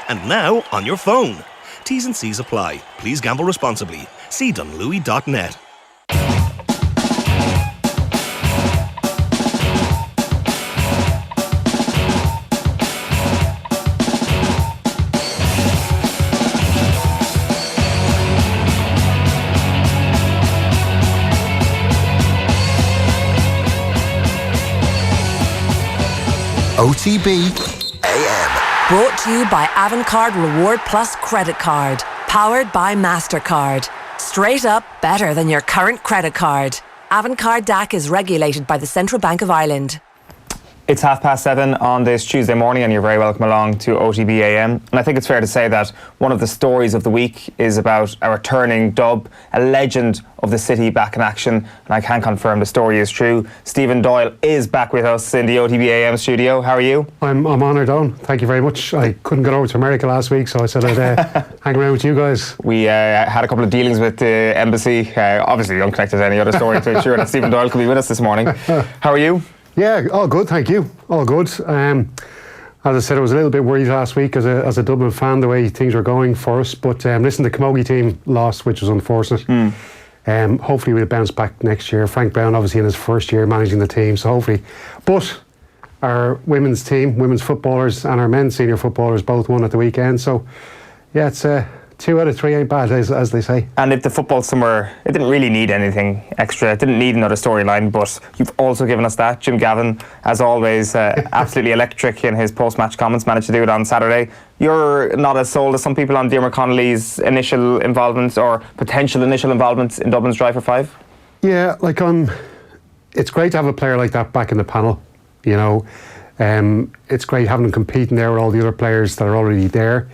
And now on your phone. T's and C's apply. Please gamble responsibly. See dunlewy.net. OTB AM. Brought to you by Avantcard Reward Plus Credit Card. Powered by MasterCard. Straight up better than your current credit card. Avantcard DAC is regulated by the Central Bank of Ireland. It's 7:30 on this Tuesday morning and you're very welcome along to OTB AM. And I think it's fair to say that one of the stories of the week is about a returning Dub, a legend of the city back in action. And I can confirm the story is true. Stephen Doyle is back with us in the OTB AM studio. How are you? I'm honoured, Owen. Thank you very much. I couldn't get over to America last week, so I said I'd hang around with you guys. We had a couple of dealings with the embassy, obviously unconnected to any other story, to ensure that Stephen Doyle could be with us this morning. How are you? Yeah, all good, thank you. All good. As I said, I was a little bit worried last week as a Dublin fan, the way things were going for us. But listen, the Camogie team lost, which was unfortunate. Hopefully we'll bounce back next year. Frank Brown, obviously, in his first year managing the team, so hopefully. But our women's team, women's footballers, and our men's senior footballers both won at the weekend. So, yeah, it's 2 out of 3 ain't bad, as they say. And if the football somewhere, it didn't really need anything extra. It didn't need another storyline, but you've also given us that. Jim Gavin, as always, absolutely electric in his post-match comments, managed to do it on Saturday. You're not as sold as some people on Diarmuid Connolly's initial involvement or potential initial involvement in Dublin's Drive for 5? Yeah, it's great to have a player like that back in the panel, you know. It's great having him competing there with all the other players that are already there.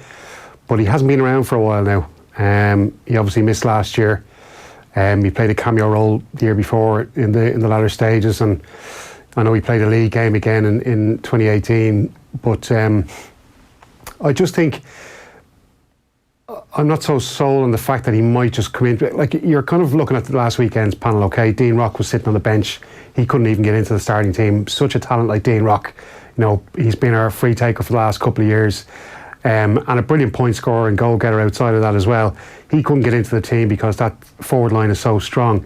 But he hasn't been around for a while now. He obviously missed last year. He played a cameo role the year before in the latter stages, and I know he played a league game again in 2018. But I just think I'm not so sold on the fact that he might just come in. Like, you're kind of looking at the last weekend's panel. Okay, Dean Rock was sitting on the bench. He couldn't even get into the starting team. Such a talent like Dean Rock, you know, he's been our free taker for the last couple of years. And a brilliant point scorer and goal getter outside of that as well. He couldn't get into the team because that forward line is so strong.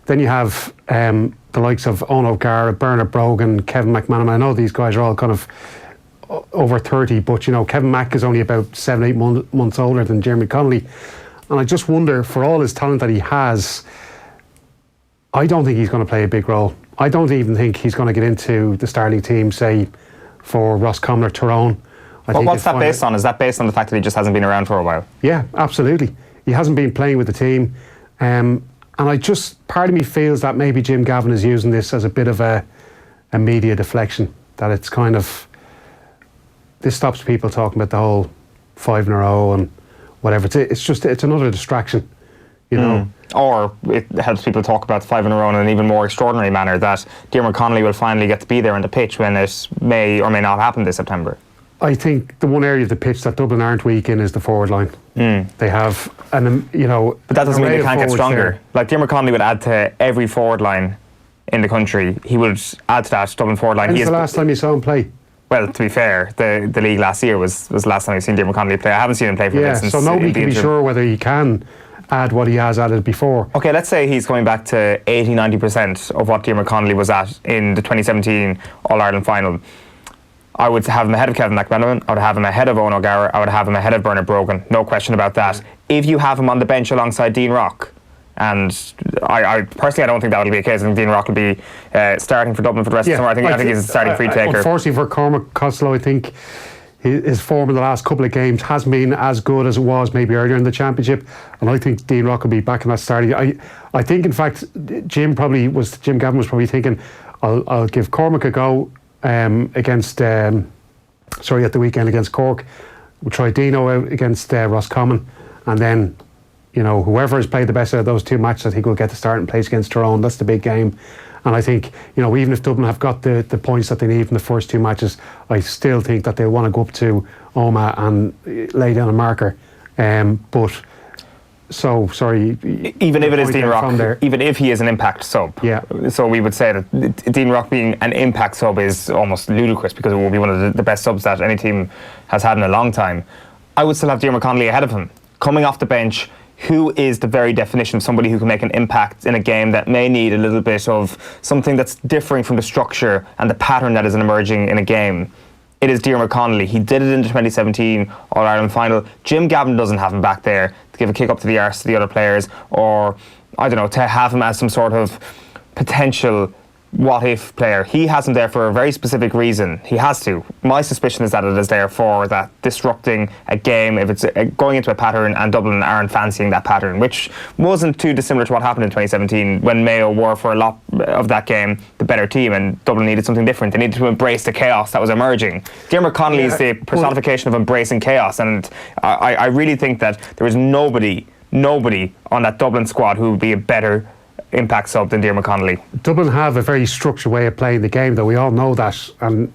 Then you have the likes of Eoin O'Gara, Bernard Brogan, Kevin McManaman. I know these guys are all kind of over 30, but you know, Kevin Mack is only about 7-8 months older than Diarmuid Connolly. And I just wonder, for all his talent that he has, I don't think he's going to play a big role. I don't even think he's going to get into the starting team, say, for Roscommon or Tyrone. Well, what's that based on? Is that based on the fact that he just hasn't been around for a while? Yeah, absolutely. He hasn't been playing with the team. And part of me feels that maybe Jim Gavin is using this as a bit of a media deflection. That it's kind of, this stops people talking about the whole 5 in a row and whatever. It's another distraction, you know. Or it helps people talk about the 5 in a row in an even more extraordinary manner, that Diarmuid Connolly will finally get to be there on the pitch when it may or may not happen this September. I think the one area of the pitch that Dublin aren't weak in is the forward line. They have, you know... But that doesn't mean they can't get stronger. There. Like, Diarmuid Connolly would add to every forward line in the country. He would add to that Dublin forward line. When's the last time you saw him play? Well, to be fair, the league last year was the last time I've seen Diarmuid Connolly play. I haven't seen him play for since... So nobody can be sure whether he can add what he has added before. Okay, let's say he's coming back to 80-90% of what Diarmuid Connolly was at in the 2017 All-Ireland final. I would have him ahead of Kevin McManaman. I would have him ahead of Eoin O'Gara. I would have him ahead of Bernard Brogan. No question about that. If you have him on the bench alongside Dean Rock, and I personally, I don't think that will be a case. I think Dean Rock will be starting for Dublin for the rest of the summer. I think he's a starting free taker. Unfortunately for Cormac Costello, I think his form in the last couple of games hasn't been as good as it was maybe earlier in the championship, and I think Dean Rock will be back in that starting. I think, in fact, Jim Gavin was probably thinking, I'll give Cormac a go at the weekend against Cork. We'll try Dino out against Roscommon, and then, you know, whoever has played the best out of those 2 matches, I think will get the starting place against Tyrone. That's the big game. And I think, you know, even if Dublin have got the points that they need from the first 2 matches, I still think that they'll want to go up to Omagh and lay down a marker. So, sorry. Even if it is Dean Rock, even if he is an impact sub. Yeah. So we would say that Dean Rock being an impact sub is almost ludicrous, because it will be one of the best subs that any team has had in a long time. I would still have Diarmuid Connolly ahead of him. Coming off the bench, who is the very definition of somebody who can make an impact in a game that may need a little bit of something that's differing from the structure and the pattern that is emerging in a game? It is Diarmuid Connolly. He did it in the 2017 All-Ireland final. Jim Gavin doesn't have him back there to give a kick up to the arse to the other players, or, I don't know, to have him as some sort of potential what-if player. He has him there for a very specific reason. He has to. My suspicion is that it is there for that disrupting a game, if it's going into a pattern and Dublin aren't fancying that pattern, which wasn't too dissimilar to what happened in 2017 when Mayo were, for a lot of that game, the better team, and Dublin needed something different. They needed to embrace the chaos that was emerging. Diarmuid Connolly is the personification of embracing chaos, and I really think that there is nobody on that Dublin squad who would be a better impact sub than Diarmuid Connolly. Dublin have a very structured way of playing the game, though. We all know that, and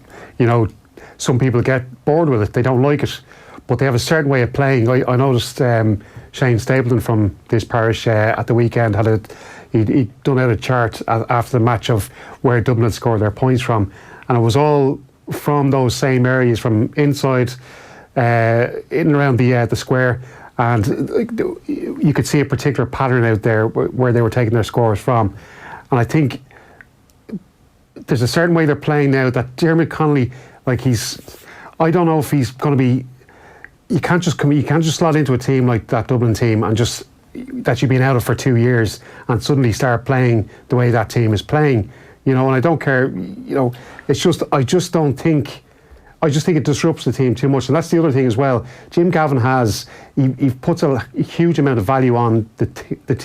some people get bored with it. They don't like it, but they have a certain way of playing. I noticed Shane Stapleton from this parish at the weekend he'd done out a chart after the match of where Dublin had scored their points from, and it was all from those same areas, from inside in and around the square. And you could see a particular pattern out there where they were taking their scores from. And I think there's a certain way they're playing now that Diarmuid Connolly, I don't know if he's going to be, you can't just slot into a team like that Dublin team and just, that you've been out of for 2 years and suddenly start playing the way that team is playing. And I don't care, it's just, I just think it disrupts the team too much. And that's the other thing as well. Jim Gavin he puts a huge amount of value on the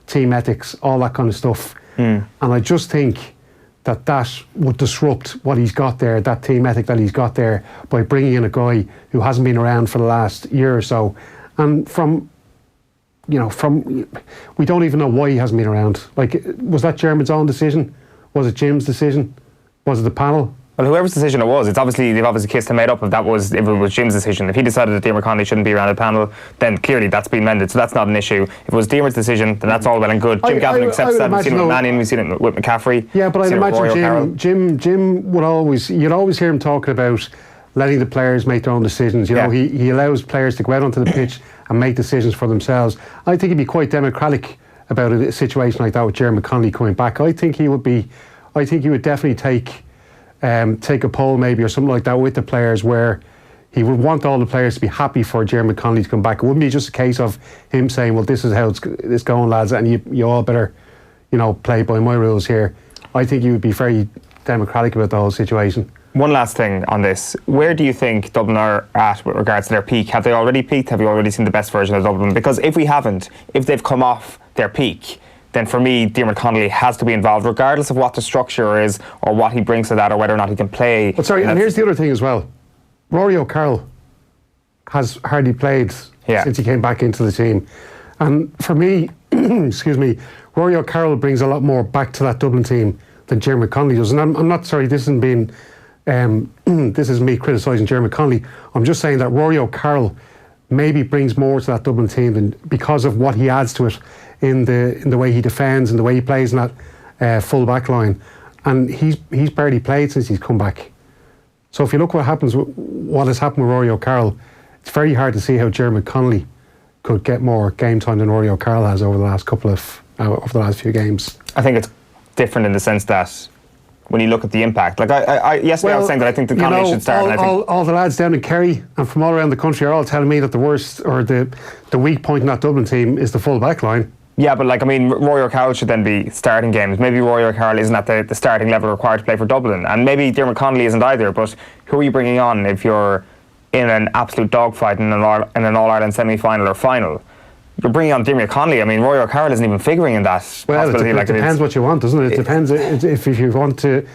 team ethics, all that kind of stuff. And I just think that would disrupt what he's got there, that team ethic that he's got there, by bringing in a guy who hasn't been around for the last year or so. And we don't even know why he hasn't been around. Was that Jermyn's own decision? Was it Jim's decision? Was it the panel? Well, whoever's decision it was, they've obviously kissed him made up if it was Jim's decision. If he decided that Diarmuid Connolly shouldn't be around the panel, then clearly that's been mended, so that's not an issue. If it was Diarmuid's decision, then that's all well and good. Jim Gavin accepts that. We've seen it with Mannion, we've seen it with McCaffrey. Yeah, but I'd imagine Jim would you'd always hear him talking about letting the players make their own decisions. He allows players to go out onto the pitch and make decisions for themselves. I think he'd be quite democratic about a situation like that with Diarmuid Connolly coming back. I think he would definitely take a poll maybe or something like that with the players, where he would want all the players to be happy for Diarmuid Connolly to come back. It wouldn't be just a case of him saying, well, this is how it's going, lads, and you all better play by my rules here. I think he would be very democratic about the whole situation. One last thing on this. Where do you think Dublin are at with regards to their peak? Have they already peaked? Have you already seen the best version of Dublin? Because if they've come off their peak, then for me, Diarmuid Connolly has to be involved, regardless of what the structure is or what he brings to that, or whether or not he can play. But sorry, and here's the other thing as well. Rory O'Carroll has hardly played since he came back into the team. And for me, Rory O'Carroll brings a lot more back to that Dublin team than Diarmuid Connolly does. And I'm not sorry, this isn't being, this is me criticising Diarmuid Connolly. I'm just saying that Rory O'Carroll maybe brings more to that Dublin team because of what he adds to it in the way he defends and the way he plays in that full back line. And he's barely played since he's come back. So if you look what has happened with Rory O'Carroll, it's very hard to see how Diarmuid Connolly could get more game time than Rory O'Carroll has over the last few games. I think it's different in the sense that when you look at the impact, yesterday I was saying that I think the Connolly should start. All the lads down in Kerry and from all around the country are all telling me that the worst or the weak point in that Dublin team is the full back line. Yeah, but Rory O'Carroll should then be starting games. Maybe Rory O'Carroll isn't at the starting level required to play for Dublin, and maybe Diarmuid Connolly isn't either. But who are you bringing on if you're in an absolute dogfight in an All-Ireland semi-final or final? You're bringing on Diarmuid Connolly. Rory O'Carroll isn't even figuring in that possibility. It depends what you want, doesn't it? It depends if you want to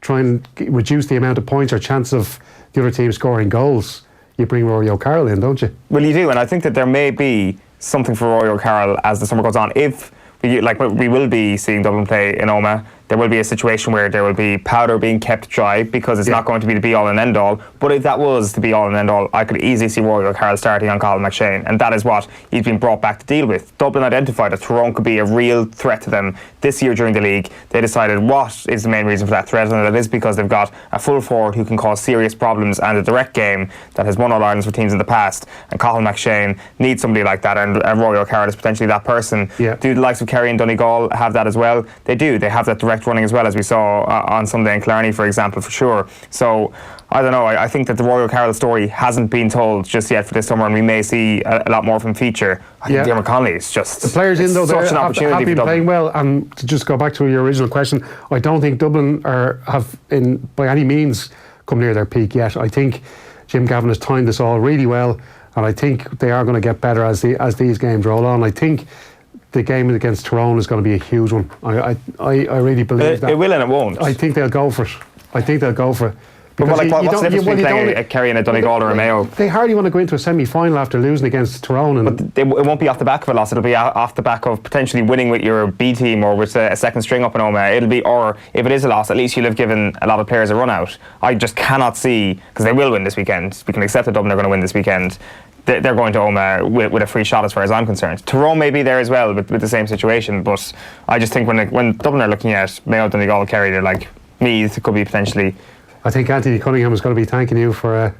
try and reduce the amount of points or chance of the other team scoring goals, you bring Rory O'Carroll in, don't you? Well, you do, and I think that there may be something for Rory O'Carroll as the summer goes on. If we will be seeing Dublin play in Omagh, there will be a situation where there will be powder being kept dry because it's not going to be the be-all and end-all. But if that was the be-all and end-all, I could easily see Rory O'Carroll starting on Colin McShane, and that is what he's been brought back to deal with. Dublin identified that Tyrone could be a real threat to them this year during the league. They decided what is the main reason for that threat, and that is because they've got a full forward who can cause serious problems and a direct game that has won All-Irelands for teams in the past. And Colin McShane needs somebody like that, and Rory O'Carroll is potentially that person. Do the likes of Kerry and Donegal have that as well? They do. They have that direct running as well, as we saw on Sunday in Killarney, for example, for sure. So I don't know, I think that the Rory O'Carroll story hasn't been told just yet for this summer, and we may see a lot more from feature. I think Diarmuid Connolly is just the players in, though, have been playing well. And to just go back to your original question, I don't think Dublin have by any means come near their peak yet. I think Jim Gavin has timed this all really well, and I think they are going to get better as these games roll on. I think the game against Tyrone is going to be a huge one. I really believe that. It will and it won't. I think they'll go for it. But what's the difference between playing a Kerry and a Donegal or a Mayo? They hardly want to go into a semi-final after losing against Tyrone. But it won't be off the back of a loss. It'll be off the back of potentially winning with your B team or with a second string up in Omagh. It'll be, or if it is a loss, at least you'll have given a lot of players a run out. I just cannot see, because they will win this weekend. We can accept that Dublin are going to win this weekend. They're going to Omagh with a free shot as far as I'm concerned. Tyrone may be there as well with the same situation, but I just think when Dublin are looking at Mayo, Donegal, Kerry, they're like, Meath could be potentially. I think Anthony Cunningham is going to be thanking you for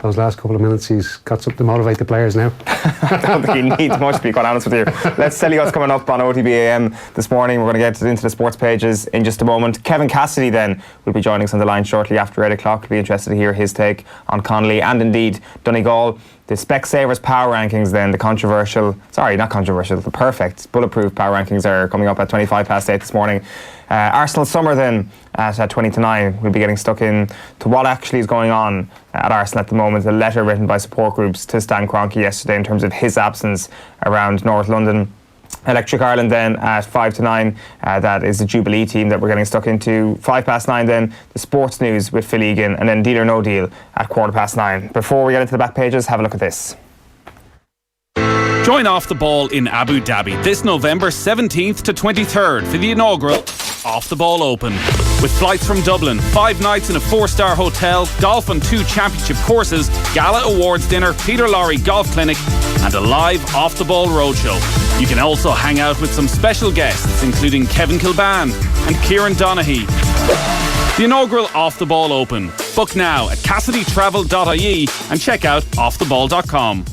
those last couple of minutes. He's got something to motivate the players now. I don't think he needs much, to be quite honest with you. Let's tell you what's coming up on OTBAM this morning. We're going to get into the sports pages in just a moment. Kevin Cassidy then will be joining us on the line shortly after 8 o'clock. We'll be interested to hear his take on Connolly and indeed Donegal. The Specsavers power rankings then, the perfect bulletproof power rankings are coming up at 8:25 this morning. Arsenal summer then at 8:20 we'll be getting stuck in to what actually is going on at Arsenal at the moment. A letter written by support groups to Stan Kroenke yesterday in terms of his absence around North London. Electric Ireland then at 8:55, that is the Jubilee team that we're getting stuck into. 9:05 then the sports news with Phil Egan, and then Deal or No Deal at 9:15. Before we get into the back pages, have a look at this. Join Off the Ball in Abu Dhabi this November 17th to 23rd for the inaugural Off the Ball Open. With flights from Dublin, 5 nights in a 4-star hotel, golf on 2 championship courses, gala awards dinner, Peter Lorry golf clinic, and a live Off the Ball roadshow. You can also hang out with some special guests, including Kevin Kilban and Kieran Donaghy. The inaugural Off the Ball Open. Book now at CassidyTravel.ie and check out offtheball.com.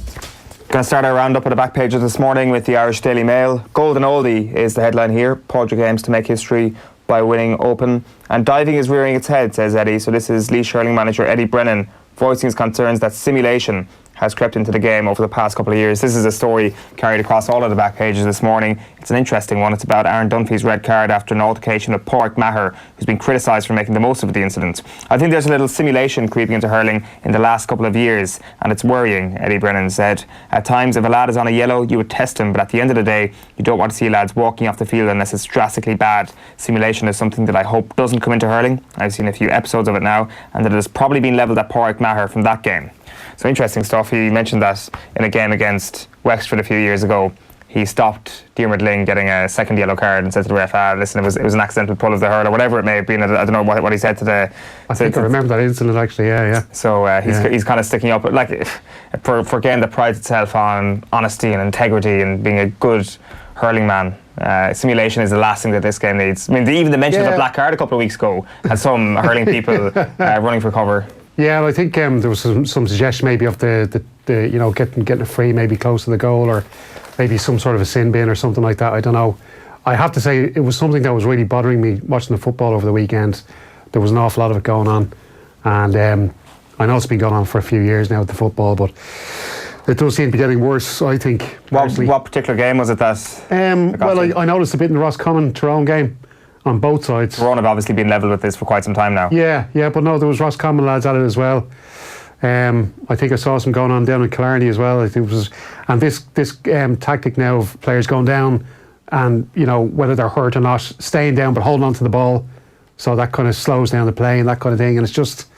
Going to start our roundup at the back pages this morning with the Irish Daily Mail. Golden Oldie is the headline here. Padraig aims to make history by winning Open. And diving is rearing its head, says Eddie. So this is Laois hurling manager Eddie Brennan voicing his concerns that simulation has crept into the game over the past couple of years. This is a story carried across all of the back pages this morning. It's an interesting one. It's about Aaron Dunphy's red card after an altercation with Pádraig Maher, who's been criticised for making the most of the incident. I think there's a little simulation creeping into hurling in the last couple of years, and it's worrying, Eddie Brennan said. At times, if a lad is on a yellow, you would test him, but at the end of the day, you don't want to see lads walking off the field unless it's drastically bad. Simulation is something that I hope doesn't come into hurling. I've seen a few episodes of it now, and that it has probably been levelled at Pádraig Maher from that game. So interesting stuff. He mentioned that in a game against Wexford a few years ago, he stopped Diarmuid Lyng getting a second yellow card and said to the ref, listen, it was an accidental pull of the hurl or whatever it may have been. I don't know what he said to the... I think I remember that incident actually, yeah. So he's kind of sticking up, like for a game that prides itself on honesty and integrity and being a good hurling man. Simulation is the last thing that this game needs. I mean, even the mention of a black card a couple of weeks ago had some hurling people running for cover. Yeah, I think there was some suggestion maybe of the getting a free maybe close to the goal, or maybe some sort of a sin bin or something like that. I don't know. I have to say it was something that was really bothering me watching the football over the weekend. There was an awful lot of it going on, and I know it's been going on for a few years now with the football, but it does seem to be getting worse, I think. What particular game was it that? I noticed a bit in the Roscommon Tyrone game. On both sides. Tyrone have obviously been levelled with this for quite some time now. Yeah, but no, there was Roscommon lads at it as well. I think I saw some going on down in Killarney as well. I think it was, and this tactic now of players going down and, whether they're hurt or not, staying down but holding on to the ball, so that kind of slows down the play and that kind of thing, and it's just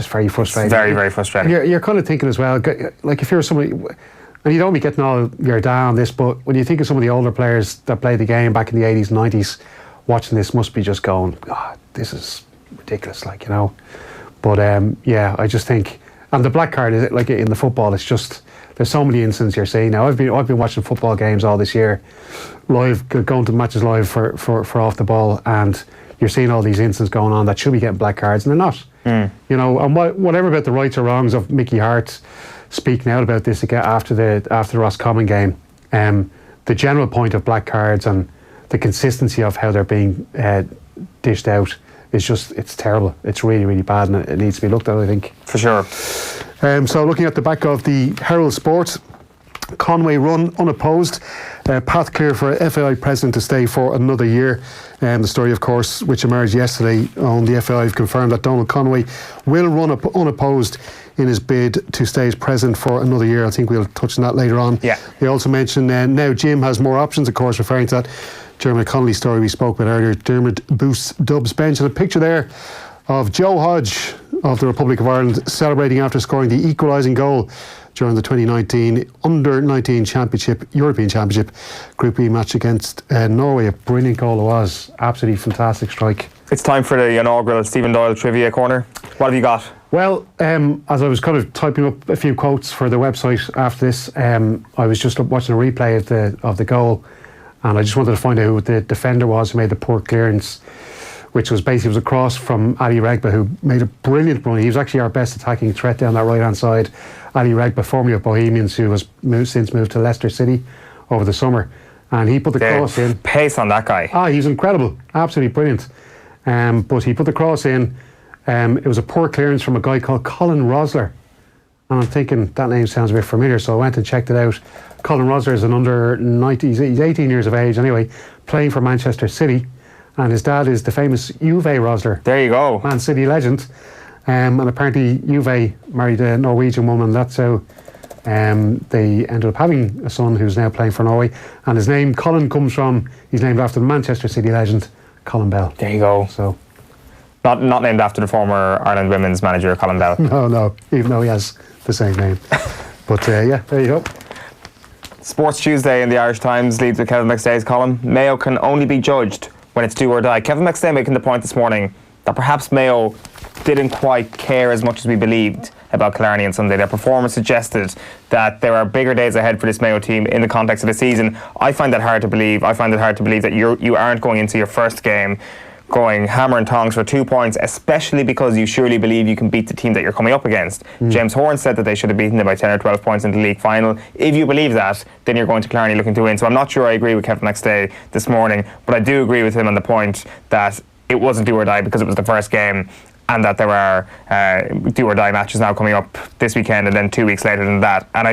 very frustrating. It's very, very frustrating. You're kind of thinking as well, like if you're somebody, and you don't be getting all your down on this, but when you think of some of the older players that played the game back in the 80s and 90s, watching this must be just going, God, this is ridiculous, like, you know. But yeah, I just think, and the black card, is it like in the football, it's just, there's so many incidents you're seeing now. I've been watching football games all this year, live, going to matches live for off the ball, and you're seeing all these incidents going on that should be getting black cards, and they're not. You know, and whatever about the rights or wrongs of Mickey Hart speaking out about this again after the Roscommon game, the general point of black cards and the consistency of how they're being dished out is just, it's terrible. It's really, really bad, and it needs to be looked at, I think. For sure. So looking at the back of the Herald Sport, Conway run unopposed, path clear for FAI president to stay for another year. The story, of course, which emerged yesterday on the FAI, have confirmed that Donald Conway will run unopposed in his bid to stay as president for another year. I think we'll touch on that later on. Yeah. They also mentioned now Jim has more options, of course, referring to that Dermot Connolly story we spoke about earlier. Dermot boosts Dubs bench, and a picture there of Joe Hodge of the Republic of Ireland celebrating after scoring the equalising goal during the 2019 Under-19 Championship, European Championship Group E match against Norway. A brilliant goal it was. Absolutely fantastic strike. It's time for the inaugural Stephen Doyle Trivia Corner. What have you got? Well, as I was kind of typing up a few quotes for the website after this, I was just watching a replay of the goal, and I just wanted to find out who the defender was who made the poor clearance, which was basically was a cross from Ali Regba, who made a brilliant run. He was actually our best attacking threat down that right-hand side. Ali Regba, formerly of Bohemians, who has since moved to Leicester City over the summer. And he put the cross in. Pace on that guy. He's incredible. Absolutely brilliant. But he put the cross in. It was a poor clearance from a guy called Colin Rosler. And I'm thinking, that name sounds a bit familiar, so I went and checked it out. Colin Rosler is an under-90, he's 18 years of age anyway, playing for Manchester City. And his dad is the famous Uwe Rosler. There you go. Man City legend. And apparently Uwe married a Norwegian woman. That's how they ended up having a son who's now playing for Norway. And his name, Colin, comes from, he's named after the Manchester City legend, Colin Bell. There you go. So, Not named after the former Ireland women's manager, Colin Bell. No, even though he has the same name. But yeah, there you go. Sports Tuesday in the Irish Times leads with Kevin McStay's column. Mayo can only be judged when it's do or die. Kevin McStay making the point this morning that perhaps Mayo didn't quite care as much as we believed about Killarney on Sunday. Their performance suggested that there are bigger days ahead for this Mayo team in the context of the season. I find that hard to believe. I find it hard to believe that you aren't going into your first game going hammer and tongs for 2 points, especially because you surely believe you can beat the team that you're coming up against. James Horn said that they should have beaten them by 10 or 12 points in the league final. If you believe that, then you're going to Killarney looking to win. So I'm not sure I agree with Kevin McStay this morning, but I do agree with him on the point that it wasn't do or die because it was the first game, and that there are do or die matches now coming up this weekend and then 2 weeks later than that. And I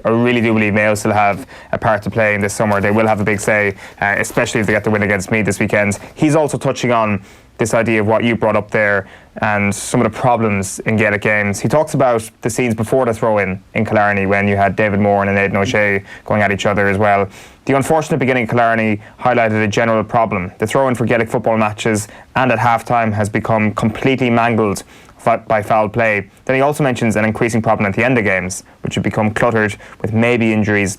really do believe Mayo still have a part to play in this summer. They will have a big say, especially if they get the win against Meath this weekend. He's also touching on this idea of what you brought up there and some of the problems in Gaelic games. He talks about the scenes before the throw-in in Killarney when you had David Moore and Aidan O'Shea going at each other as well. The unfortunate beginning of Killarney highlighted a general problem. The throw-in for Gaelic football matches and at half-time has become completely mangled by foul play. Then he also mentions an increasing problem at the end of games, which have become cluttered with maybe injuries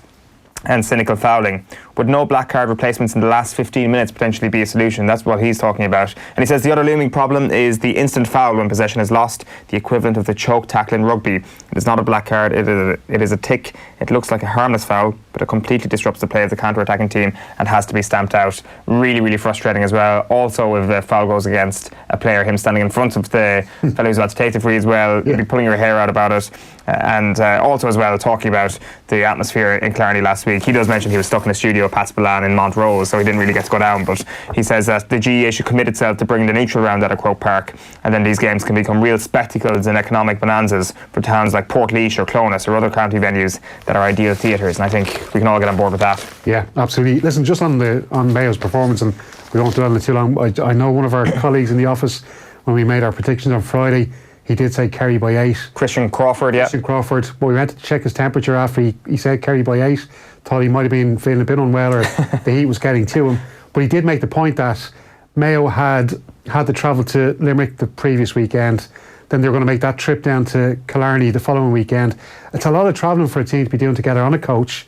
and cynical fouling. Would no black card replacements in the last 15 minutes potentially be a solution? That's what he's talking about. And he says the other looming problem is the instant foul when possession is lost, the equivalent of the choke tackle in rugby. It is not a black card, it is a tick. It looks like a harmless foul, but it completely disrupts the play of the counter-attacking team and has to be stamped out. Really, really frustrating as well. Also, if a foul goes against a player, him standing in front of the fellow who's about to take the free as well, you'd be pulling your hair out about it. And also as well, talking about the atmosphere in Killarney last week. He does mention he was stuck in a studio at Patspillan in Montrose, so he didn't really get to go down, but he says that the GEA should commit itself to bringing the neutral round out of Croke Park, and then these games can become real spectacles and economic bonanzas for towns like Portlaoise or Clonus or other county venues that are ideal theatres, and I think we can all get on board with that. Yeah, absolutely. Listen, just on Mayo's performance, and we won't dwell on it too long, I know one of our colleagues in the office, when we made our predictions on Friday, he did say Kerry by 8. Christian Crawford, but we had to check his temperature after he said Kerry by 8. Thought he might have been feeling a bit unwell or the heat was getting to him. But he did make the point that Mayo had to travel to Limerick the previous weekend. Then they were going to make that trip down to Killarney the following weekend. It's a lot of travelling for a team to be doing together on a coach.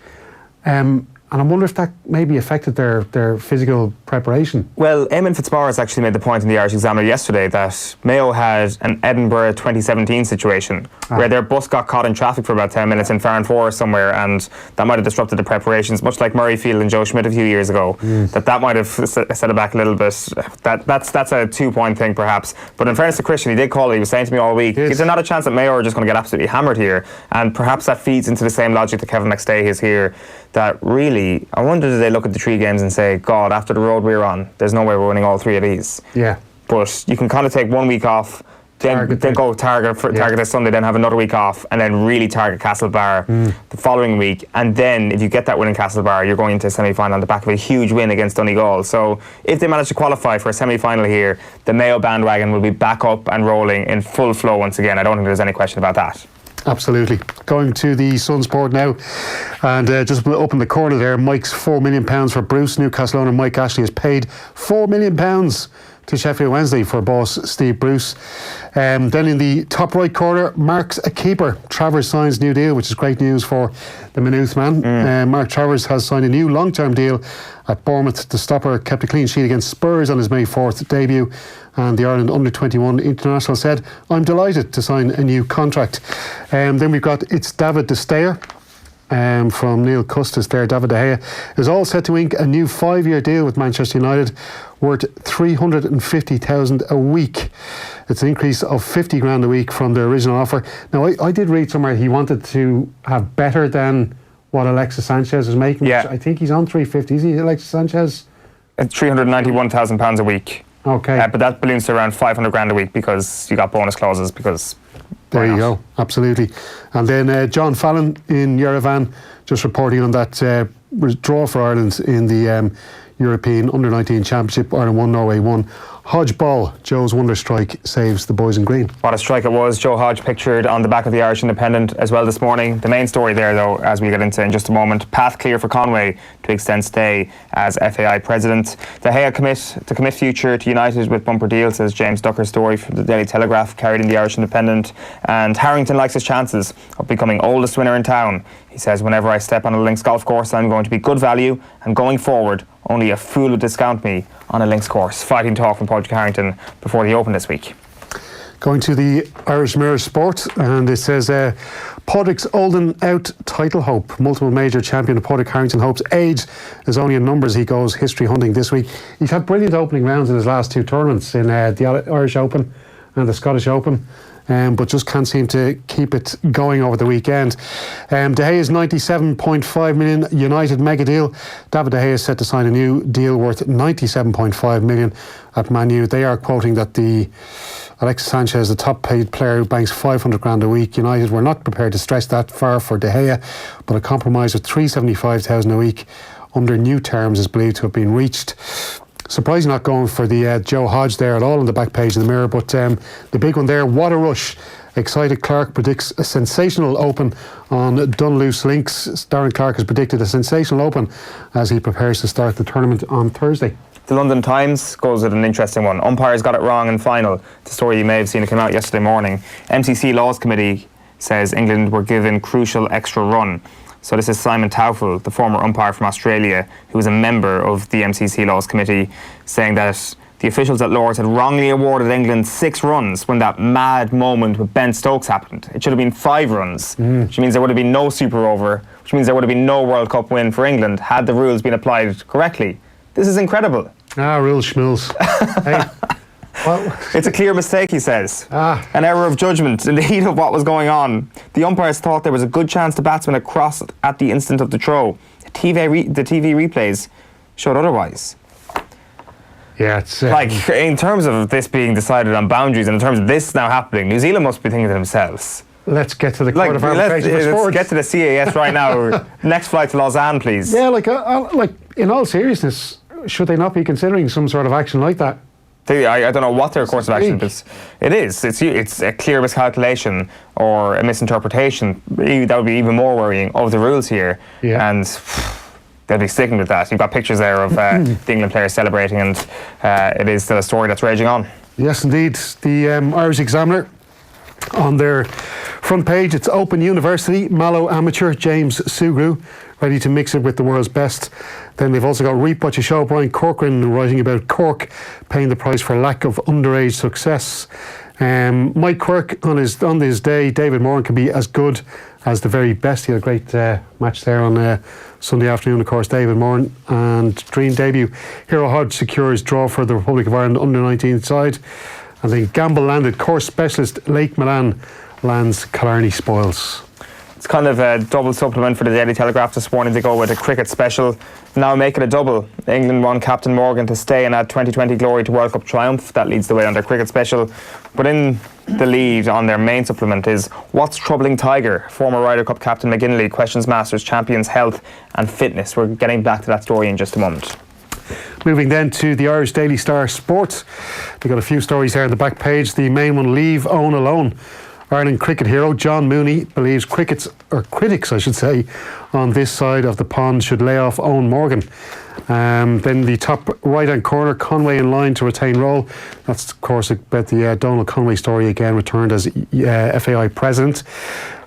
And I wonder if that maybe affected their physical preparation. Well, Eamon Fitzmaurice actually made the point in the Irish Examiner yesterday that Mayo had an Edinburgh 2017 situation where their bus got caught in traffic for about 10 minutes in Farran Forest somewhere, and that might have disrupted the preparations, much like Murrayfield and Joe Schmidt a few years ago. That might have set it back a little bit. That's a 2-point thing perhaps. But in fairness to Christian, he did call it. He was saying to me all week, is there not a chance that Mayo are just going to get absolutely hammered here? And perhaps that feeds into the same logic that Kevin McStay is here, that really, I wonder, do they look at the 3 games and say, God, after the road we're on, there's no way we're winning all 3 of these. Yeah. But you can kind of take 1 week off, then go target this Sunday, then have another week off, and then really target Castlebar the following week. And then if you get that win in Castlebar, you're going into a semi-final on the back of a huge win against Donegal. So if they manage to qualify for a semi-final here, the Mayo bandwagon will be back up and rolling in full flow once again. I don't think there's any question about that. Absolutely. Going to the Sun Sport now, and just up in the corner there, Mike's £4 million for Bruce. Newcastle owner Mike Ashley has paid £4 million to Sheffield Wednesday for boss Steve Bruce. Then in the top right corner, Mark's a keeper. Travers signs new deal, which is great news for the Meath man. Mark Travers has signed a new long-term deal at Bournemouth. The stopper kept a clean sheet against Spurs on his May 4th debut, and the Ireland under-21 international said, I'm delighted to sign a new contract. Then we've got It's David De Steyer. From Neil Custis there. David De Gea is all set to ink a new 5-year deal with Manchester United worth $350,000 a week. It's an increase of 50 grand a week from the original offer. Now I did read somewhere he wanted to have better than what Alexis Sanchez is making. Yeah. Which I think he's on 350. Is he, Alexis Sanchez? It's £391,000 a week. Okay. But that balloons to around 500 grand a week because you got bonus clauses because... There you go, absolutely. And then John Fallon in Yerevan just reporting on that draw for Ireland in the European Under-19 Championship. Ireland 1, Norway 1. Hodge ball, Joe's wonder strike saves the boys in green. What a strike it was. Joe Hodge pictured on the back of the Irish Independent as well this morning. The main story there, though, as we get into in just a moment, path clear for Conway to extend stay as FAI president. De Gea commit future to United with bumper deal, says James Ducker's story from the Daily Telegraph, carried in the Irish Independent. And Harrington likes his chances of becoming oldest winner in town. He says, whenever I step on a links golf course, I'm going to be good value, and going forward, only a fool would discount me on a links course. Fighting talk from Padraig Harrington before the Open this week. Going to the Irish Mirror Sport, and it says Padraig's Olden out title hope. Multiple major champion Padraig Harrington hopes age is only in numbers. He goes history hunting this week. He's had brilliant opening rounds in his last 2 tournaments, in the Irish Open and the Scottish Open. But just can't seem to keep it going over the weekend. De Gea's $97.5 million United mega deal. David De Gea is set to sign a new deal worth $97.5 million at Man U. They are quoting that the Alexis Sanchez, the top paid player who banks 500 grand a week. United were not prepared to stretch that far for De Gea, but a compromise of $375,000 a week under new terms is believed to have been reached. Surprising not going for the Joe Hodge there at all on the back page of the Mirror, but the big one there, what a rush. Excited Clark predicts a sensational Open on Dunluce Links. Darren Clark has predicted a sensational Open as he prepares to start the tournament on Thursday. The London Times goes with an interesting one. Umpires got it wrong in final. The story you may have seen, it came out yesterday morning. MCC Laws Committee says England were given crucial extra run. So this is Simon Taufel, the former umpire from Australia, who was a member of the MCC Laws Committee, saying that the officials at Lords had wrongly awarded England 6 runs when that mad moment with Ben Stokes happened. It should have been 5 runs, which means there would have been no Super Over, which means there would have been no World Cup win for England had the rules been applied correctly. This is incredible. Rules schmools. Hey. Well, it's a clear mistake, he says. An error of judgment in the heat of what was going on. The umpires thought there was a good chance the batsman had crossed at the instant of the throw. The TV replays showed otherwise. Yeah, it's... like, in terms of this being decided on boundaries and in terms of this now happening, New Zealand must be thinking to themselves, let's get to the Court of Arbitration for Sports. Let's get to the CAS right now. Next flight to Lausanne, please. Yeah, like in all seriousness, should they not be considering some sort of action like that? I don't know what their course of action is. It is. It's a clear miscalculation or a misinterpretation. That would be even more worrying of the rules here. Yeah. And they'll be sticking with that. You've got pictures there of the England players celebrating, and it is still a story that's raging on. Yes, indeed. The Irish Examiner On their front page, it's Open University, Mallow amateur James Sugru, ready to mix it with the world's best. Then they've also got Reap What You Show, Brian Corcoran, writing about Cork paying the price for lack of underage success. Mike Quirk, on his day, David Moran can be as good as the very best. He had a great match there on Sunday afternoon, of course, David Moran. And dream debut, Hero Hodge secures draw for the Republic of Ireland under-19 side. And then Gamble landed course specialist Lake Milan lands Killarney spoils. It's kind of a double supplement for the Daily Telegraph this morning to go with a cricket special. Now make it a double. England won Captain Morgan to stay and add 2020 glory to World Cup triumph. That leads the way on their cricket special. But in the lead on their main supplement is What's Troubling Tiger? Former Ryder Cup captain McGinley questions Masters champions' health and fitness. We're getting back to that story in just a moment. Moving then to the Irish Daily Star Sport. They've got a few stories here on the back page. The main one, Leave Eoin Alone. Ireland cricket hero John Mooney believes critics, I should say, on this side of the pond should lay off Eoin Morgan. Then the top right-hand corner, Conway in line to retain role. That's, of course, about the Donald Conway story again, returned as FAI president.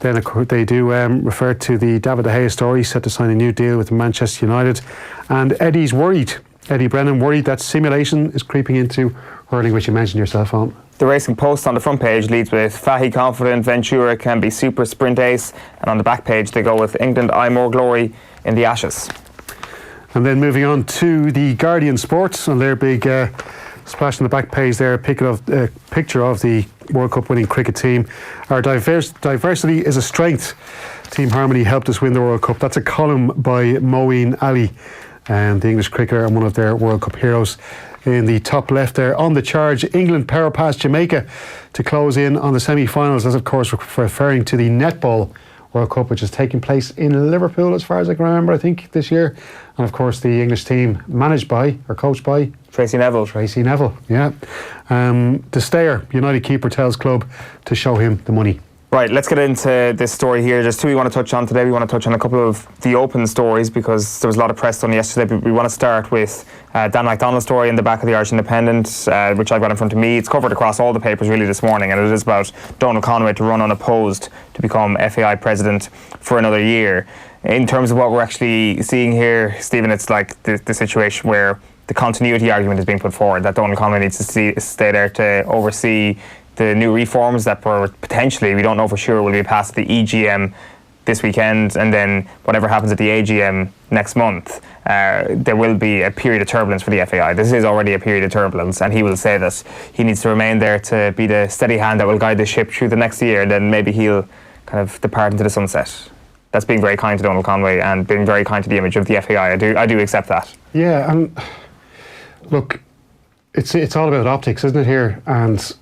Then of course, they do refer to the David De Gea story, set to sign a new deal with Manchester United. And Eddie's worried. Eddie Brennan worried that simulation is creeping into hurling, which you mentioned yourself on. The Racing Post on the front page leads with Fahy confident Ventura can be super sprint ace, and on the back page they go with England eye more glory in the Ashes. And then moving on to the Guardian Sports on their big splash on the back page there, picture of the World Cup winning cricket team. Our diversity is a strength. Team Harmony helped us win the World Cup. That's a column by Moeen Ali, the English cricketer and one of their World Cup heroes. In the top left there, on the charge, England power past Jamaica to close in on the semi-finals. That's of course referring to the Netball World Cup, which is taking place in Liverpool as far as I can remember, I think, this year. And of course the English team managed by, or coached by, Tracy Neville, yeah. The Stayer, United keeper, tells club to show him the money. Right, let's get into this story here. There's two we want to touch on today. We want to touch on a couple of the Open stories because there was a lot of press done yesterday, but we want to start with Dan MacDonald's story in the back of the Irish Independent, which I've got in front of me. It's covered across all the papers really this morning, and it is about Donald Conway to run unopposed to become FAI president for another year. In terms of what we're actually seeing here, Stephen, it's like the situation where the continuity argument is being put forward, that Donald Conway needs to stay there to oversee the new reforms that were potentially, we don't know for sure, will be passed at the EGM this weekend, and then whatever happens at the AGM next month, there will be a period of turbulence for the FAI. This is already a period of turbulence, and he will say that he needs to remain there to be the steady hand that will guide the ship through the next year, and then maybe he'll kind of depart into the sunset. That's being very kind to Donald Conway and being very kind to the image of the FAI. I do accept that. Yeah, and look, it's all about optics, isn't it, here? And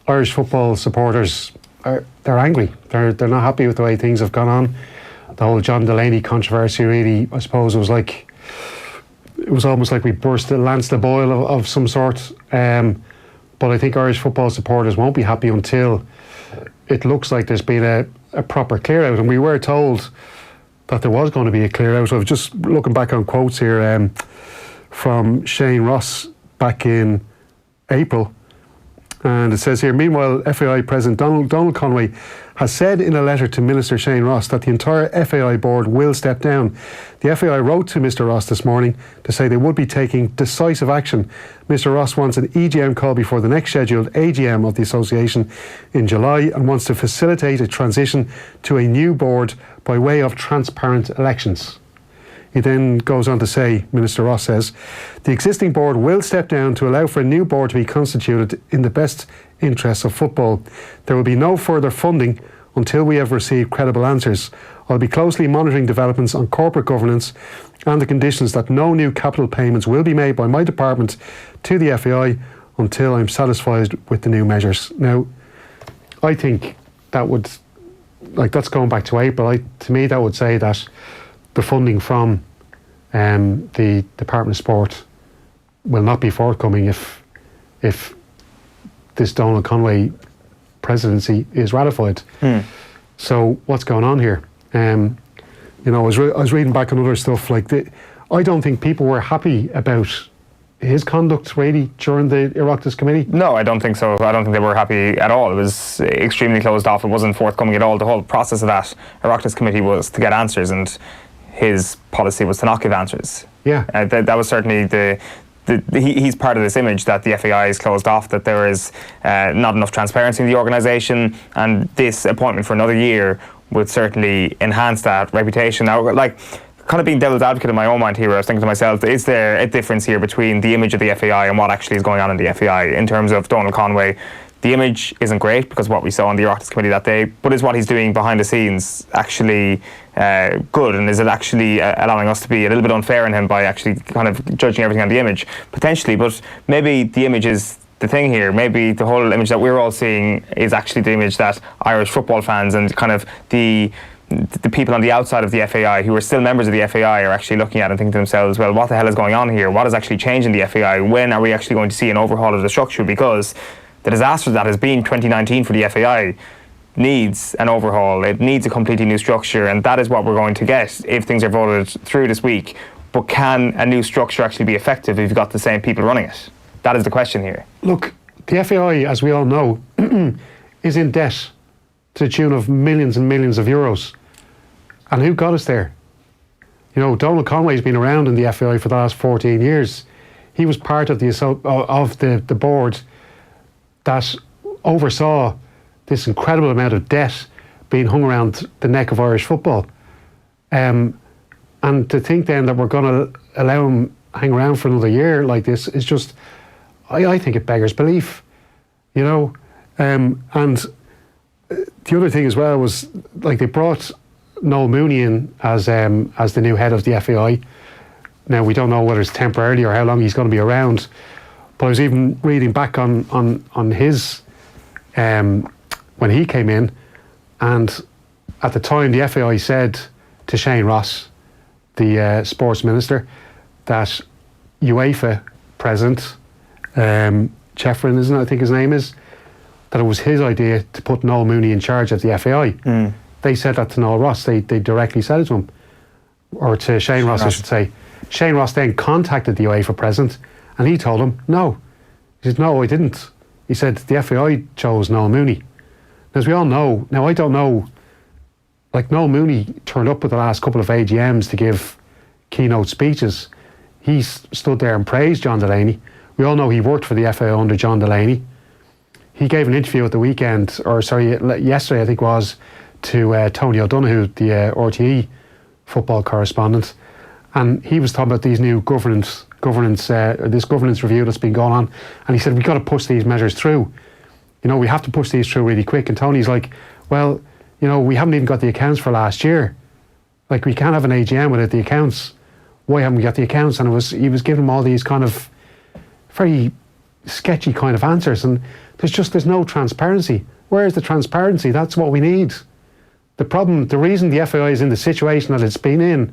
Irish football supporters they're angry. They're not happy with the way things have gone on. The whole John Delaney controversy, really, I suppose, it was almost like we lanced a boil of some sort. But I think Irish football supporters won't be happy until it looks like there's been a proper clear out. And we were told that there was going to be a clear out. So I was just looking back on quotes here from Shane Ross back in April. And it says here, meanwhile, FAI President Donald Conway has said in a letter to Minister Shane Ross that the entire FAI board will step down. The FAI wrote to Mr Ross this morning to say they would be taking decisive action. Mr Ross wants an EGM call before the next scheduled AGM of the association in July and wants to facilitate a transition to a new board by way of transparent elections. He then goes on to say, Minister Ross says, the existing board will step down to allow for a new board to be constituted in the best interests of football. There will be no further funding until we have received credible answers. I'll be closely monitoring developments on corporate governance and the conditions that no new capital payments will be made by my department to the FAI until I'm satisfied with the new measures. Now, I think that would, that's going back to April. To me, that would say that the funding from the Department of Sport will not be forthcoming if this Donald Conway presidency is ratified. So what's going on here? I was reading back on other stuff I don't think people were happy about his conduct really during the Oireachtas committee? No, I don't think so. I don't think they were happy at all. It was extremely closed off. It wasn't forthcoming at all. The whole process of that Oireachtas committee was to get answers, and his policy was to not give answers. Yeah. That was certainly he's part of this image that the FAI is closed off, that there is not enough transparency in the organisation, and this appointment for another year would certainly enhance that reputation. Now, like, kind of being devil's advocate in my own mind here, I was thinking to myself, is there a difference here between the image of the FAI and what actually is going on in the FAI? In terms of Donald Conway, the image isn't great because of what we saw on the Oireachtas committee that day, but is what he's doing behind the scenes actually good, and is it actually allowing us to be a little bit unfair on him by actually kind of judging everything on the image? Potentially, but maybe the image is the thing here. Maybe the whole image that we're all seeing is actually the image that Irish football fans and kind of the people on the outside of the FAI who are still members of the FAI are actually looking at and thinking to themselves, well, what the hell is going on here? What has actually changed in the FAI? When are we actually going to see an overhaul of the structure? Because the disaster that has been 2019 for the FAI needs an overhaul. It needs a completely new structure, and that is what we're going to get if things are voted through this week. But can a new structure actually be effective if you've got the same people running it? That is the question here. Look, the FAI, as we all know, is in debt to the tune of millions and millions of euros. And who got us there? You know, Donald Conway's been around in the FAI for the last 14 years. He was part of the board that oversaw this incredible amount of debt being hung around the neck of Irish football. And to think then that we're going to allow him hang around for another year like this is just, I think it beggars belief, you know. And the other thing as well was, like, they brought Noel Mooney in as the new head of the FAI. Now, we don't know whether it's temporarily or how long he's going to be around, but I was even reading back on his when he came in, and at the time the FAI said to Shane Ross, the sports minister, that UEFA president Cheffrin, isn't it, I think his name is, that it was his idea to put Noel Mooney in charge of the FAI. They said that to Noel Ross. They directly said it to him, or to Shane Ross, I should say. Shane Ross then contacted the UEFA president, and he told him no. He said, no, I didn't. He said the FAI chose Noel Mooney. As we all know, now I don't know, like, Noel Mooney turned up at the last couple of AGMs to give keynote speeches. He stood there and praised John Delaney. We all know he worked for the FAI under John Delaney. He gave an interview at the weekend, or sorry, yesterday I think it was, to Tony O'Donoghue, the RTE football correspondent, and he was talking about these new governance review that's been going on, and he said, we've got to push these measures through. You know, we have to push these through really quick. And Tony's like, well, you know, we haven't even got the accounts for last year. Like, we can't have an AGM without the accounts. Why haven't we got the accounts? And he was giving them all these kind of very sketchy kind of answers, and there's no transparency. Where is the transparency? That's what we need. The reason the FAI is in the situation that it's been in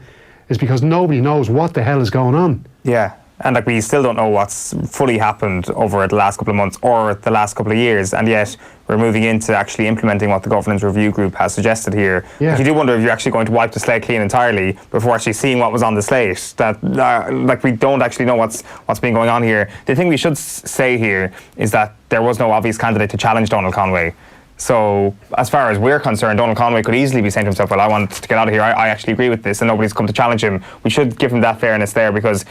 is because nobody knows what the hell is going on. Yeah, and like, we still don't know what's fully happened over the last couple of months or the last couple of years, and yet we're moving into actually implementing what the Governance Review Group has suggested here. Yeah. Like, you do wonder if you're actually going to wipe the slate clean entirely before actually seeing what was on the slate. That like, we don't actually know what's been going on here. The thing we should say here is that there was no obvious candidate to challenge Donald Conway. So, as far as we're concerned, Donald Conway could easily be saying to himself, well, I want to get out of here, I actually agree with this, and nobody's come to challenge him. We should give him that fairness there, because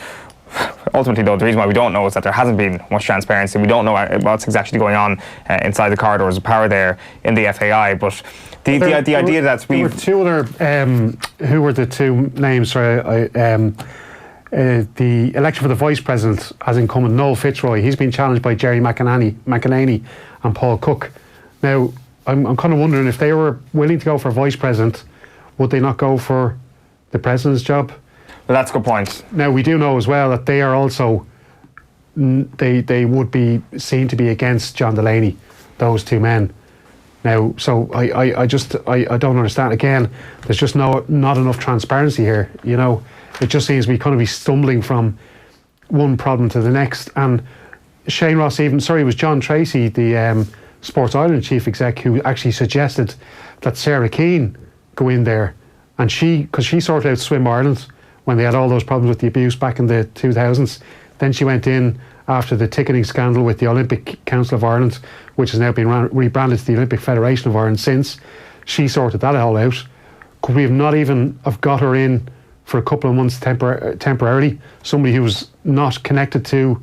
ultimately, though, the reason why we don't know is that there hasn't been much transparency. We don't know what's exactly going on inside the corridors of power there in the FAI. But the idea that we... There were two other... who were the two names? Sorry, the election for the vice president has incumbent Noel Fitzroy. He's been challenged by Jerry McEnany and Paul Cook. Now, I'm kind of wondering, if they were willing to go for vice president, would they not go for the president's job? Well, that's a good point. Now, we do know as well that they are also, they would be seen to be against John Delaney, those two men. Now, so I don't understand. Again, there's just not enough transparency here. You know, it just seems we kind of be stumbling from one problem to the next. And Shane Ross it was John Tracy, the Sports Ireland chief exec, who actually suggested that Sarah Keane go in there, and because she sorted out Swim Ireland when they had all those problems with the abuse back in the 2000s. Then she went in after the ticketing scandal with the Olympic Council of Ireland, which has now been rebranded to the Olympic Federation of Ireland since. She sorted that all out. Could we have not even have got her in for a couple of months temporarily? Somebody who was not connected to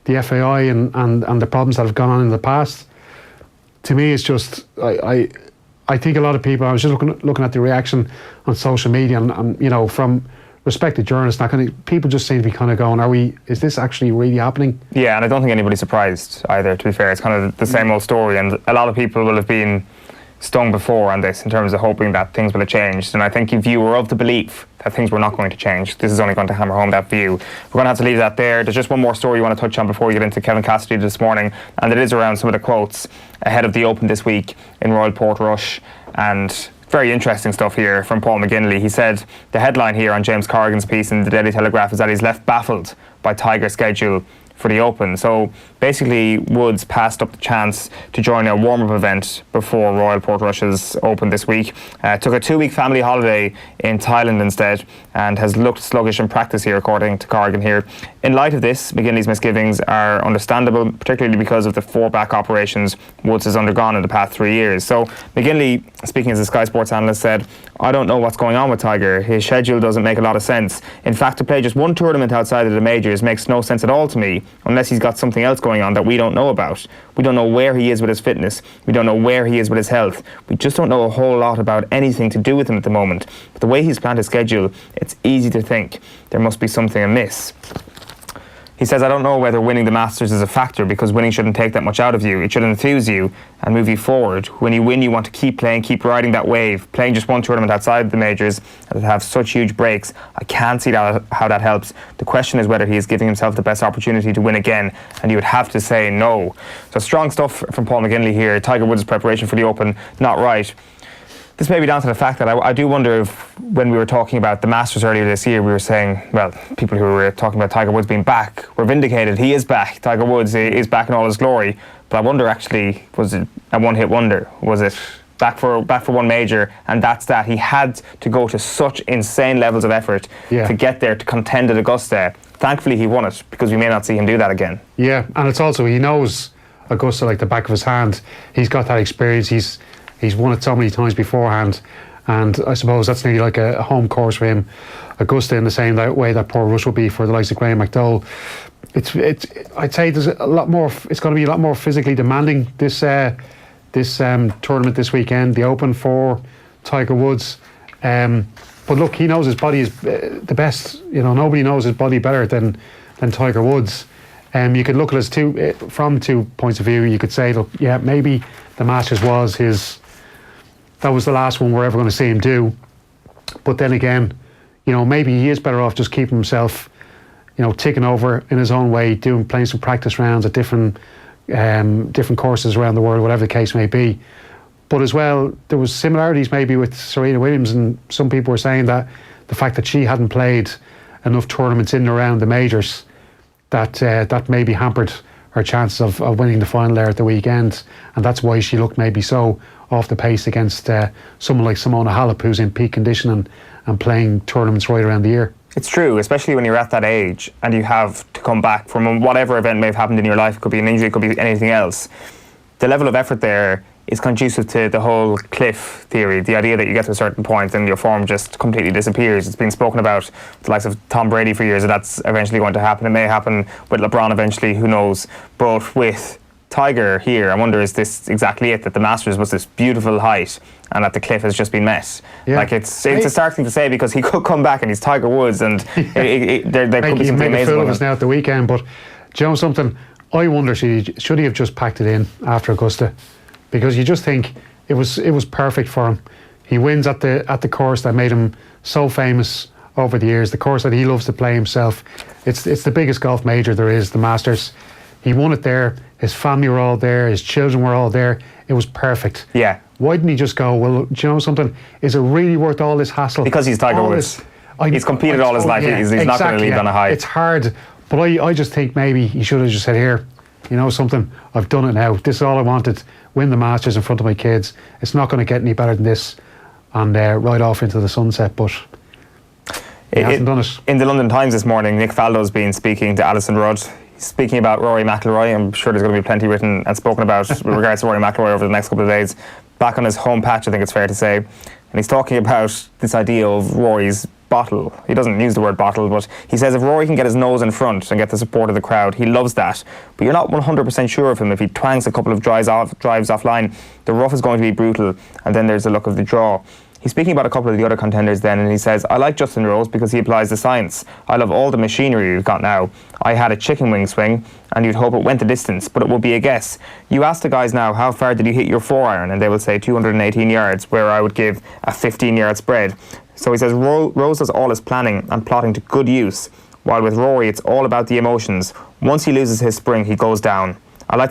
the FAI and the problems that have gone on in the past. To me, it's just, I think a lot of people, I was just looking at the reaction on social media and you know, from respected journalists, that kind of, people just seem to be kind of going, is this actually really happening? Yeah, and I don't think anybody's surprised either, to be fair. It's kind of the same old story, and a lot of people will have been stung before on this in terms of hoping that things will have changed. And I think if you were of the belief that things were not going to change, this is only going to hammer home that view. We're going to have to leave that there. There's just one more story you want to touch on before we get into Kevin Cassidy this morning, and it is around some of the quotes ahead of the Open this week in Royal Portrush. And very interesting stuff here from Paul McGinley. He said the headline here on James Corrigan's piece in the Daily Telegraph is that he's left baffled by Tiger's schedule for the Open. So basically Woods passed up the chance to join a warm-up event before Royal Portrush's Open this week. Took a 2-week family holiday in Thailand instead and has looked sluggish in practice here, according to Corrigan here. In light of this, McGinley's misgivings are understandable, particularly because of the 4 back operations Woods has undergone in the past 3 years. So McGinley, speaking as a Sky Sports analyst, said, "I don't know what's going on with Tiger. His schedule doesn't make a lot of sense. In fact, to play just one tournament outside of the majors makes no sense at all to me, unless he's got something else going on that we don't know about. We don't know where he is with his fitness. We don't know where he is with his health. We just don't know a whole lot about anything to do with him at the moment. But the way he's planned his schedule, it's easy to think there must be something amiss." He says, "I don't know whether winning the Masters is a factor, because winning shouldn't take that much out of you. It should enthuse you and move you forward. When you win, you want to keep playing, keep riding that wave. Playing just one tournament outside the majors that have such huge breaks, I can't see how that helps. The question is whether he is giving himself the best opportunity to win again, and you would have to say no." So strong stuff from Paul McGinley here. Tiger Woods' preparation for the Open, not right. This may be down to the fact that I do wonder if, when we were talking about the Masters earlier this year, we were saying, well, people who were talking about Tiger Woods being back were vindicated. He is back. Tiger Woods is back in all his glory. But I wonder, actually, was it a one-hit wonder? Was it back for one major, and that's that? He had to go to such insane levels of effort to get there, to contend at Augusta. Thankfully, he won it, because we may not see him do that again. Yeah, and it's also, he knows Augusta like the back of his hand. He's got that experience. He's won it so many times beforehand, and I suppose that's nearly like a home course for him. Augusta, in the same way that Portrush will be for the likes of Graham McDowell. I'd say there's a lot more. It's going to be a lot more physically demanding this tournament this weekend, the Open for Tiger Woods. But look, he knows his body is the best. You know, nobody knows his body better than Tiger Woods. You could look at it from 2 points of view. You could say, look, yeah, maybe the Masters that was the last one we're ever going to see him do. But then again, you know, maybe he is better off just keeping himself, you know, ticking over in his own way, playing some practice rounds at different courses around the world, whatever the case may be. But as well, there was similarities maybe with Serena Williams, and some people were saying that the fact that she hadn't played enough tournaments in and around the majors, that maybe hampered her chances of winning the final there at the weekend, and that's why she looked maybe so off the pace against someone like Simona Halep, who's in peak condition and playing tournaments right around the year. It's true, especially when you're at that age and you have to come back from whatever event may have happened in your life. It could be an injury, it could be anything else. The level of effort there is conducive to the whole cliff theory, the idea that you get to a certain point and your form just completely disappears. It's been spoken about with the likes of Tom Brady for years, that that's eventually going to happen. It may happen with LeBron eventually, who knows. But with Tiger here, I wonder, is this exactly it, that the Masters was this beautiful height and that the cliff has just been met? Yeah. Like, it's a stark thing to say, because he could come back and he's Tiger Woods, and there could be something amazing. Make a fool of us now at the weekend, but do you know something? I wonder, should he have just packed it in after Augusta? Because you just think it was perfect for him. He wins at the course that made him so famous over the years, the course that he loves to play himself. It's the biggest golf major there is, the Masters. He won it there. His family were all there. His children were all there. It was perfect. Yeah. Why didn't he just go, well, do you know something? Is it really worth all this hassle? Because he's Tiger Woods. He's competed all his life. Yeah, he's not going to leave on a high. It's hard. But I just think maybe he should have just said, here, you know something? I've done it now. This is all I wanted. Win the Masters in front of my kids. It's not going to get any better than this. And ride off into the sunset. But He hasn't done it. In the London Times this morning, Nick Faldo's been speaking to Alison Rudd. He's speaking about Rory McIlroy. I'm sure there's going to be plenty written and spoken about with regards to Rory McIlroy over the next couple of days. Back on his home patch, I think it's fair to say. And he's talking about this idea of Rory's bottle. He doesn't use the word bottle, but he says if Rory can get his nose in front and get the support of the crowd, he loves that. But you're not 100% sure of him if he twangs a couple of drives offline. The rough is going to be brutal, and then there's the luck of the draw. He's speaking about a couple of the other contenders then, and he says, I like Justin Rose because he applies the science. I love all the machinery we've got now. I had a chicken wing swing, and you'd hope it went the distance, but it would be a guess. You ask the guys now, how far did you hit your 4-iron? And they will say 218 yards, where I would give a 15-yard spread. So he says Rose does all his planning and plotting to good use, while with Rory it's all about the emotions. Once he loses his spring, he goes down. I like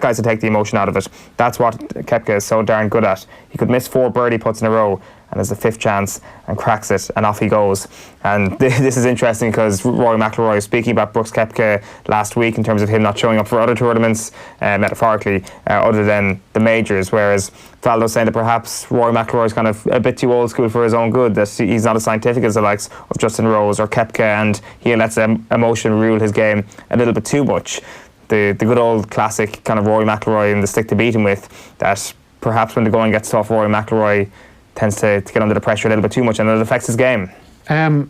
guys to take the emotion out of it. That's what Koepka is so darn good at. He could miss 4 birdie putts in a row and has a 5th chance and cracks it, and off he goes. And this is interesting because Rory McIlroy was speaking about Brooks Koepka last week in terms of him not showing up for other tournaments, metaphorically, other than the majors, whereas Faldo's saying that perhaps Rory McIlroy is kind of a bit too old school for his own good, that he's not as scientific as the likes of Justin Rose or Koepka, and he lets emotion rule his game a little bit too much. The good old classic kind of Rory McIlroy and the stick to beat him with, that perhaps when the going gets tough, Rory McIlroy tends to get under the pressure a little bit too much, and it affects his game. I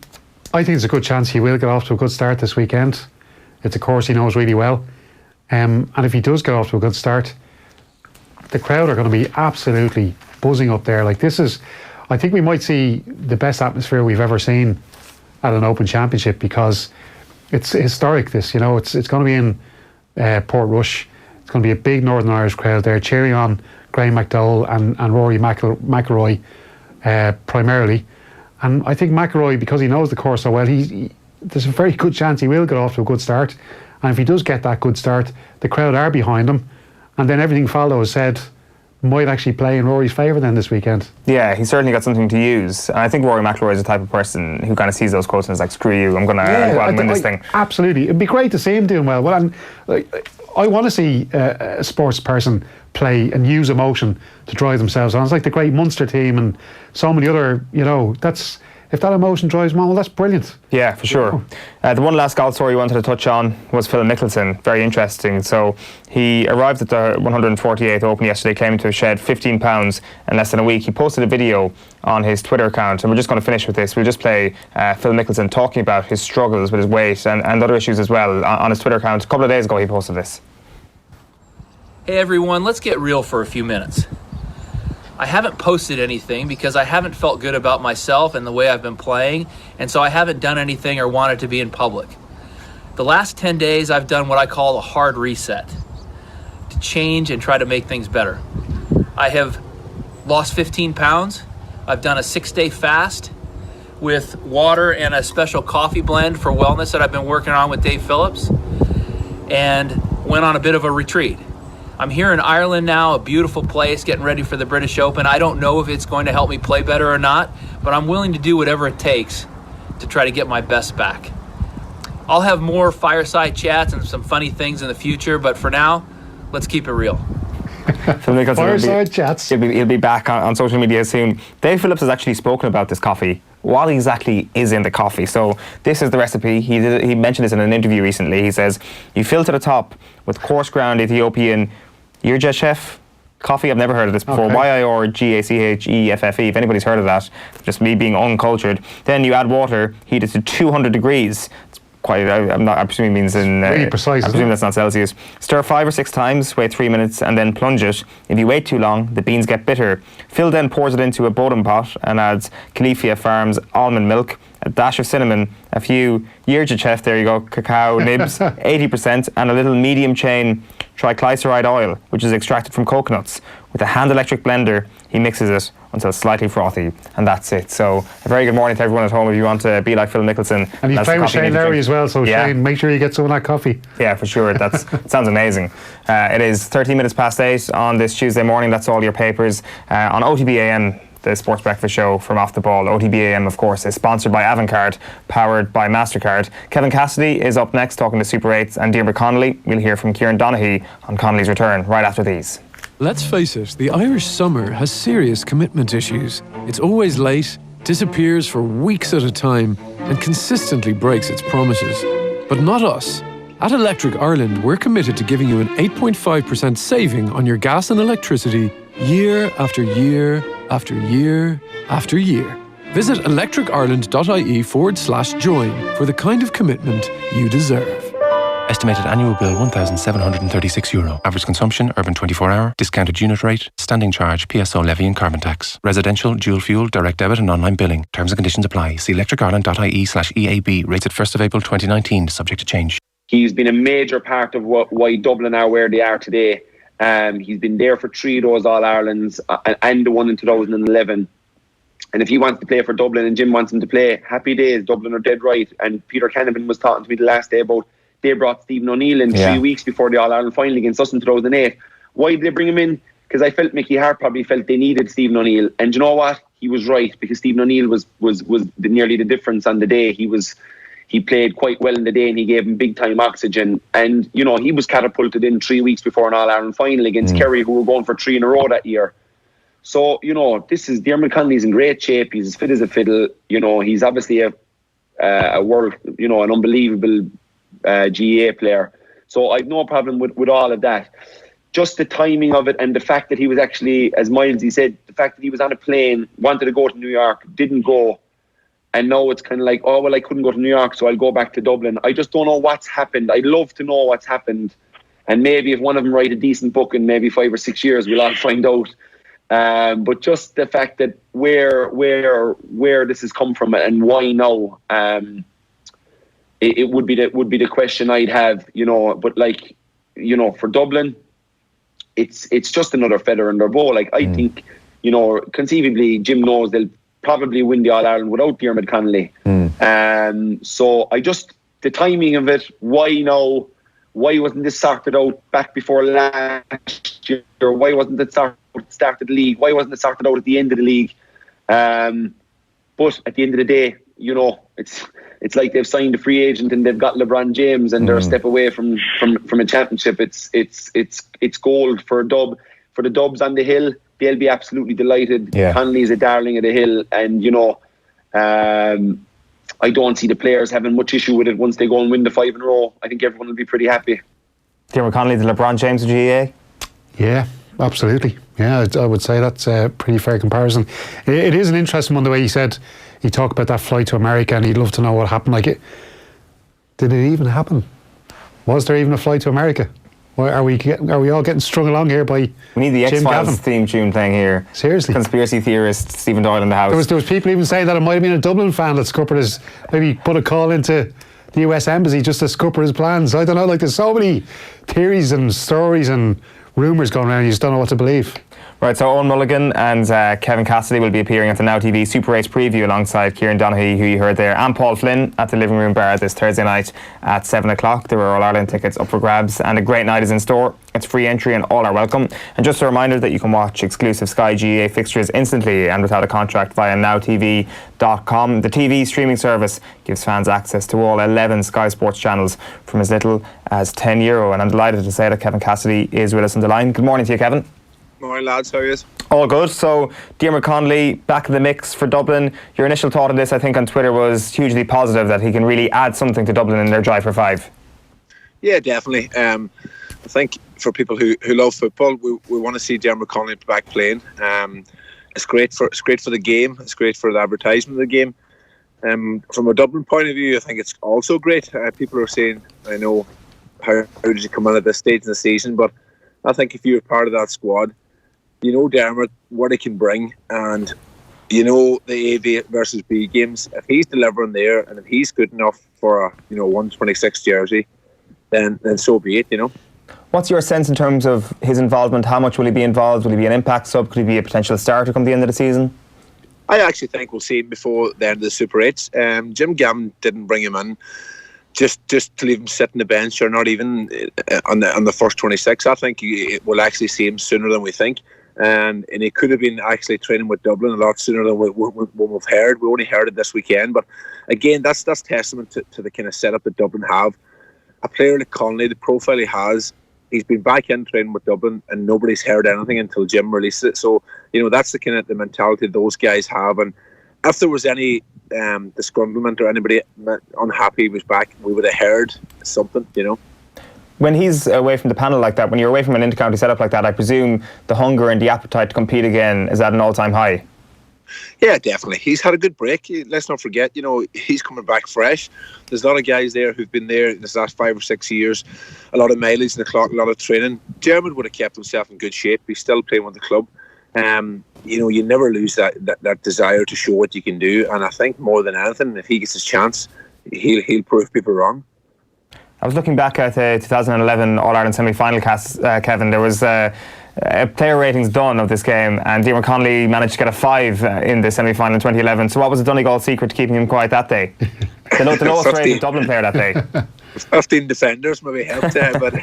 think there's a good chance he will get off to a good start this weekend. It's a course he knows really well. And if he does get off to a good start, the crowd are going to be absolutely buzzing up there. Like, this is, I think we might see the best atmosphere we've ever seen at an Open Championship, because it's historic, this, you know. It's going to be in Portrush. It's going to be a big Northern Irish crowd there cheering on Graham McDowell and Rory McIlroy primarily. And I think McIlroy, because he knows the course so well, there's a very good chance he will get off to a good start. And if he does get that good start, the crowd are behind him, and then everything Faldo has said might actually play in Rory's favour then this weekend. Yeah, he's certainly got something to use. And I think Rory McIlroy is the type of person who kind of sees those quotes and is like, screw you, I'm going to go out and win this thing. Absolutely. It'd be great to see him doing well. And I want to see a sports person play and use emotion to drive themselves on. It's like the great Munster team and so many other, you know, if that emotion drives them on, well, that's brilliant. Yeah, for sure. The one last golf story we wanted to touch on was Phil Mickelson. Very interesting. So he arrived at the 148th Open yesterday, came into a shed, £15 in less than a week. He posted a video on his Twitter account, and we're just going to finish with this. We'll just play Phil Mickelson talking about his struggles with his weight and other issues as well on his Twitter account. A couple of days ago he posted this. Hey everyone, let's get real for a few minutes. I haven't posted anything because I haven't felt good about myself and the way I've been playing, and so I haven't done anything or wanted to be in public. The last 10 days I've done what I call a hard reset, to change and try to make things better. I have lost 15 pounds. I've done a 6-day fast with water and a special coffee blend for wellness that I've been working on with Dave Phillips, and went on a bit of a retreat. I'm here in Ireland now, a beautiful place, getting ready for the British Open. I don't know if it's going to help me play better or not, but I'm willing to do whatever it takes to try to get my best back. I'll have more fireside chats and some funny things in the future, but for now, let's keep it real. Fireside chats. He'll be back on social media soon. Dave Phillips has actually spoken about this coffee. What exactly is in the coffee? So this is the recipe. He mentioned this in an interview recently. He says, you fill to the top with coarse ground Ethiopian Yirgacheffe coffee. I've never heard of this before. Okay. Yirgacheffe. If anybody's heard of that, just me being uncultured. Then you add water, heat it to 200 degrees. I'm presuming means in... really precise, I presume that's not Celsius. Stir 5 or 6 times, wait 3 minutes, and then plunge it. If you wait too long, the beans get bitter. Phil then pours it into a Bodum pot and adds Califia Farms almond milk, a dash of cinnamon, a few Yirgacheffe, there you go, cacao nibs, 80%, and a little medium chain triglyceride oil, which is extracted from coconuts. With a hand electric blender, he mixes it until slightly frothy, and that's it. So a very good morning to everyone at home if you want to be like Phil Mickelson. And he's playing with Shane Lowry as well, so yeah. Shane, make sure you get some of that coffee. Yeah, for sure. That sounds amazing. It is 13 minutes past 8 on this Tuesday morning. That's all your papers. On OTBAM, the Sports Breakfast Show from Off the Ball. OTBAM, of course, is sponsored by Avantcard, powered by MasterCard. Kevin Cassidy is up next talking to Super 8s and Diarmuid Connolly. We'll hear from Kieran Donaghy on Connolly's return right after these. Let's face it, the Irish summer has serious commitment issues. It's always late, disappears for weeks at a time and consistently breaks its promises. But not us. At Electric Ireland, we're committed to giving you an 8.5% saving on your gas and electricity year after year after year after year. Visit electricireland.ie/join for the kind of commitment you deserve. Estimated annual bill €1,736. Average consumption, urban 24-hour, discounted unit rate, standing charge, PSO levy and carbon tax. Residential, dual fuel, direct debit and online billing. Terms and conditions apply. See electricireland.ie/EAB. Rates at 1st of April 2019, subject to change. He's been a major part of why Dublin are where they are today. He's been there for 3 of those All-Irelands and the one in 2011. And if he wants to play for Dublin and Jim wants him to play, happy days. Dublin are dead right. And Peter Canavan was talking to me the last day about they brought Stephen O'Neill in 3 weeks before the All-Ireland final against us in 2008. Why did they bring him in? Because I felt Mickey Hart probably felt they needed Stephen O'Neill. And you know what? He was right, because Stephen O'Neill was nearly the difference on the day. He played quite well in the day and he gave him big time oxygen. And, you know, he was catapulted in 3 weeks before an All-Ireland final against Kerry, who were going for 3 in a row that year. So, you know, Diarmuid Connolly's in great shape. He's as fit as a fiddle. You know, he's obviously a world, you know, an unbelievable GA player. So I've no problem with all of that. Just the timing of it and the fact that he was actually, as Milesy said, the fact that he was on a plane, wanted to go to New York, didn't go. And now it's kind of like, oh, well, I couldn't go to New York, so I'll go back to Dublin. I just don't know what's happened. I'd love to know what's happened. And maybe if one of them write a decent book in maybe 5 or 6 years, we'll all find out. But just the fact that where this has come from and why now, it would be the question I'd have, you know. But like, you know, for Dublin, it's just another feather in their bow. Like I think, you know, conceivably Jim knows they'll probably win the All-Ireland without Diarmuid Connolly. So the timing of it, why now? Why wasn't this sorted out back before last year? Why wasn't it started at the start of the league? Why wasn't it sorted out at the end of the league? But at the end of the day, you know, it's like they've signed a free agent and they've got LeBron James and they're a step away from a championship. It's gold for the Dubs on the hill. They'll be absolutely delighted. Yeah. Connolly's a darling of the hill, and you know, I don't see the players having much issue with it once they go and win the 5 in a row. I think everyone will be pretty happy. Diarmuid Connolly, the LeBron James of GAA? Yeah, absolutely. Yeah, I would say that's a pretty fair comparison. It is an interesting one, the way he talked about that flight to America, and he'd love to know what happened. Did it even happen? Was there even a flight to America? Are we all getting strung along here by We need the Jim X-Files Gavin? theme tune playing here. Seriously. Conspiracy theorist Stephen Doyle in the house. There was people even saying that it might have been a Dublin fan that scuppered his, maybe put a call into the US Embassy just to scupper his plans. I don't know, there's so many theories and stories and rumours going around, you just don't know what to believe. Right, so Eoin Mulligan and Kevin Cassidy will be appearing at the Now TV Super Race preview alongside Kieran Donaghy, who you heard there, and Paul Flynn at the Living Room Bar this Thursday night at 7 o'clock. There are All-Ireland tickets up for grabs, and a great night is in store. It's free entry and all are welcome. And just a reminder that you can watch exclusive Sky GAA fixtures instantly and without a contract via nowtv.com. The TV streaming service gives fans access to all 11 Sky Sports channels from as little as €10. And I'm delighted to say that Kevin Cassidy is with us on the line. Good morning to you, Kevin. Morning, lads. How are you? All good. So, Diarmuid Connolly back in the mix for Dublin. Your initial thought of this, I think, on Twitter was hugely positive, that he can really add something to Dublin in their drive for 5. Yeah, definitely. I think for people who love football, we want to see Diarmuid Connolly back playing. It's great for the game. It's great for the advertisement of the game. From a Dublin point of view, I think it's also great. People are saying, I know, how did he come in at this stage in the season? But I think if you're part of that squad, you know Diarmuid, what he can bring, and you know the A versus B games. If he's delivering there, and if he's good enough for a 126 jersey, then so be it. You know. What's your sense in terms of his involvement? How much will he be involved? Will he be an impact sub? Could he be a potential starter come the end of the season? I actually think we'll see him before the end of the Super 8s. Jim Gavin didn't bring him in just to leave him sit on the bench, or not even on the first 26. I think we'll actually see him sooner than we think. And he could have been actually training with Dublin a lot sooner than we've heard. We only heard it this weekend. But again, that's testament to the kind of setup that Dublin have. A player like Connolly, the profile he has, he's been back in training with Dublin and nobody's heard anything until Jim released it. So, that's the kind of the mentality those guys have. And if there was any disgruntlement or anybody unhappy he was back, we would have heard something, you know. When he's away from the panel like that, when you're away from an inter-county setup like that, I presume the hunger and the appetite to compete again is at an all-time high. Yeah, definitely. He's had a good break. Let's not forget, you know, he's coming back fresh. There's a lot of guys there who've been there in the last 5 or 6 years. A lot of mileage in the clock, a lot of training. Dermot would have kept himself in good shape. He's still playing with the club. You know, you never lose that desire to show what you can do. And I think more than anything, if he gets his chance, he'll prove people wrong. I was looking back at the 2011 All-Ireland semi-final, Kevin. There was player ratings done of this game, and Diarmuid Connolly managed to get a 5 in the semi-final in 2011. So what was the Donegal secret to keeping him quiet that day? The lowest rated Dublin player that day. 15 defenders maybe helped, but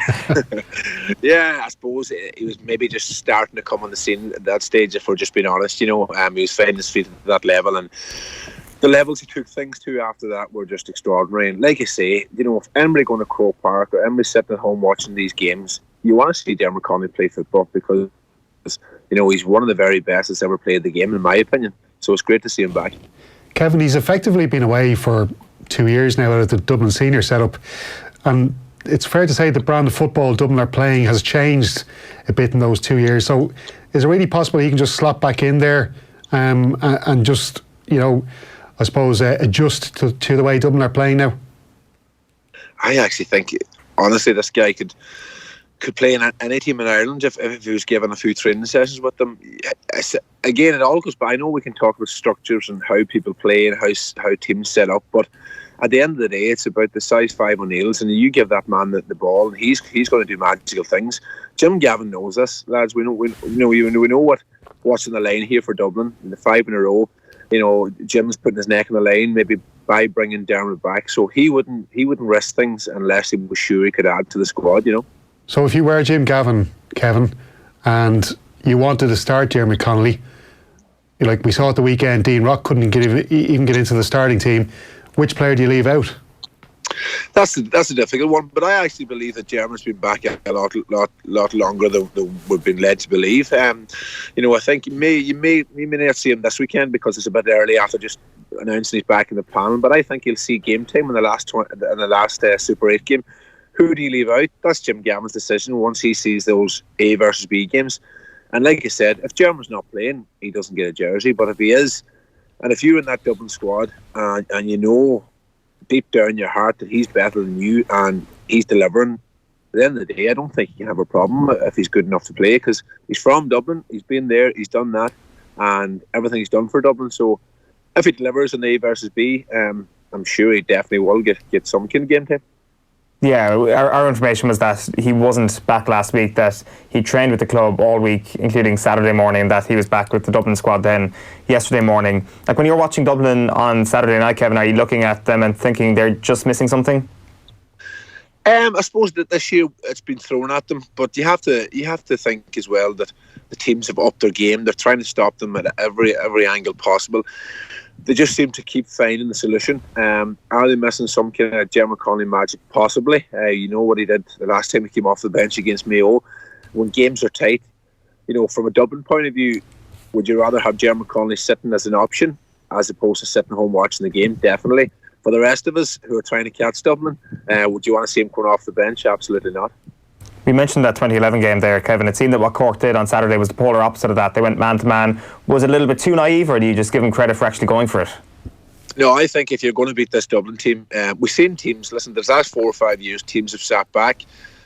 yeah, I suppose he was maybe just starting to come on the scene at that stage, if we're just being honest. You know, he was finding his feet at that level, and the levels he took things to after that were just extraordinary. And like I say, you know, if anybody going to Croke Park or anybody sitting at home watching these games, you want to see Diarmuid Connolly play football, because, you know, he's one of the very best that's ever played the game, in my opinion. So it's great to see him back. Kevin, he's effectively been away for 2 years now out of the Dublin senior setup, and it's fair to say the brand of football Dublin are playing has changed a bit in those 2 years. So is it really possible he can just slot back in there and just, you know, I suppose adjust to the way Dublin are playing now? I actually think, honestly, this guy could play in any team in Ireland if he was given a few training sessions with them. Again, it all goes back. I know we can talk about structures and how people play and how teams set up, but at the end of the day, it's about the size 5 O'Neills, and you give that man the ball, and he's going to do magical things. Jim Gavin knows this, lads. We know what's on the line here for Dublin. The 5 in a row. You know, Jim's putting his neck on the line, maybe by bringing Dermot back. So he wouldn't risk things unless he was sure he could add to the squad. You know. So if you were Jim Gavin, Kevin, and you wanted to start Diarmuid Connolly, like we saw at the weekend, Dean Rock couldn't even get into the starting team. Which player do you leave out? That's a difficult one, but I actually believe that Dermot's been back a lot longer than we've been led to believe. You know, I think you may not see him this weekend because it's a bit early after just announcing he's back in the panel. But I think you'll see game time in the last Super 8 game. Who do you leave out? That's Jim Gavin's decision once he sees those A versus B games. And like I said, if Dermot's not playing, he doesn't get a jersey. But if he is, and if you're in that Dublin squad and you know deep down in your heart that he's better than you and he's delivering, at the end of the day, I don't think you can have a problem if he's good enough to play, because he's from Dublin, he's been there, he's done that, and everything he's done for Dublin. So if he delivers in A versus B, I'm sure he definitely will get some kind of game time. Yeah, our information was that he wasn't back last week, that he trained with the club all week, including Saturday morning, that he was back with the Dublin squad then yesterday morning. Like, when you're watching Dublin on Saturday night, Kevin, are you looking at them and thinking they're just missing something? I suppose that this year it's been thrown at them, but you have to think as well that the teams have upped their game. They're trying to stop them at every angle possible. They just seem to keep finding the solution. Are they missing some kind of Diarmuid Connolly magic? Possibly. You know what he did the last time he came off the bench against Mayo. When games are tight, you know, from a Dublin point of view, would you rather have Diarmuid Connolly sitting as an option as opposed to sitting home watching the game? Definitely. For the rest of us who are trying to catch Dublin, would you want to see him coming off the bench? Absolutely not. We mentioned that 2011 game there, Kevin. It seemed that what Cork did on Saturday was the polar opposite of that. They went man-to-man. Was it a little bit too naive, or do you just give them credit for actually going for it? No, I think if you're going to beat this Dublin team, we've seen teams, listen, the last 4 or 5 years, teams have sat back.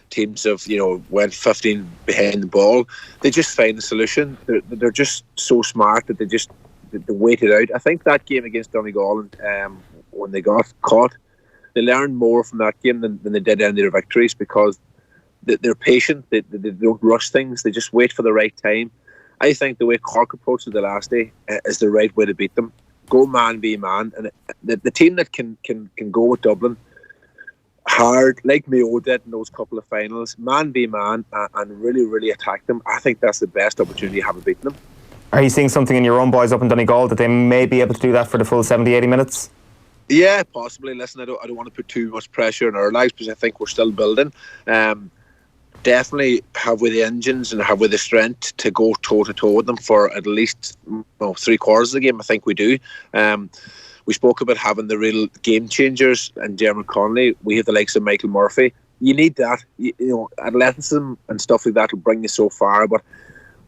Teams have, you know, went 15 behind the ball. They just find the solution. They're just so smart that they wait it out. I think that game against Donegal, when they got caught, they learned more from that game than they did any of their victories, because they're patient. They don't rush things. They just wait for the right time. I think the way Cork approached it the last day is the right way to beat them. Go man be man, and the team that can go with Dublin hard, like Mayo did in those couple of finals, man be man, and really attack them. I think that's the best opportunity you have of beating them. Are you seeing something in your own boys up in Donegal that they may be able to do that for the full 70-80 minutes? Yeah, possibly. Listen, I don't want to put too much pressure on our lives, because I think we're still building. definitely have we the engines and have we the strength to go toe-to-toe with them for at least 3/4 of the game. I think we do. We spoke about having the real game changers and Dermot Connolly. We have the likes of Michael Murphy. You need that. You know, athleticism and stuff like that will bring you so far. But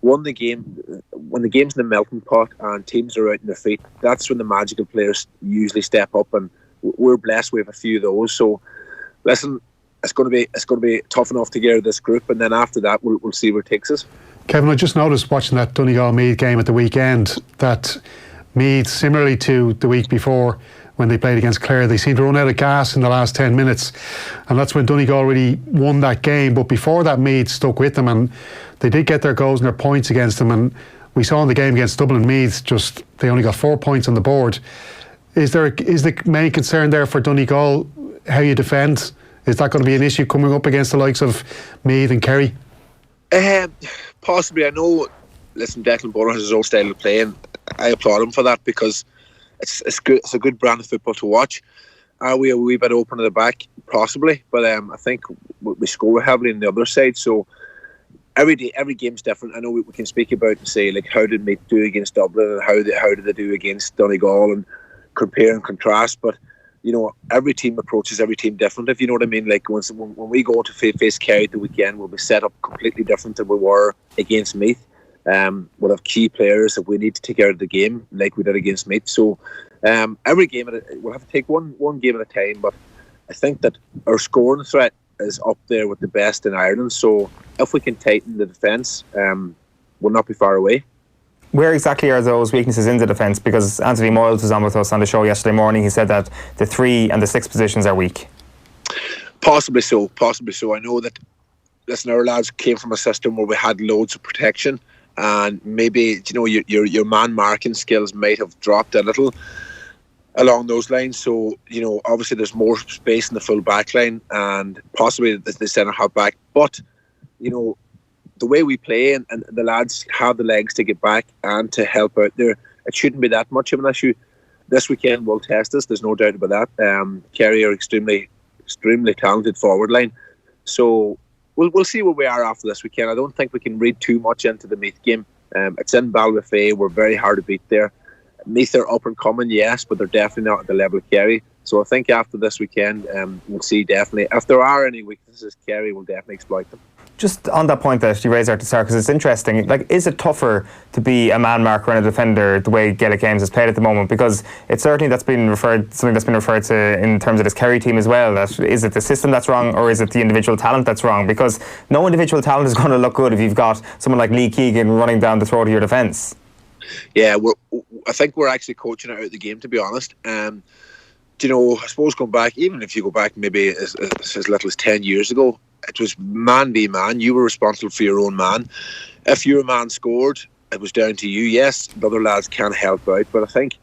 when the game's in the melting pot and teams are out in their feet, that's when the magical players usually step up. And we're blessed we have a few of those. So, listen, it's going to be tough enough to get out of this group, and then after that, we'll see where it takes us. Kevin, I just noticed watching that Donegal Meath game at the weekend that Meath, similarly to the week before when they played against Clare, they seemed to run out of gas in the last 10 minutes, and that's when Donegal really won that game. But before that, Meath stuck with them, and they did get their goals and their points against them. And we saw in the game against Dublin, Meath they only got 4 points on the board. Is the main concern there for Donegal how you defend? Is that going to be an issue coming up against the likes of Meath and Kerry? Possibly. I know. Listen, Declan Bonner has his own style of play, and I applaud him for that because it's good. It's a good brand of football to watch. Are we a wee bit open at the back? Possibly, but I think we score heavily on the other side. So every game's different. I know we can speak about and say like how did Meath do against Dublin and how did they do against Donegal and compare and contrast. But you know, every team approaches every team different. If you know what I mean. Like when we go to face Kerry at the weekend, we'll be set up completely different than we were against Meath. We'll have key players that we need to take out of the game, like we did against Meath. So every game we'll have to take one game at a time. But I think that our scoring threat is up there with the best in Ireland. So if we can tighten the defence, we'll not be far away. Where exactly are those weaknesses in the defence? Because Anthony Moyles was on with us on the show yesterday morning. He said that the 3 and the 6 positions are weak. Possibly so. I know that, listen, our lads came from a system where we had loads of protection, and maybe your man marking skills might have dropped a little along those lines. So obviously there's more space in the full back line and possibly the centre half back. But the way we play and the lads have the legs to get back and to help out there, it shouldn't be that much of an issue. This weekend will test us. There's no doubt about that. Kerry are extremely talented forward line. So we'll see where we are after this weekend. I don't think we can read too much into the Meath game. It's in Ballyfay. We're very hard to beat there. Meath are up and coming, yes, but they're definitely not at the level of Kerry. So I think after this weekend, we'll see definitely. If there are any weaknesses, Kerry will definitely exploit them. Just on that point that you raised there at the start, because it's interesting, like, is it tougher to be a man marker and a defender the way Gaelic Games is played at the moment? Because it's certainly something that's been referred to in terms of this Kerry team as well. That is it the system that's wrong, or is it the individual talent that's wrong? Because no individual talent is going to look good if you've got someone like Lee Keegan running down the throat of your defence. Yeah, I think we're actually coaching out the game, to be honest. I suppose going back, even if you go back maybe as little as 10 years ago, it was man v man. You were responsible for your own man. If your man scored, it was down to you. Yes, the other lads can help out, but I think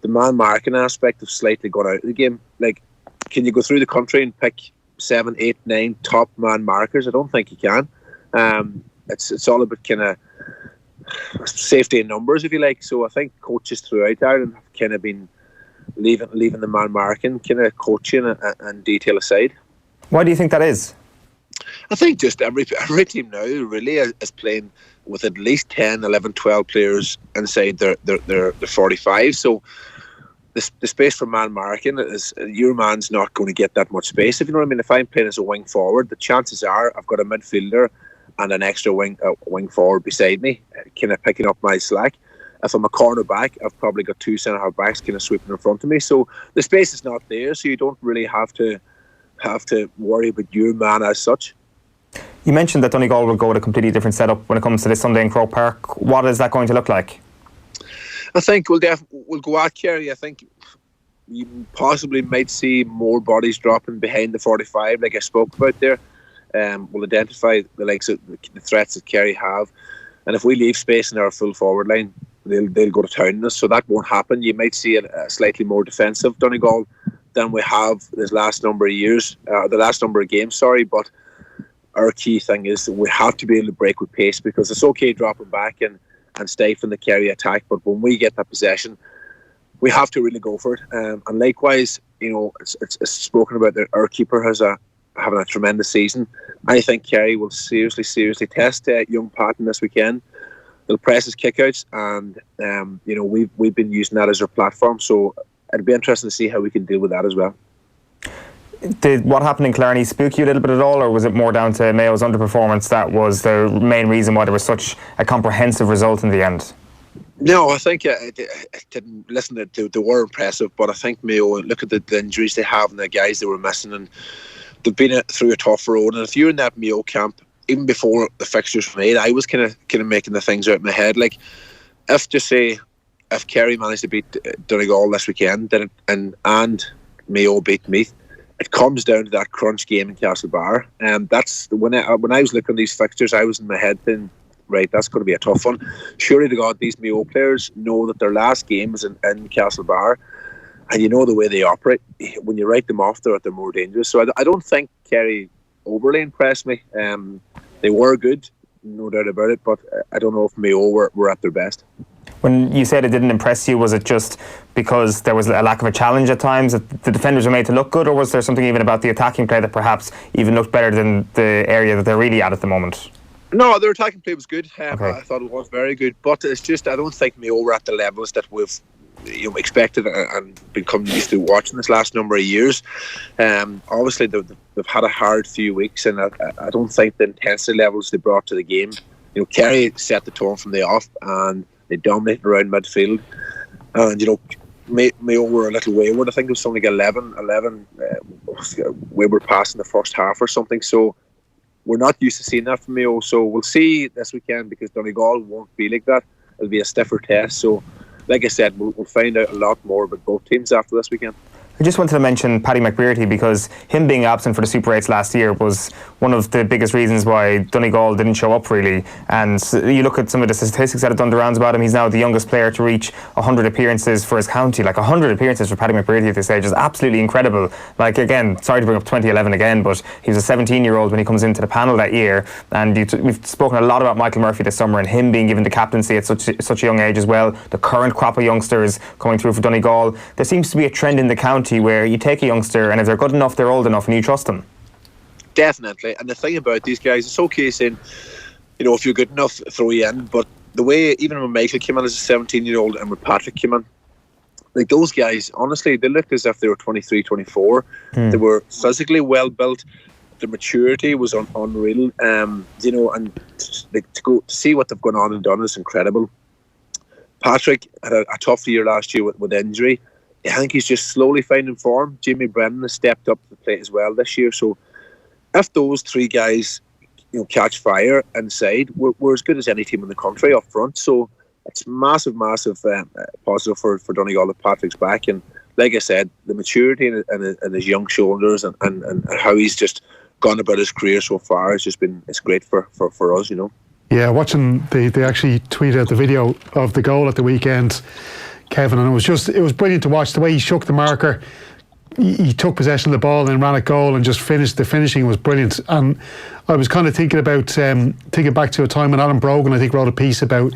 the man marking aspect has slightly gone out of the game. Like, can you go through the country and pick 7, 8, 9 top man markers? I don't think you can. It's all about kind of safety in numbers, if you like. So I think coaches throughout Ireland have kind of been leaving the man marking kind of coaching and detail aside. Why do you think that is? I think just every team now really is playing with at least 10, 11, 12 players inside their 45. So the space for man marking is, your man's not going to get that much space, if you know what I mean. If I'm playing as a wing forward, the chances are I've got a midfielder and an extra wing forward beside me, kind of picking up my slack. If I'm a corner back, I've probably got 2 centre half backs kind of sweeping in front of me. So the space is not there, so you don't really have to worry about your man as such. You mentioned that Donegal will go with a completely different setup when it comes to this Sunday in Croke Park. What is that going to look like? I think we'll go at Kerry. I think you possibly might see more bodies dropping behind the 45, like I spoke about there. We'll identify the likes of the threats that Kerry have, and if we leave space in our full forward line, they'll go to town on us. So that won't happen. You might see a slightly more defensive Donegal than we have this last number of years, the last number of games. But our key thing is that we have to be able to break with pace, because it's okay dropping back and stifling the Kerry attack, but when we get that possession, we have to really go for it. And likewise, it's spoken about that our keeper has a having a tremendous season. I think Kerry will seriously test young Patton this weekend. They'll press his kickouts, and we've been using that as our platform. So it'd be interesting to see how we can deal with that as well. Did what happened in Killarney spook you a little bit at all, or was it more down to Mayo's underperformance that was the main reason why there was such a comprehensive result in the end? No, I think I didn't listen to. They were impressive, but I think Mayo, look at the injuries they have and the guys they were missing, and they've been through a tough road. And if you're in that Mayo camp, even before the fixtures were made, I was kind of making the things out in my head. Like, if Kerry managed to beat Donegal this weekend, and Mayo beat Meath, it comes down to that crunch game in Castlebar. And that's when I was looking at these fixtures, I was in my head thinking, right, that's going to be a tough one. Surely to God, these Mayo players know that their last game is in Castlebar, and you know the way they operate. When you write them off, they're more dangerous. So I don't think Kerry overly impressed me. They were good, no doubt about it, but I don't know if Mayo were at their best. When you said it didn't impress you, was it just because there was a lack of a challenge at times, that the defenders were made to look good, or was there something even about the attacking play that perhaps even looked better than the area that they're really at the moment? No, their attacking play was good. Okay. I thought it was very good, but it's just I don't think Mayo were at the levels that we've expected and become used to watching this last number of years. Obviously, they've had a hard few weeks, and I don't think the intensity levels they brought to the game. Kerry set the tone from the off, and they dominated around midfield. And Mayo were a little wayward. I think it was something like 11 wayward pass in the first half or something. So we're not used to seeing that from Mayo. So we'll see this weekend, because Donegal won't be like that. It'll be a stiffer test. So, like I said, we'll find out a lot more about both teams after this weekend. I just wanted to mention Paddy McBrearty, because him being absent for the Super 8s last year was one of the biggest reasons why Donegal didn't show up, really. And you look at some of the statistics that have done the rounds about him, he's now the youngest player to reach 100 appearances for his county. Like, 100 appearances for Paddy McBrearty at this age is absolutely incredible. Like, again, sorry to bring up 2011 again, but he was a 17-year-old when he comes into the panel that year. And we've spoken a lot about Michael Murphy this summer and him being given the captaincy at such a young age as well. The current crop of youngsters coming through for Donegal. There seems to be a trend in the county where you take a youngster, and if they're good enough, they're old enough, and you trust them. Definitely. And the thing about these guys, it's okay saying, if you're good enough, throw you in. But the way, even when Michael came in as a 17-year-old and when Patrick came in, like, those guys, honestly, they looked as if they were 23, 24. They were physically well built. The maturity was unreal. And to see what they've gone on and done is incredible. Patrick had a tough year last year with injury. I think he's just slowly finding form. Jamie Brennan has stepped up to the plate as well this year. So if those three guys, catch fire inside, we're as good as any team in the country up front. So it's massive positive for Donegal that Patrick's back. And like I said, the maturity in his young shoulders and how he's just gone about his career so far has just been, it's great for us, Yeah, watching, they actually tweeted out the video of the goal at the weekend, Kevin, and it was brilliant to watch the way he shook the marker. He took possession of the ball and ran a goal and just finished. The finishing was brilliant. And I was kind of thinking about thinking back to a time when Alan Brogan, I think, wrote a piece about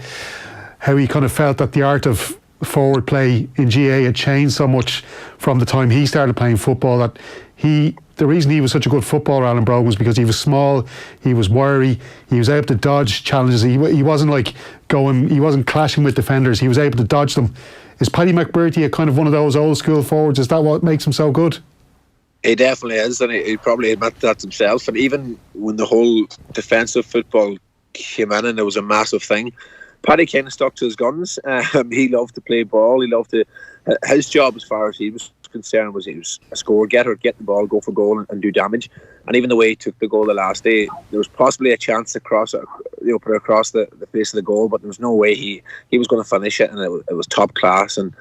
how he kind of felt that the art of forward play in GA had changed so much from the time he started playing football, that the reason he was such a good footballer, Alan Brogan, was because he was small, he was wiry, he was able to dodge challenges. He wasn't he wasn't clashing with defenders, he was able to dodge them. Is Paddy McBrearty a kind of one of those old school forwards? Is that what makes him so good? He definitely is, and he probably admitted that himself. And even when the whole defensive football came in and there was a massive thing, Paddy kind of stuck to his guns. He loved to play ball. He loved to. His job, as far as he was concerned, was he was a score getter, get the ball, go for goal, and do damage. And even the way he took the goal the last day, there was possibly a chance to cross it, put it across the face of the goal, but there was no way he was going to finish it, and it was top class. And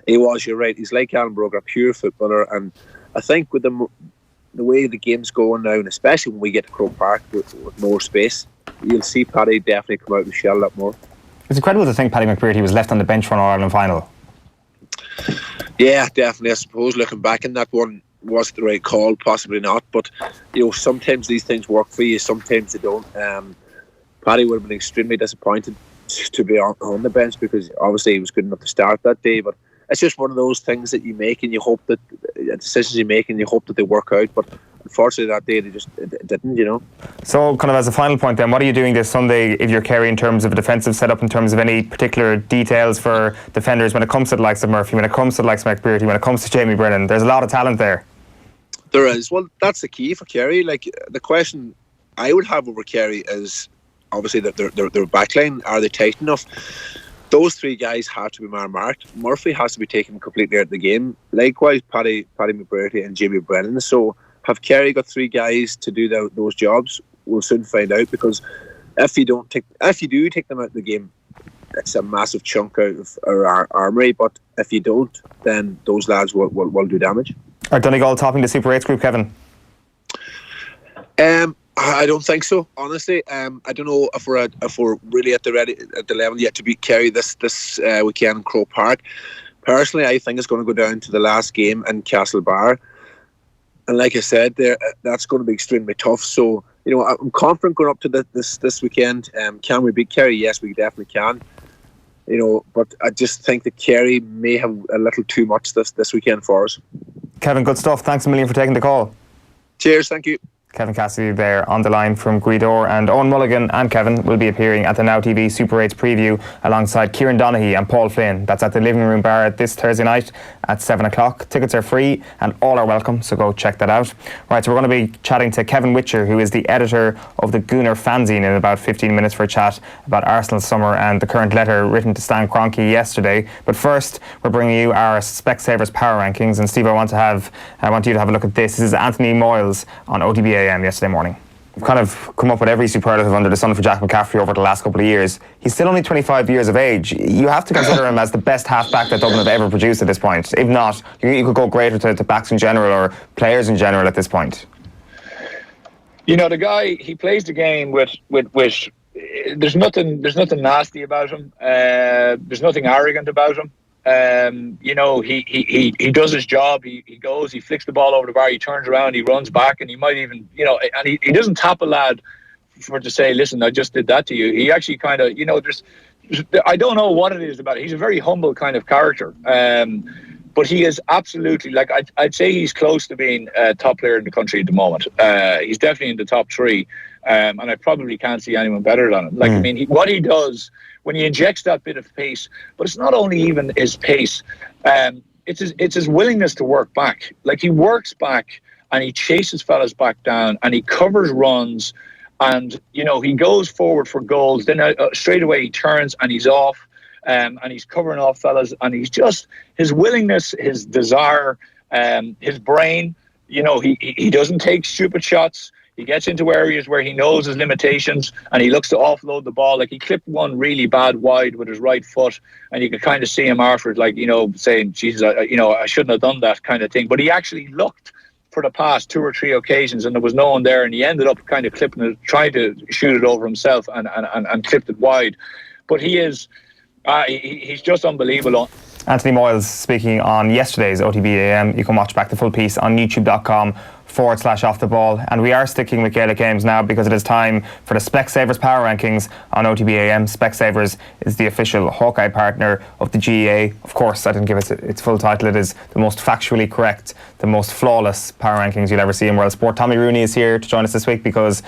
he was. You're right. He's like Alan Brogan, a pure footballer, and I think with the way the game's going now, and especially when we get to Croke Park with more space, you'll see Paddy definitely come out and shell a lot more. It's incredible to think Paddy McBrearty was left on the bench for an All-Ireland final. Yeah, definitely. I suppose looking back in that one, was the right call? Possibly not. But sometimes these things work for you, sometimes they don't. Paddy would have been extremely disappointed to be on the bench, because obviously he was good enough to start that day. But it's just one of those things that you make, and you hope that decisions you make, and you hope that they work out. But unfortunately that day it didn't, you know. So kind of as a final point then, what are you doing this Sunday if you're Kerry in terms of a defensive setup, in terms of any particular details for defenders when it comes to the likes of Murphy, when it comes to the likes of McBearty, when it comes to Jamie Brennan? There's a lot of talent there. There is. Well, that's the key for Kerry. Like, the question I would have over Kerry is obviously that their backline, are they tight enough? Those three guys have to be marked. Murphy has to be taken completely out of the game. Likewise, Paddy McBrearty and Jamie Brennan. So have Kerry got three guys to do those jobs? We'll soon find out, because if you do take them out of the game, it's a massive chunk out of our armoury. But if you don't, then those lads will do damage. Are Donegal topping the Super 8s group, Kevin? I don't think so, honestly. I don't know if we're really at the level yet to beat Kerry this weekend in Croke Park. Personally, I think it's going to go down to the last game in Castlebar, and like I said, that's going to be extremely tough. So, you know, I'm confident going up to this weekend. Can we beat Kerry? Yes, we definitely can. You know, but I just think that Kerry may have a little too much this weekend for us. Kevin, good stuff. Thanks a million for taking the call. Cheers, thank you. Kevin Cassidy there on the line from Gweedore, and Owen Mulligan and Kevin will be appearing at the Now TV Super 8's preview alongside Kieran Donaghy and Paul Flynn. That's at the Living Room Bar this Thursday night at 7 o'clock. Tickets are free and all are welcome, so go check that out. Right, so we're going to be chatting to Kevin Witcher, who is the editor of the Gooner fanzine, in about 15 minutes for a chat about Arsenal's summer and the current letter written to Stan Kroenke yesterday. But first, we're bringing you our Specsavers power rankings, and Steve, I want you to have a look at this. This is Anthony Moyles on OTBAM yesterday morning. We've kind of come up with every superlative under the sun for Jack McCaffrey over the last couple of years. He's still only 25 years of age. You have to consider him as the best half-back that Dublin have ever produced at this point. If not, you could go greater to backs in general or players in general at this point. You know, the guy, he plays the game with there's nothing nasty about him. There's nothing arrogant about him. You know, he does his job. He goes, he flicks the ball over the bar, he turns around, he runs back, and he might even, you know, and he doesn't tap a lad to say, listen, I just did that to you. He actually kind of, you know, I don't know what it is about it. He's a very humble kind of character. But he is absolutely, like, I'd say he's close to being a top player in the country at the moment. He's definitely in the top three. And I probably can't see anyone better than him. Like, I mean, what he does when he injects that bit of pace, but it's not only even his pace, it's his willingness to work back. Like, he works back and he chases fellas back down and he covers runs, and, you know, he goes forward for goals. Then straight away he turns and he's off, and he's covering off fellas, and he's just, his willingness, his desire, his brain, you know, he doesn't take stupid shots. He gets into areas where he knows his limitations and he looks to offload the ball. Like, he clipped one really bad wide with his right foot, and you could kind of see him afterwards, like, you know, saying, Jesus, I shouldn't have done that kind of thing. But he actually looked for the past 2 or 3 occasions and there was no one there, and he ended up kind of clipping it, trying to shoot it over himself and clipped it wide. But he is, he's just unbelievable. Anthony Moyles speaking on yesterday's OTBAM. You can watch back the full piece on youtube.com/off the ball. And we are sticking with Gaelic games now because it is time for the Specsavers Power Rankings on OTBAM. Specsavers is the official Hawkeye partner of the GEA. Of course, I didn't give it its full title. It is the most factually correct, the most flawless power rankings you'll ever see in world sport. Tommy Rooney is here to join us this week because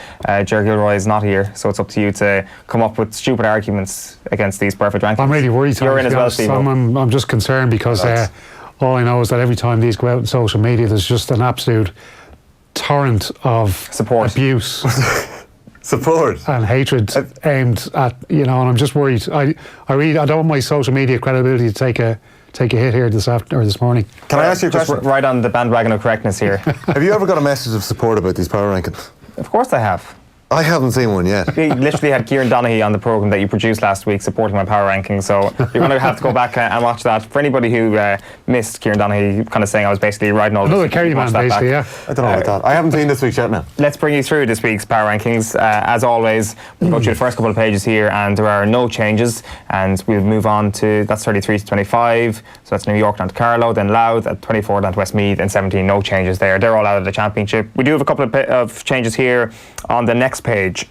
Ger Gilroy is not here. So it's up to you to come up with stupid arguments against these perfect rankings. I'm really worried. You're in as well, Steve. I'm just concerned because all I know is that every time these go out on social media, there's just an absolute torrent of support, abuse, support, and hatred aimed at, you know. And I'm just worried. I don't want my social media credibility to take a hit here this morning. Can I ask you a question? Right on the bandwagon of correctness here. Have you ever got a message of support about these power rankings? Of course I have. I haven't seen one yet. We literally had Kieran Donaghy on the programme that you produced last week supporting my power ranking, so you're going to have to go back and watch that. For anybody who missed Kieran Donaghy kind of saying I was basically writing all this. Another Kerry man, basically, yeah. I don't know about that. I haven't seen this week's yet now. Let's bring you through this week's power rankings. As always, we'll go through the first couple of pages here, and there are no changes, and we'll move on to, that's 33 to 25, so that's New York down to Carlow, then Louth at 24 down to Westmeath, and 17, no changes there. They're all out of the championship. We do have a couple of changes here on the next page.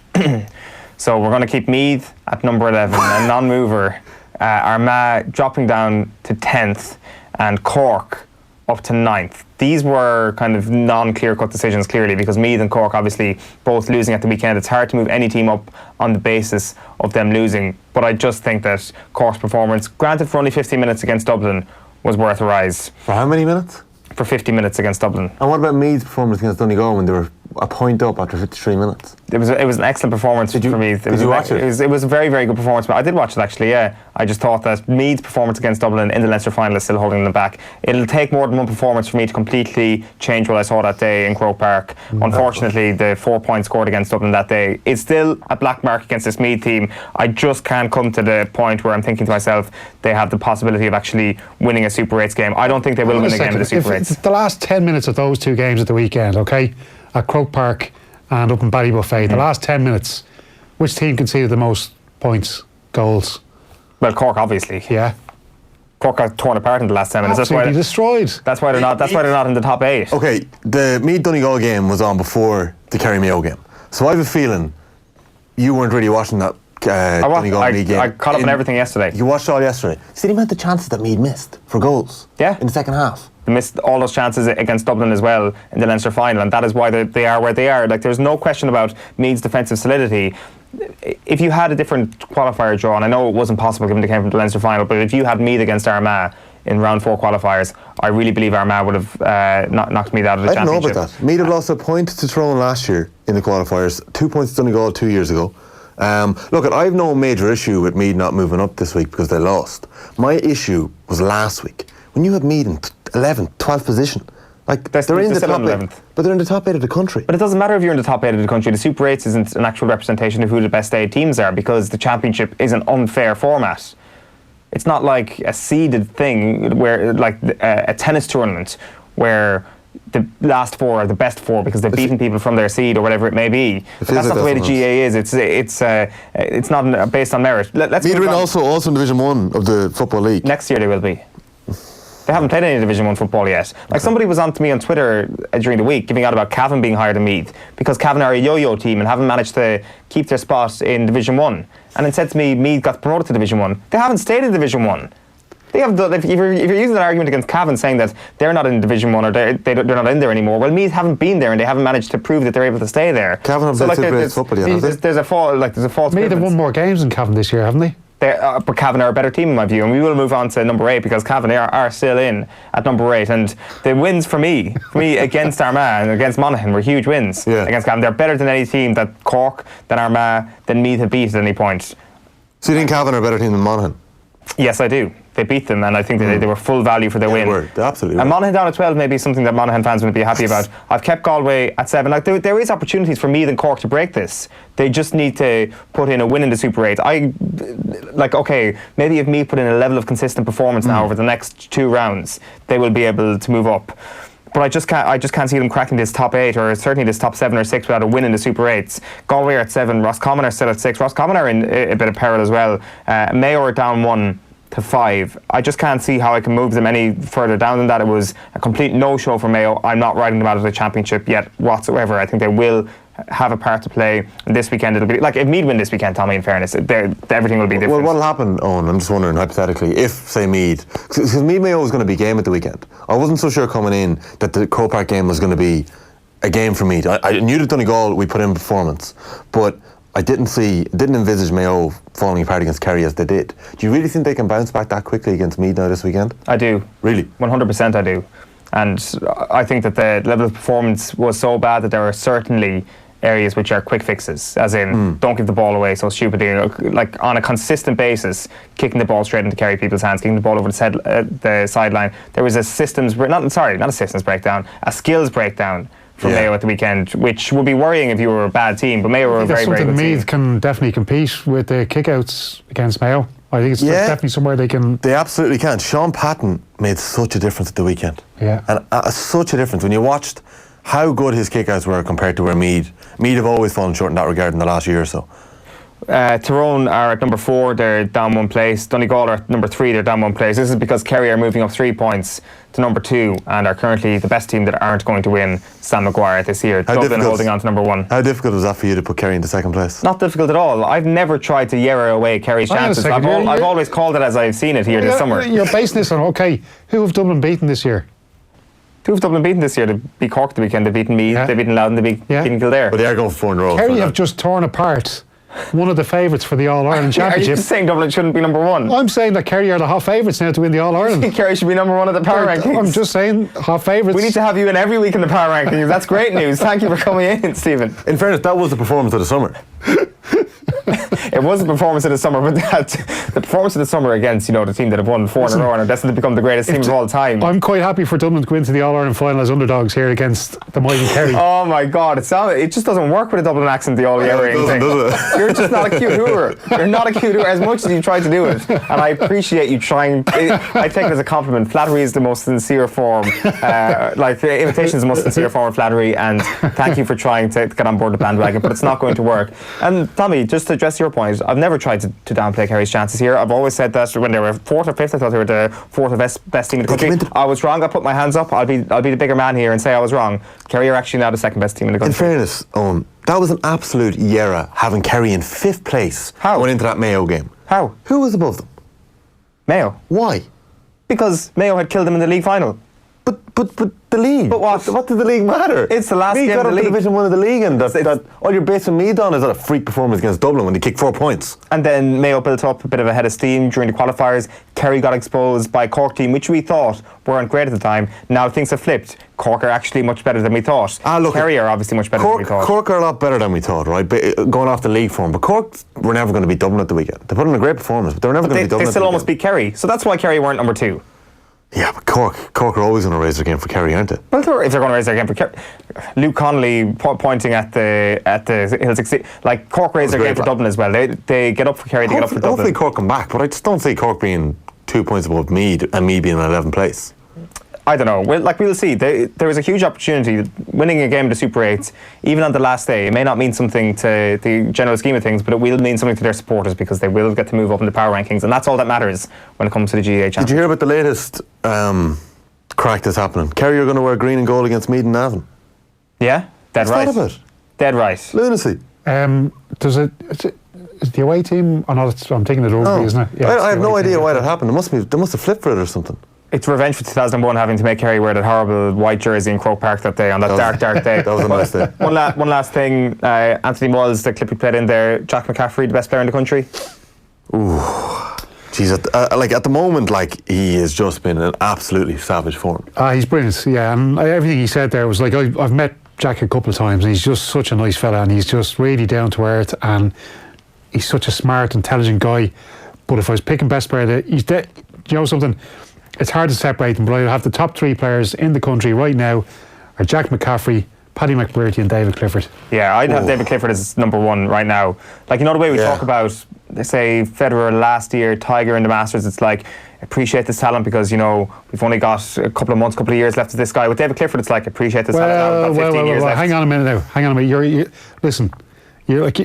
So we're going to keep Meath at number 11, a non-mover. Armagh dropping down to 10th, and Cork up to 9th. These were kind of non-clear-cut decisions, clearly, because Meath and Cork obviously both losing at the weekend. It's hard to move any team up on the basis of them losing. But I just think that Cork's performance, granted for only 15 minutes against Dublin, was worth a rise. For how many minutes? For 50 minutes against Dublin. And what about Meath's performance against Donegal when they were a point up after 53 minutes? It was an excellent performance for Meath. Did you watch it? It was a very, very good performance. I did watch it, actually, yeah. I just thought that Meath's performance against Dublin in the Leinster final is still holding them back. It'll take more than one performance for me to completely change what I saw that day in Croke Park. Unfortunately, the 4 points scored against Dublin that day, it's still a black mark against this Meath team. I just can't come to the point where I'm thinking to myself, they have the possibility of actually winning a Super 8s game. I don't think they will win a game in the Super 8s. The last 10 minutes of those two games at the weekend, okay, at Croke Park and up in Ballybuffet, the last 10 minutes, which team conceded the most points, goals? Well, Cork, obviously. Yeah. Cork got torn apart in the last 10 minutes. Absolutely destroyed. That's why they're not in the top 8. Okay, the Meath Donegal game was on before the Kerry Mayo game, so I have a feeling you weren't really watching that Donegal Meath game. I caught up on everything yesterday. You watched all yesterday. See the amount of chances that Meath missed for goals. Yeah. In the second half. They missed all those chances against Dublin as well in the Leinster final, and that is why they are where they are. Like, there's no question about Meath's defensive solidity. If you had a different qualifier draw, and I know it wasn't possible given they came from the Leinster final, but if you had Meath against Armagh in round 4 qualifiers, I really believe Armagh would have knocked Meath out of the championship. I don't know about that. Meath have lost a point to Tyrone last year in the qualifiers, 2 points to Donegal 2 years ago. Look, I have no major issue with Meath not moving up this week because they lost. My issue was last week when you had Meath in 11th, 12th position. Like, they're in the top 8, but they're in the top 8 of the country. But it doesn't matter if you're in the top 8 of the country. The Super 8s isn't an actual representation of who the best 8 teams are, because the championship is an unfair format. It's not like a seeded thing where, like a tennis tournament, where the last 4 are the best 4 because they've beaten people from their seed or whatever it may be. But that's not the way the GA is. It's not based on merit. Meath are also in Division 1 of the Football League. Next year they will be. They haven't played any Division 1 football yet. Like, somebody was on to me on Twitter during the week giving out about Cavan being higher than Meath because Cavan are a yo-yo team and haven't managed to keep their spot in Division 1. And then said to me, Meath got promoted to Division 1. They haven't stayed in Division 1. They have. If you're using an argument against Cavan saying that they're not in Division 1 or they're not in there anymore, well, Meath haven't been there and they haven't managed to prove that they're able to stay there. Cavan have played football yet, there's a false Meath have won more games than Cavan this year, haven't they? But Cavan are a better team in my view, and we will move on to number 8 because Cavan are still in at number 8, and the wins for me against Armagh and against Monaghan were huge wins against Cavan. They're better than any team that Cork, than Armagh, than Meath have beat at any point. So you think Cavan are a better team than Monaghan? Yes, I do. They beat them, and I think they were full value for their win. They absolutely were. And Monaghan down at 12 may be something that Monaghan fans would be happy about. I've kept Galway at 7. Like, there is opportunities for Meath and Cork to break this. They just need to put in a win in the Super 8. Okay, maybe if Meath put in a level of consistent performance now over the next 2 rounds, they will be able to move up. But I just can't see them cracking this top 8 or certainly this top 7 or 6 without a win in the Super 8s. Galway are at 7, Roscommon are still at 6. Roscommon are in a bit of peril as well. Mayo are down 1 to 5. I just can't see how I can move them any further down than that. It was a complete no-show for Mayo. I'm not writing them out of the championship yet whatsoever. I think they will have a part to play this weekend. It'll be like if Meath win this weekend, Tommy, in fairness, everything will be different. Well, what'll happen, Eoin, I'm just wondering hypothetically, if say Meath, because Meath Mayo was going to be game at the weekend. I wasn't so sure coming in that the Croke Park game was going to be a game for Meath. I knew that Donegal we put in performance, but I didn't envisage Mayo falling apart against Kerry as they did. Do you really think they can bounce back that quickly against Meath now this weekend? I do. Really? 100% I do. And I think that the level of performance was so bad that there are certainly areas which are quick fixes, as in don't give the ball away so stupidly, like on a consistent basis, kicking the ball straight into Kerry people's hands, kicking the ball over the sideline. There was a skills breakdown from Mayo at the weekend, which would be worrying if you were a bad team, but Mayo were a very, very good team. Meath can definitely compete with the kickouts against Mayo. I think it's definitely somewhere they can. They absolutely can. Sean Patton made such a difference at the weekend. Yeah. And such a difference when you watched how good his kickouts were compared to where Meath have always fallen short in that regard in the last year or so. Tyrone are at number 4, they're down 1 place. Donegal are at number 3, they're down 1 place. This is because Kerry are moving up 3 points to number 2 and are currently the best team that aren't going to win Sam Maguire this year. Dublin holding on to number 1. How difficult was that for you to put Kerry into 2nd place? Not difficult at all. I've never tried to yarrow away Kerry's chances. I've always called it as I've seen it here this summer. You're basing this on, okay, who have Dublin beaten this year? Two of Dublin beaten this year. They beat Cork the weekend, they've beaten Meath, they've beaten Loudon, they've beaten Kildare. But they are going for 4 in a row. Kerry have just torn apart one of the favourites for the All-Ireland Championship. Are you just saying Dublin shouldn't be number one? I'm saying that Kerry are the hot favourites now to win the All-Ireland. I think Kerry should be number one at the power rankings. I'm just saying, hot favourites. We need to have you in every week in the power rankings. That's great news. Thank you for coming in, Stephen. In fairness, that was the performance of the summer. It was the performance of the summer, but the performance of the summer against, the team that have won 4 in a row and are destined to become the greatest team of all time. I'm quite happy for Dublin to go into the All-Ireland final as underdogs here against the mighty Kerry. Oh my God, it just doesn't work with a Dublin accent, the all-year thing. Does it? You're just not a cute hooer. You're not a cute hooer as much as you try to do it. And I appreciate you trying. I take it as a compliment. Flattery is the most sincere form. Imitation is the most sincere form of flattery, and thank you for trying to get on board the bandwagon, but it's not going to work. And Tommy, just to address your point, I've never tried to downplay Kerry's chances here. I've always said that when they were 4th or 5th, I thought they were the 4th or best team in the country. I was wrong. I put my hands up. I'll be the bigger man here and say I was wrong. Kerry are actually now the 2nd best team in the country. In fairness, that was an absolute yera having Kerry in 5th place. How? Going into that Mayo game. How? Who was above them? Mayo. Why? Because Mayo had killed them in the league final. But the league. But what? What did the league matter? It's the last game got of the up league. to Division 1 of the league, and that all you're basing Meath on is that a freak performance against Dublin when they kicked 4 points. And then Mayo built up a bit of a head of steam during the qualifiers. Kerry got exposed by a Cork team, which we thought weren't great at the time. Now things have flipped. Cork are actually much better than we thought. Kerry are obviously much better than we thought. Cork are a lot better than we thought, right? Going off the league form. But Cork were never going to beat Dublin at the weekend. They put in a great performance, but they were never going to beat Dublin. They still almost beat Kerry. So that's why Kerry weren't number 2. Yeah, but Cork are always going to raise their game for Kerry, aren't they? Well, if they're going to raise their game for Kerry, Luke Connolly pointing at the Hill 16, like Cork raised their game for Dublin as well. They get up for Kerry, they get up for Dublin. Hopefully Cork come back, but I just don't see Cork being 2 points above Meath and Meath being in 11th place. I don't know. We'll see. There is a huge opportunity. Winning a game of the Super 8s, even on the last day, it may not mean something to the general scheme of things, but it will mean something to their supporters because they will get to move up in the power rankings, and that's all that matters when it comes to the GAA Championship. Did you hear about the latest crack that's happening? Kerry are going to wear green and gold against Meath and Navan. Yeah? Dead What's right. that about? Dead right. Lunacy. Is the away team? Oh no, I'm taking it over, isn't it? Yeah, I have no idea why that happened. They must have flipped for it or something. It's revenge for 2001 having to make Kerry wear that horrible white jersey in Croke Park that day, on that dark day. That was a nice day. One last thing, Anthony Mulls, the clip he played in there, Jack McCaffrey, the best player in the country. Ooh. Jeez, at the moment, he has just been in an absolutely savage form. He's brilliant, yeah, and everything he said there was like, I've met Jack a couple of times, and he's just such a nice fella, and he's just really down to earth, and he's such a smart, intelligent guy. But if I was picking best player, you know something? It's hard to separate them, but I'd have the top 3 players in the country right now are Jack McCaffrey, Paddy McBrearty and David Clifford. Yeah, I'd have David Clifford as number 1 right now. Like, the way we talk about, say, Federer last year, Tiger in the Masters, it's like, appreciate this talent because, we've only got a couple of years left of this guy. With David Clifford, it's like, appreciate this talent now. We've got 15 years left. Hang on a minute. Listen. David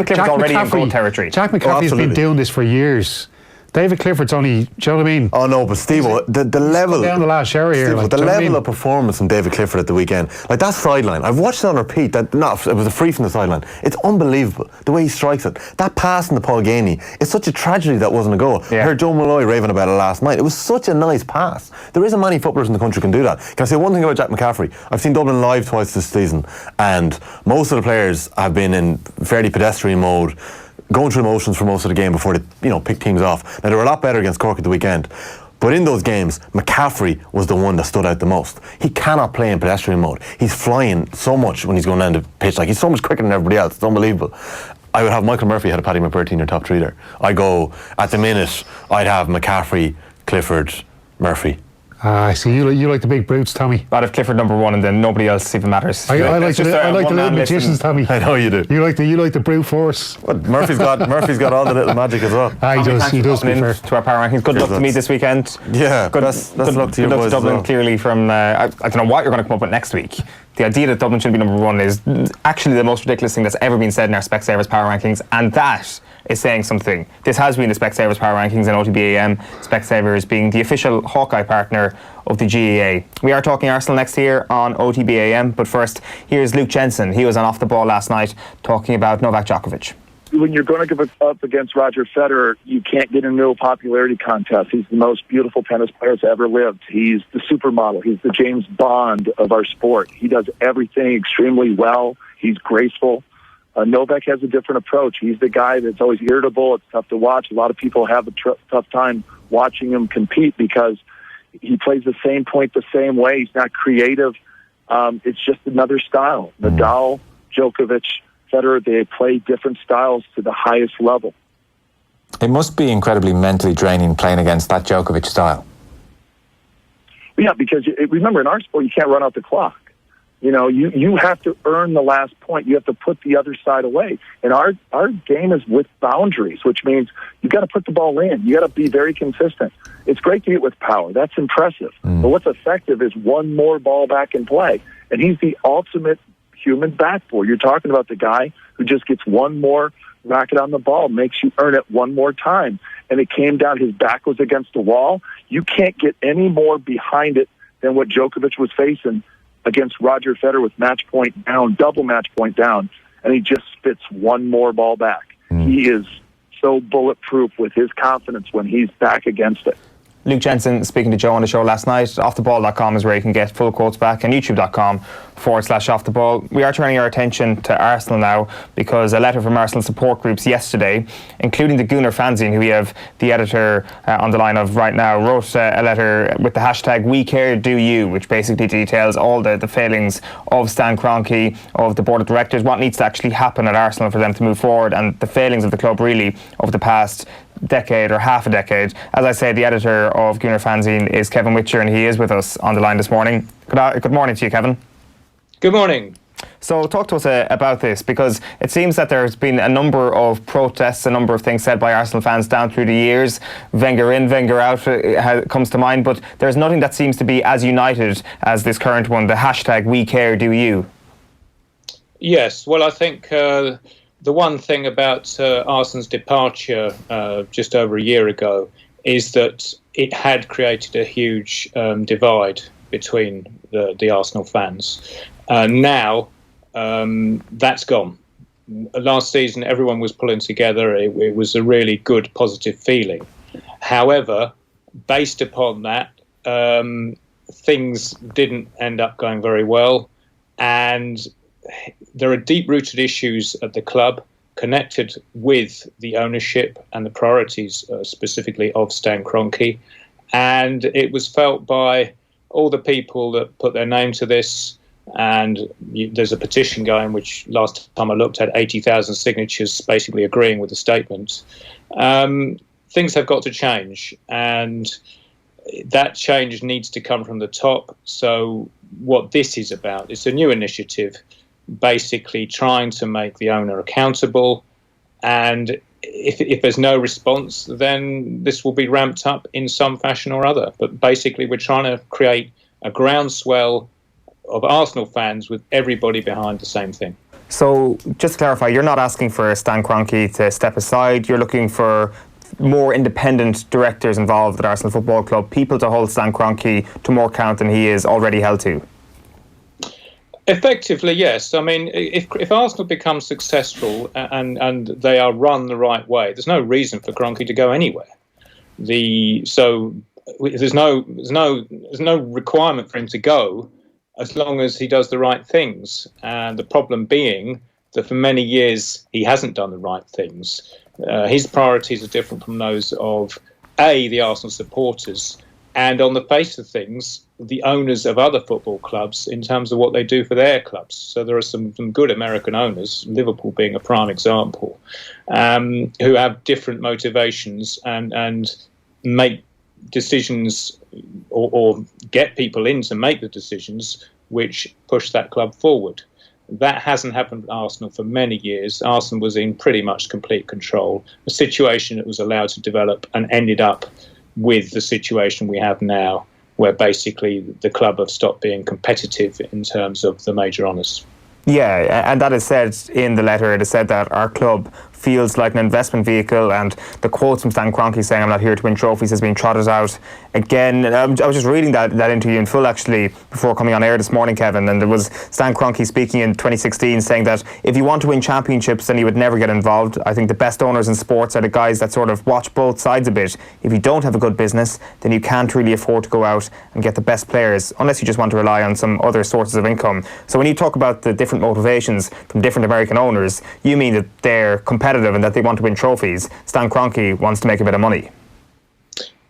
Clifford's already in gold territory. Jack McCaffrey's been doing this for years. David Clifford's only, do you know what I mean? Oh no, but Steve, the level down the last shower here, Steve, the level of performance from David Clifford at the weekend, that sideline, I've watched it on repeat. It was a free from the sideline. It's unbelievable the way he strikes it. That pass in the Paul Ganey, it's such a tragedy that wasn't a goal. I heard Joe Malloy raving about it last night. It was such a nice pass. There isn't many footballers in the country who can do that. Can I say one thing about Jack McCaffrey? I've seen Dublin live twice this season, and most of the players have been in fairly pedestrian mode, going through the motions for most of the game before they pick teams off. Now, they were a lot better against Cork at the weekend, but in those games, McCaffrey was the one that stood out the most. He cannot play in pedestrian mode. He's flying so much when he's going down the pitch. He's so much quicker than everybody else. It's unbelievable. I would have Michael Murphy ahead of Paddy McBrearty in your top 3 there. I go, at the minute, I'd have McCaffrey, Clifford, Murphy. I see. You like the big brutes, Tommy. I'd have Clifford number 1, and then nobody else even matters. I like the little magicians, Tommy. I know you do. You like the brute force. But Murphy's got all the little magic as well. He does. To our power rankings. Good luck to me this weekend. Yeah. Good luck to you boys. Dublin, well. clearly from. I don't know what you're going to come up with next week. The idea that Dublin should be number 1 is actually the most ridiculous thing that's ever been said in our Specsavers power rankings, and that is saying something. This has been the Specsavers power rankings and OTBAM. Specsavers being the official Hawkeye partner of the GAA. We are talking Arsenal next here on OTBAM, but first, here's Luke Jensen. He was on Off the Ball last night talking about Novak Djokovic. when you're going to go up against Roger Federer, you can't get into a popularity contest. He's the most beautiful tennis player that's ever lived. He's the supermodel. He's the James Bond of our sport. He does everything extremely well. He's graceful. Novak has a different approach. He's the guy that's always irritable. It's tough to watch. A lot of people have a tough time watching him compete because he plays the same point the same way. He's not creative. It's just another style. Nadal, Djokovic, Federer, they play different styles to the highest level. It must be incredibly mentally draining playing against that Djokovic style. Yeah, because remember, in our sport, you can't run out the clock. You know, you have to earn the last point. You have to put the other side away. And our game is with boundaries, which means you got to put the ball in. You got to be very consistent. It's great to hit with power. That's impressive. But what's effective is one more ball back in play. And he's the ultimate human backboard. You're talking about the guy who just gets one more racket on the ball, makes you earn it one more time. And it came down, his back was against the wall. You can't get any more behind it than what Djokovic was facing against Roger Federer with match point down, double match point down, and he just spits one more ball back. He is so bulletproof with his confidence when he's back against it. Luke Jensen speaking to Joe on the show last night. Offtheball.com is where you can get full quotes back, and youtube.com/offtheball. We are turning our attention to Arsenal now because a letter from Arsenal support groups yesterday, including the Gunnar fanzine, who we have the editor on the line of right now, wrote a letter with the hashtag We Care Do You, which basically details all the failings of Stan Kroenke, of the board of directors, what needs to actually happen at Arsenal for them to move forward, and the failings of the club really over the past decade or half a decade. As I say, the editor of Gunnar fanzine is Kevin Witcher, and he is with us on the line this morning. Good morning to you, Kevin. Good morning. So talk to us about this, because it seems that there's been a number of protests, a number of things said by Arsenal fans down through the years. Wenger in, Wenger out comes to mind, but there's nothing that seems to be as united as this current one, the hashtag We Care Do You. Yes, well, I think the one thing about Arsenal's departure just over a year ago is that it had created a huge divide between the Arsenal fans. Now that's gone. Last season, everyone was pulling together. It was a really good, positive feeling. However, based upon that, things didn't end up going very well, and there are deep-rooted issues at the club connected with the ownership and the priorities specifically of Stan Kroenke. And it was felt by all the people that put their name to this. And there's a petition going, which last time I looked had 80,000 signatures basically agreeing with the statement. Things have got to change, and that change needs to come from the top. So what this is about, it's a new initiative, basically trying to make the owner accountable, and if there's no response, then this will be ramped up in some fashion or other. But basically we're trying to create a groundswell of Arsenal fans with everybody behind the same thing. So just to clarify, you're not asking for Stan Kroenke to step aside, you're looking for more independent directors involved at Arsenal Football Club, people to hold Stan Kroenke to more account than he is already held to? Effectively, yes. I mean, if Arsenal become successful and they are run the right way, there's no reason for Kroenke to go anywhere. So there's no requirement for him to go as long as he does the right things. And the problem being that for many years he hasn't done the right things. His priorities are different from those of the Arsenal supporters, and on the face of things, the owners of other football clubs in terms of what they do for their clubs. So there are some good American owners, Liverpool being a prime example, who have different motivations and make decisions or get people in to make the decisions which push that club forward. That hasn't happened at Arsenal for many years. Arsenal was in pretty much complete control, a situation that was allowed to develop and ended up with the situation we have now, where basically the club have stopped being competitive in terms of the major honours. Yeah, and that is said in the letter. It is said that our club feels like an investment vehicle, and the quotes from Stan Kroenke saying I'm not here to win trophies has been trotted out again. I was just reading that interview in full actually before coming on air this morning, Kevin, and there was Stan Kroenke speaking in 2016 saying that if you want to win championships then you would never get involved. I think the best owners in sports are the guys that sort of watch both sides a bit. If you don't have a good business then you can't really afford to go out and get the best players unless you just want to rely on some other sources of income. So when you talk about the different motivations from different American owners, you mean that they're competitive and that they want to win trophies. Stan Kroenke wants to make a bit of money.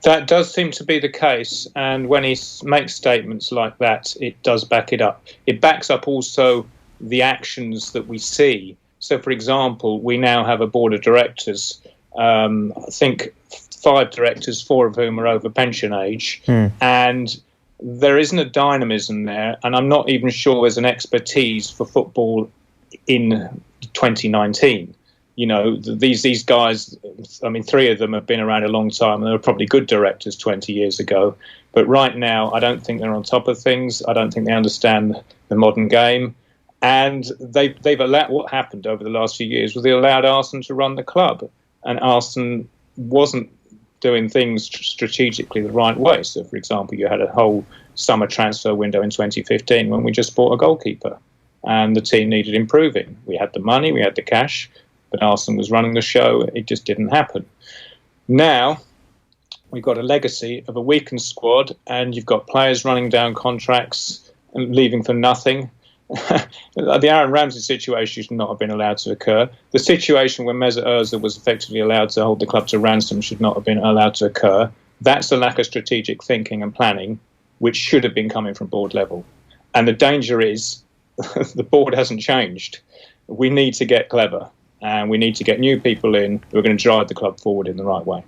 That does seem to be the case, and when he makes statements like that, it does back it up. It backs up also the actions that we see. So, for example, we now have a board of directors, I think 5 directors, 4 of whom are over pension age, and there isn't a dynamism there, and I'm not even sure there's an expertise for football in 2019. You know, these guys, I mean, 3 of them have been around a long time and they were probably good directors 20 years ago. But right now, I don't think they're on top of things. I don't think they understand the modern game. And they've allowed, what happened over the last few years was they allowed Arsenal to run the club. And Arsenal wasn't doing things strategically the right way. So, for example, you had a whole summer transfer window in 2015 when we just bought a goalkeeper. And the team needed improving. We had the money, we had the cash. But Arsenal was running the show. It just didn't happen. Now, we've got a legacy of a weakened squad, and you've got players running down contracts and leaving for nothing. The Aaron Ramsey situation should not have been allowed to occur. The situation where Mesut Ozil was effectively allowed to hold the club to ransom should not have been allowed to occur. That's a lack of strategic thinking and planning, which should have been coming from board level. And the danger is the board hasn't changed. We need to get clever. And we need to get new people in who are going to drive the club forward in the right way.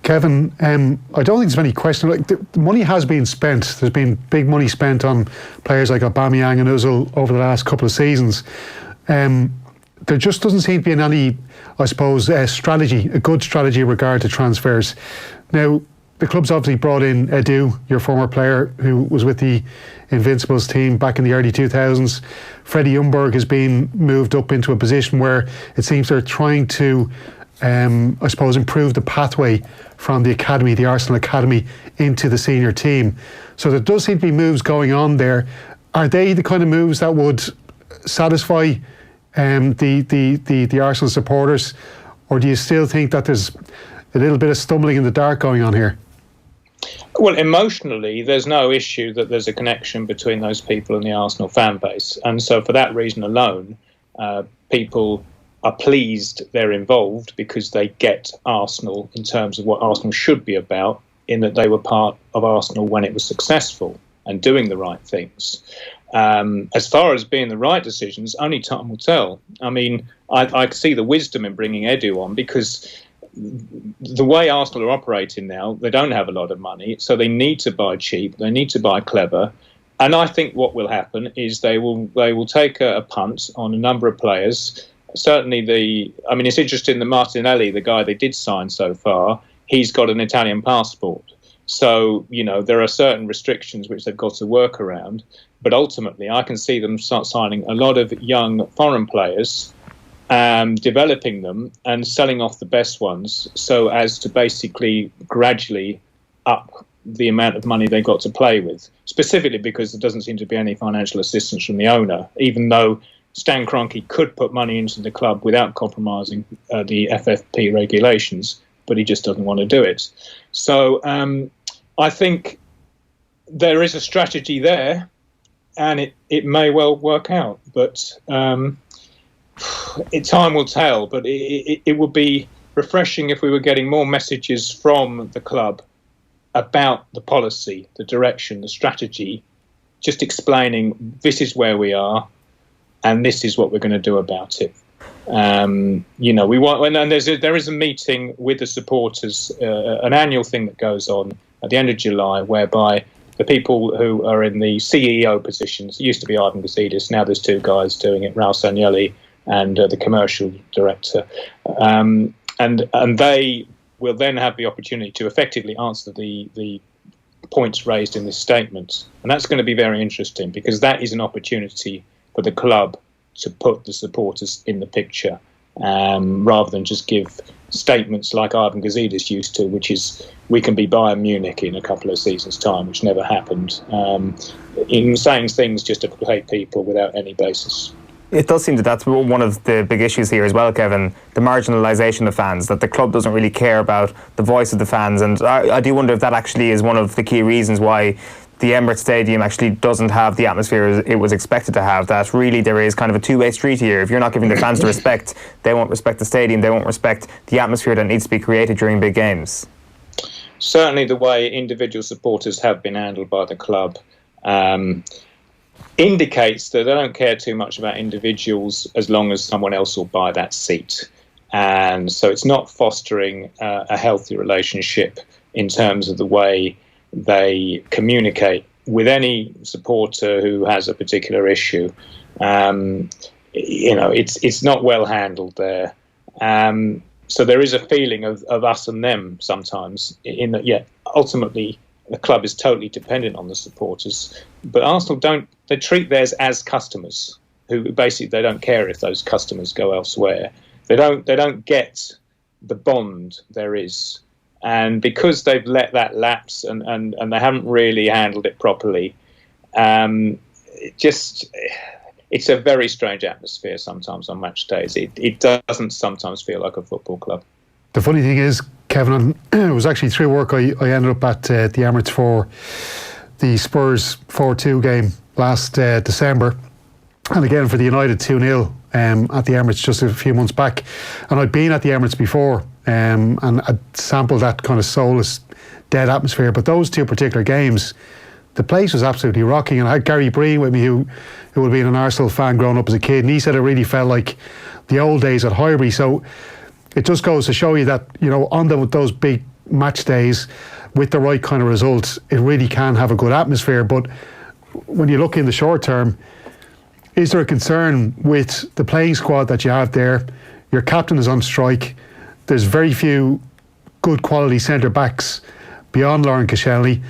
Kevin, I don't think there's any question. Like the money has been spent. There's been big money spent on players like Aubameyang and Ozil over the last couple of seasons. There just doesn't seem to be any, I suppose, strategy, a good strategy in regard to transfers. Now, the club's obviously brought in Edu, your former player who was with the Invincibles team back in the early 2000s. Freddie Ljungberg has been moved up into a position where it seems they're trying to, I suppose, improve the pathway from the academy, the Arsenal academy, into the senior team. So there does seem to be moves going on there. Are they the kind of moves that would satisfy the Arsenal supporters, or do you still think that there's a little bit of stumbling in the dark going on here? Well, emotionally, there's no issue that there's a connection between those people and the Arsenal fan base. And so for that reason alone, people are pleased they're involved because they get Arsenal in terms of what Arsenal should be about, in that they were part of Arsenal when it was successful and doing the right things. As far as being the right decisions, only time will tell. I mean, I see the wisdom in bringing Edu on because the way Arsenal are operating now, they don't have a lot of money, so they need to buy cheap, they need to buy clever. And I think what will happen is they will take a punt on a number of players. Certainly it's interesting that Martinelli, the guy they did sign so far, he's got an Italian passport. So, you know, there are certain restrictions which they've got to work around. But ultimately, I can see them start signing a lot of young foreign players, developing them and selling off the best ones so as to basically gradually up the amount of money they got to play with, specifically because there doesn't seem to be any financial assistance from the owner, even though Stan Kroenke could put money into the club without compromising the FFP regulations, but he just doesn't want to do it. So I think there is a strategy there, and it may well work out, but time will tell. But it would be refreshing if we were getting more messages from the club about the policy, the direction, the strategy, just explaining this is where we are and this is what we're going to do about it. We want, and there is a meeting with the supporters, an annual thing that goes on at the end of July, whereby the people who are in the CEO positions, it used to be Ivan Gazidis, now there's two guys doing it, Raul Sanielli and the commercial director, and they will then have the opportunity to effectively answer the points raised in this statement. And that's going to be very interesting because that is an opportunity for the club to put the supporters in the picture. rather than just give statements like Ivan Gazidis used to, which is, we can be Bayern Munich in a couple of seasons' time, which never happened. In saying things just to placate people without any basis. It does seem that that's one of the big issues here as well, Kevin, the marginalisation of fans, that the club doesn't really care about the voice of the fans. And I do wonder if that actually is one of the key reasons why the Emirates Stadium actually doesn't have the atmosphere it was expected to have, that really there is kind of a two-way street here. If you're not giving the fans the respect, they won't respect the stadium, they won't respect the atmosphere that needs to be created during big games. Certainly the way individual supporters have been handled by the club indicates that they don't care too much about individuals as long as someone else will buy that seat. And so it's not fostering a healthy relationship in terms of the way they communicate with any supporter who has a particular issue. It's not well handled there. So there is a feeling of us and them sometimes, in that, ultimately the club is totally dependent on the supporters, but Arsenal they treat theirs as customers, who basically they don't care if those customers go elsewhere. They don't get the bond there is. And because they've let that lapse and they haven't really handled it properly, it's a very strange atmosphere sometimes on match days. It doesn't sometimes feel like a football club. The funny thing is, Kevin, it was actually through work I ended up at the Emirates for the Spurs 4-2 game last December, and again for the United 2-0 at the Emirates just a few months back. And I'd been at the Emirates before and I'd sampled that kind of soulless, dead atmosphere. But those two particular games, the place was absolutely rocking. And I had Gary Breen with me, who would have been an Arsenal fan growing up as a kid, and he said it really felt like the old days at Highbury. So it just goes to show you that, on those big match days, with the right kind of results, it really can have a good atmosphere. But when you look in the short term, is there a concern with the playing squad that you have there? Your captain is on strike. There's very few good quality centre-backs beyond Lauren Koscielny.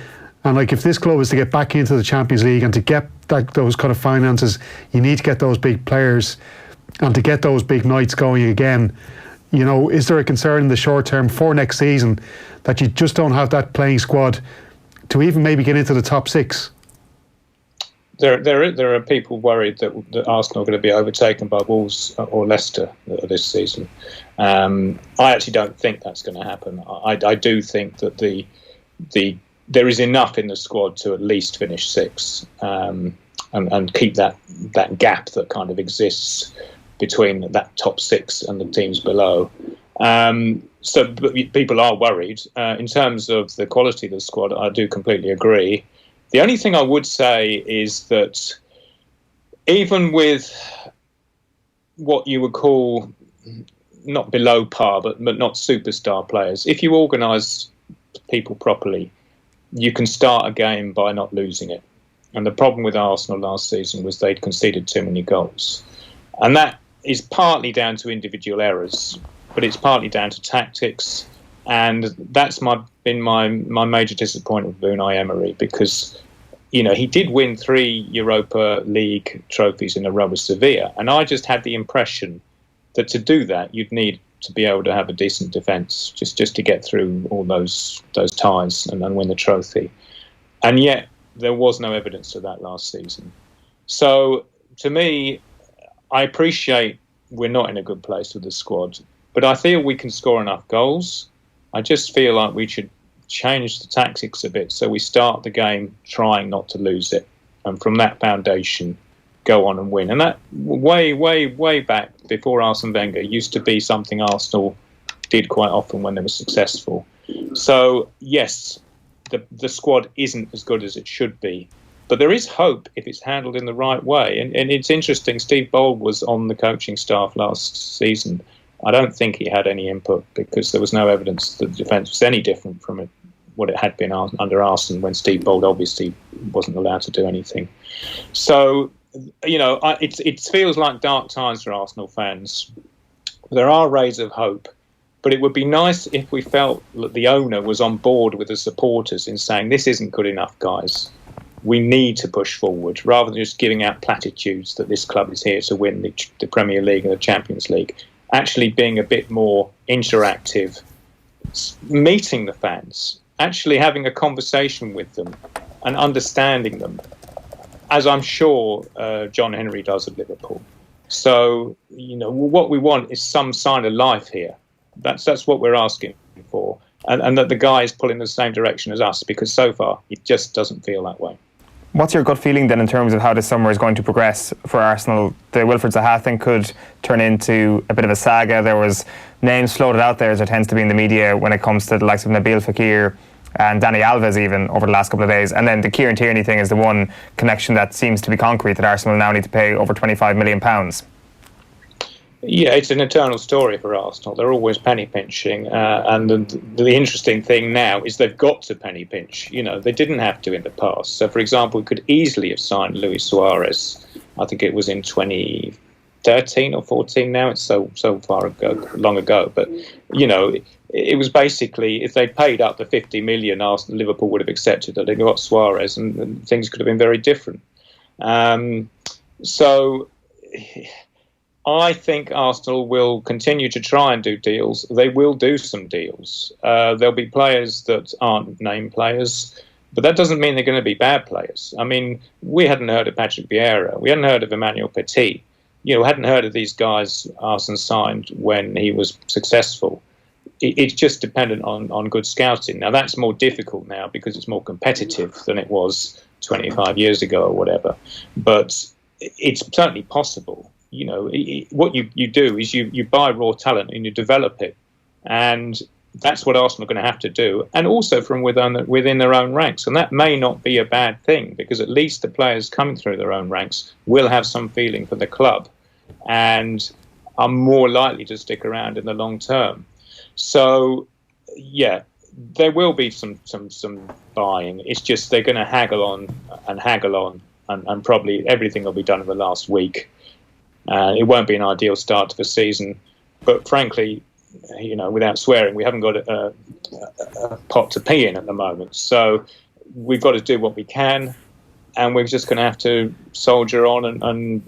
And if this club is to get back into the Champions League and to get those kind of finances, you need to get those big players and to get those big nights going again. Is there a concern in the short term for next season that you just don't have that playing squad to even maybe get into the top six? There are people worried that Arsenal are going to be overtaken by Wolves or Leicester this season. I actually don't think that's going to happen. I do think that there is enough in the squad to at least finish sixth and keep that gap that kind of exists between that top six and the teams below. So people are worried. In terms of the quality of the squad, I do completely agree. The only thing I would say is that even with what you would call not below par, but not superstar players, if you organise people properly, you can start a game by not losing it. And the problem with Arsenal last season was they'd conceded too many goals. And that is partly down to individual errors, but it's partly down to tactics. And that's been my major disappointment with Unai Emery, because he did win 3 Europa League trophies in a row with Sevilla, and I just had the impression that to do that you'd need to be able to have a decent defence just to get through all those ties and win the trophy. And yet there was no evidence of that last season. So to me, I appreciate we're not in a good place with the squad, but I feel we can score enough goals. I just feel like we should change the tactics a bit so we start the game trying not to lose it, and from that foundation go on and win. And that way back before Arsene Wenger used to be something Arsenal did quite often when they were successful. So yes, the squad isn't as good as it should be, but there is hope if it's handled in the right way. And it's interesting, Steve Bold was on the coaching staff last season. I don't think he had any input because there was no evidence that the defence was any different from what it had been under Arsene, when Steve Bold obviously wasn't allowed to do anything. So, it feels like dark times for Arsenal fans. There are rays of hope, but it would be nice if we felt that the owner was on board with the supporters in saying, this isn't good enough, guys. We need to push forward, rather than just giving out platitudes that this club is here to win the Premier League and the Champions League. actually being a bit more interactive, meeting the fans, actually having a conversation with them and understanding them, as I'm sure John Henry does at Liverpool. So, what we want is some sign of life here. That's what we're asking for. And that the guy is pulling the same direction as us, because so far it just doesn't feel that way. What's your gut feeling then in terms of how this summer is going to progress for Arsenal? The Wilfred Zaha thing could turn into a bit of a saga. There was names floated out there, as there tends to be in the media, when it comes to the likes of Nabil Fekir and Dani Alves even over the last couple of days. And then the Kieran Tierney thing is the one connection that seems to be concrete, that Arsenal now need to pay over £25 million. Yeah, it's an eternal story for Arsenal. They're always penny pinching, and the interesting thing now is they've got to penny pinch. They didn't have to in the past. So, for example, we could easily have signed Luis Suarez. I think it was in 2013 or 14. Now it's so long ago. But it was basically, if they paid up the 50 million, Liverpool would have accepted that they got Suarez, and things could have been very different. So I think Arsenal will continue to try and do deals. They will do some deals. There'll be players that aren't name players, but that doesn't mean they're going to be bad players. I mean, we hadn't heard of Patrick Vieira. We hadn't heard of Emmanuel Petit. Hadn't heard of these guys Arsenal signed when he was successful. It's just dependent on good scouting. Now, that's more difficult now because it's more competitive than it was 25 years ago or whatever. But it's certainly possible. What you do is you buy raw talent and you develop it. And that's what Arsenal are going to have to do. And also from within their own ranks. And that may not be a bad thing, because at least the players coming through their own ranks will have some feeling for the club and are more likely to stick around in the long term. So, yeah, there will be some buying. It's just they're going to haggle on, and probably everything will be done in the last week. It won't be an ideal start to the season, but frankly, without swearing, we haven't got a pot to pee in at the moment. So we've got to do what we can, and we're just going to have to soldier on and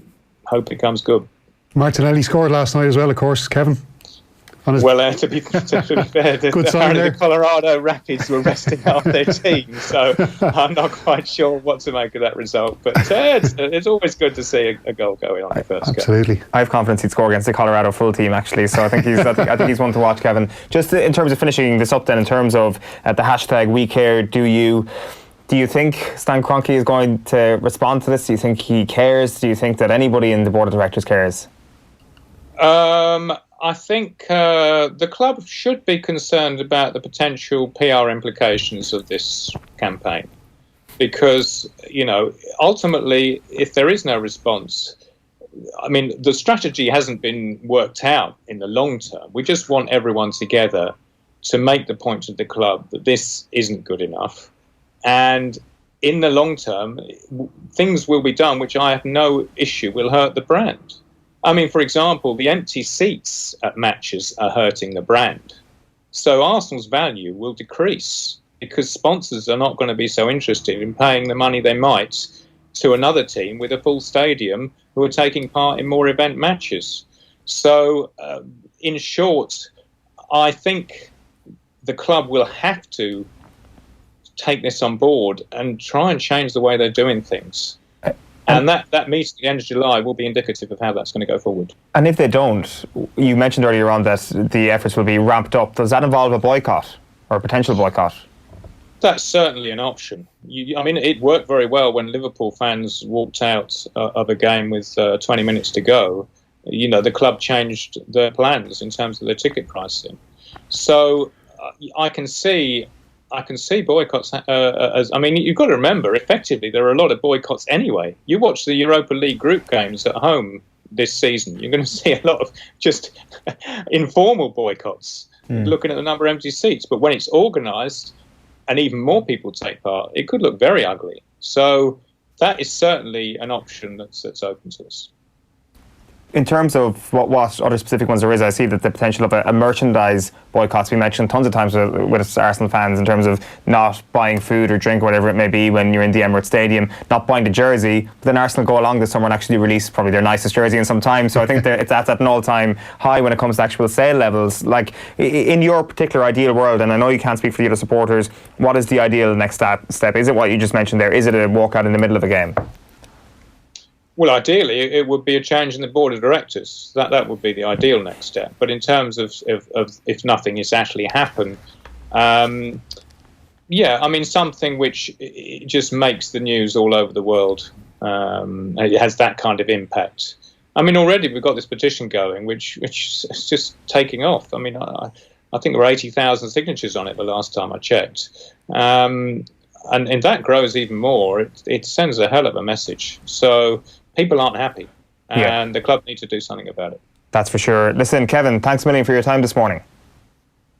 hope it comes good. Martinelli scored last night as well, of course, Kevin. Well, to be fair, the Colorado Rapids were resting half their team, so I'm not quite sure what to make of that result. But it's always good to see a goal going on the first game. Absolutely. I have confidence he'd score against the Colorado full team, actually, so I think he's one to watch, Kevin. Just in terms of finishing this up then, in terms of the hashtag We Care, do you think Stan Kroenke is going to respond to this? Do you think he cares? Do you think that anybody in the board of directors cares? I think the club should be concerned about the potential PR implications of this campaign, because, ultimately, if there is no response, I mean, the strategy hasn't been worked out in the long term. We just want everyone together to make the point to the club that this isn't good enough. And in the long term, things will be done which I have no issue will hurt the brand. I mean, for example, the empty seats at matches are hurting the brand. So Arsenal's value will decrease because sponsors are not going to be so interested in paying the money they might to another team with a full stadium who are taking part in more event matches. So, in short, I think the club will have to take this on board and try and change the way they're doing things. And that meeting at the end of July will be indicative of how that's going to go forward. And if they don't, you mentioned earlier on that the efforts will be ramped up. Does that involve a boycott or a potential boycott? That's certainly an option. I mean, it worked very well when Liverpool fans walked out of a game with 20 minutes to go. The club changed their plans in terms of their ticket pricing. So I can see boycotts as, I mean, you've got to remember, effectively, there are a lot of boycotts anyway. You watch the Europa League group games at home this season, you're going to see a lot of just informal boycotts, looking at the number of empty seats. But when it's organised and even more people take part, it could look very ugly. So that is certainly an option that's open to us. in terms of what other specific ones there is, I see that the potential of a merchandise boycott's been mentioned tons of times with Arsenal fans in terms of not buying food or drink or whatever it may be when you're in the Emirates Stadium, not buying the jersey. But then Arsenal go along this summer and actually release probably their nicest jersey in some time. So I think that that's at an all-time high when it comes to actual sale levels. Like, in your particular ideal world, and I know you can't speak for the other supporters, what is the ideal next step? Is it what you just mentioned there? Is it a walkout in the middle of a game? Well, ideally, it would be a change in the board of directors. That would be the ideal next step. But in terms of if nothing has actually happened, something which it just makes the news all over the world. It has that kind of impact. I mean, already we've got this petition going, which is just taking off. I mean, I think there were 80,000 signatures on it the last time I checked. And that grows even more. It sends a hell of a message. So people aren't happy, and the club need to do something about it. That's for sure. Listen, Kevin, thanks a million for your time this morning.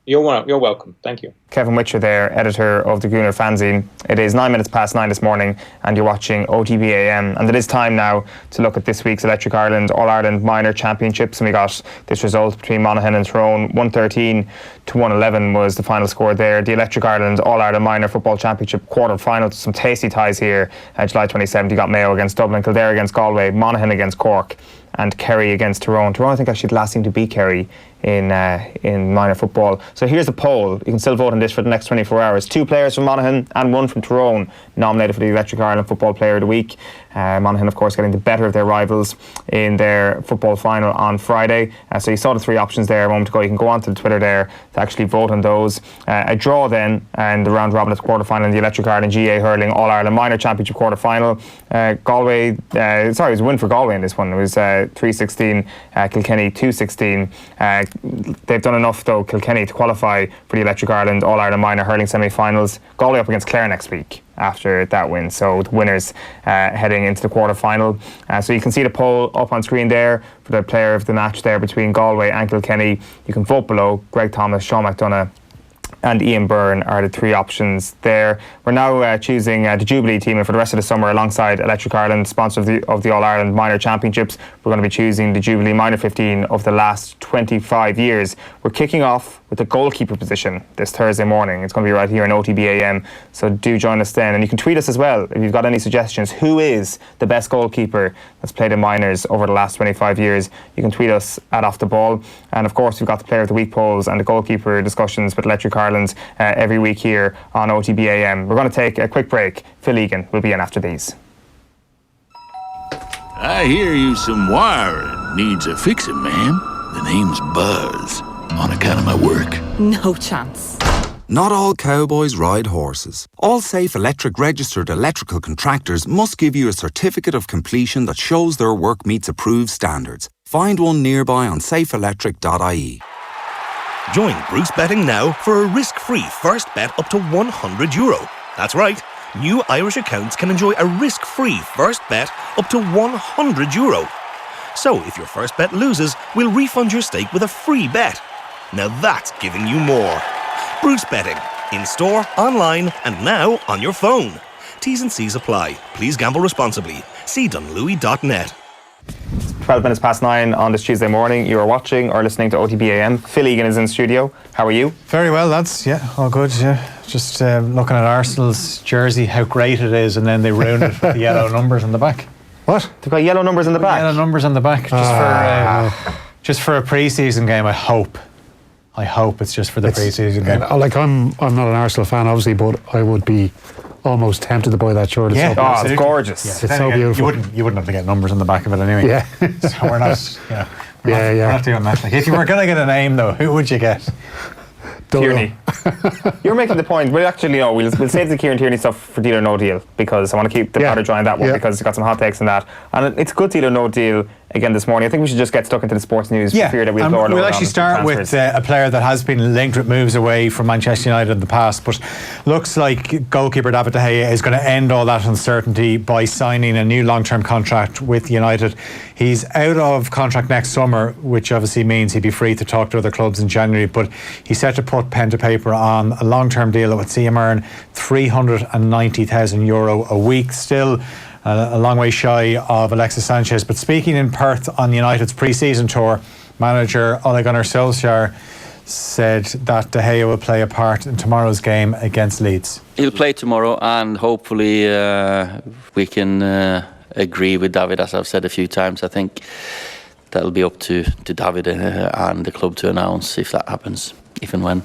You're welcome. Thank you. Kevin Witcher there, editor of the Gooner fanzine. It is 9:09 this morning, and you're watching OTBAM. And it is time now to look at this week's Electric Ireland All-Ireland Minor Championships. And we got this result between Monaghan and Tyrone. 113-111 was the final score there. The Electric Ireland All-Ireland Minor Football Championship quarter-final. Some tasty ties here. July 27th, you got Mayo against Dublin, Kildare against Galway, Monaghan against Cork, and Kerry against Tyrone. Tyrone, I think, actually the last team to beat Kerry in minor football. So here's a poll. You can still vote on this for the next 24 hours. 2 players from Monaghan and 1 from Tyrone nominated for the Electric Ireland Football Player of the Week. Monaghan, of course, getting the better of their rivals in their football final on Friday. So you saw the 3 options there a moment ago. You can go onto the Twitter there to actually vote on those. A draw then, and the round robin at the quarter final in the Electric Ireland GA Hurling All-Ireland Minor Championship quarter final. Galway, it was a win for Galway in this one. It was 3-16, Kilkenny 2-16. They've done enough, though, Kilkenny, to qualify for the Electric Ireland All-Ireland Minor Hurling semi-finals. Galway up against Clare next week after that win, so the winners heading into the quarter-final. So you can see the poll up on screen there for the player of the match there between Galway and Kilkenny. You can vote below. Greg Thomas, Sean McDonough and Ian Byrne are the 3 options there. We're now choosing the Jubilee team, and for the rest of the summer, alongside Electric Ireland, sponsor of the All-Ireland Minor Championships, we're going to be choosing the Jubilee Minor 15 of the last 25 years. We're kicking off with the goalkeeper position this Thursday morning. It's going to be right here in OTBAM, so do join us then. And you can tweet us as well if you've got any suggestions. Who is the best goalkeeper that's played in minors over the last 25 years? You can tweet us at Off The Ball. And of course, we've got the Player of the Week polls and the goalkeeper discussions with Electric Ireland every week here on OTBAM. We're going to take a quick break. Phil Egan will be in after these. I hear you some wiring needs a fixing, ma'am. The name's Buzz, on account of my work. No chance. Not all cowboys ride horses. All safe electric registered electrical contractors must give you a certificate of completion that shows their work meets approved standards. Find one nearby on safeelectric.ie. Join Bruce Betting now for a risk-free first bet up to €100. That's right. New Irish accounts can enjoy a risk-free first bet up to €100. So if your first bet loses, we'll refund your stake with a free bet. Now that's giving you more. Bruce Betting. In store, online, and now on your phone. T's and C's apply. Please gamble responsibly. See dunlewy.net. 12 minutes past 9 on this Tuesday morning. You are watching or listening to OTBAM. Phil Egan is in studio. How are you? Very well, lads. Yeah, all good. Yeah, just looking at Arsenal's jersey, how great it is, and then they ruined it with the yellow numbers on the back. What? They've got yellow numbers on the back? Yellow numbers on the back, just for a pre-season game. I hope it's just for the pre-season game. Like I'm not an Arsenal fan, obviously, but I would be almost tempted to buy that shirt. Yeah, it's gorgeous. Yeah, it's so beautiful. You wouldn't have to get numbers on the back of it anyway. Yeah. So we're not. We're not doing that. Like, if you were going to get a name, though, who would you get? Tierney. You're making the point. We'll actually, we'll save the Kieran Tierney stuff for Deal or No Deal, because I want to keep the powder dry on that one, because it's got some hot takes on that. And it's a good Deal or No Deal again this morning. I think we should just get stuck into the sports news for fear that we'll blow it. We'll actually start with a player that has been linked with moves away from Manchester United in the past, but looks like goalkeeper David De Gea is going to end all that uncertainty by signing a new long-term contract with United. He's out of contract next summer, which obviously means he'd be free to talk to other clubs in January, but he's set to put pen to paper on a long-term deal that would see him earn €390,000 a week. Still a long way shy of Alexis Sanchez. But speaking in Perth on United's pre-season tour, manager Ole Gunnar Solskjaer said that De Gea will play a part in tomorrow's game against Leeds. He'll play tomorrow, and hopefully we can agree with David, as I've said a few times. I think that'll be up to David and the club to announce if that happens, if and when.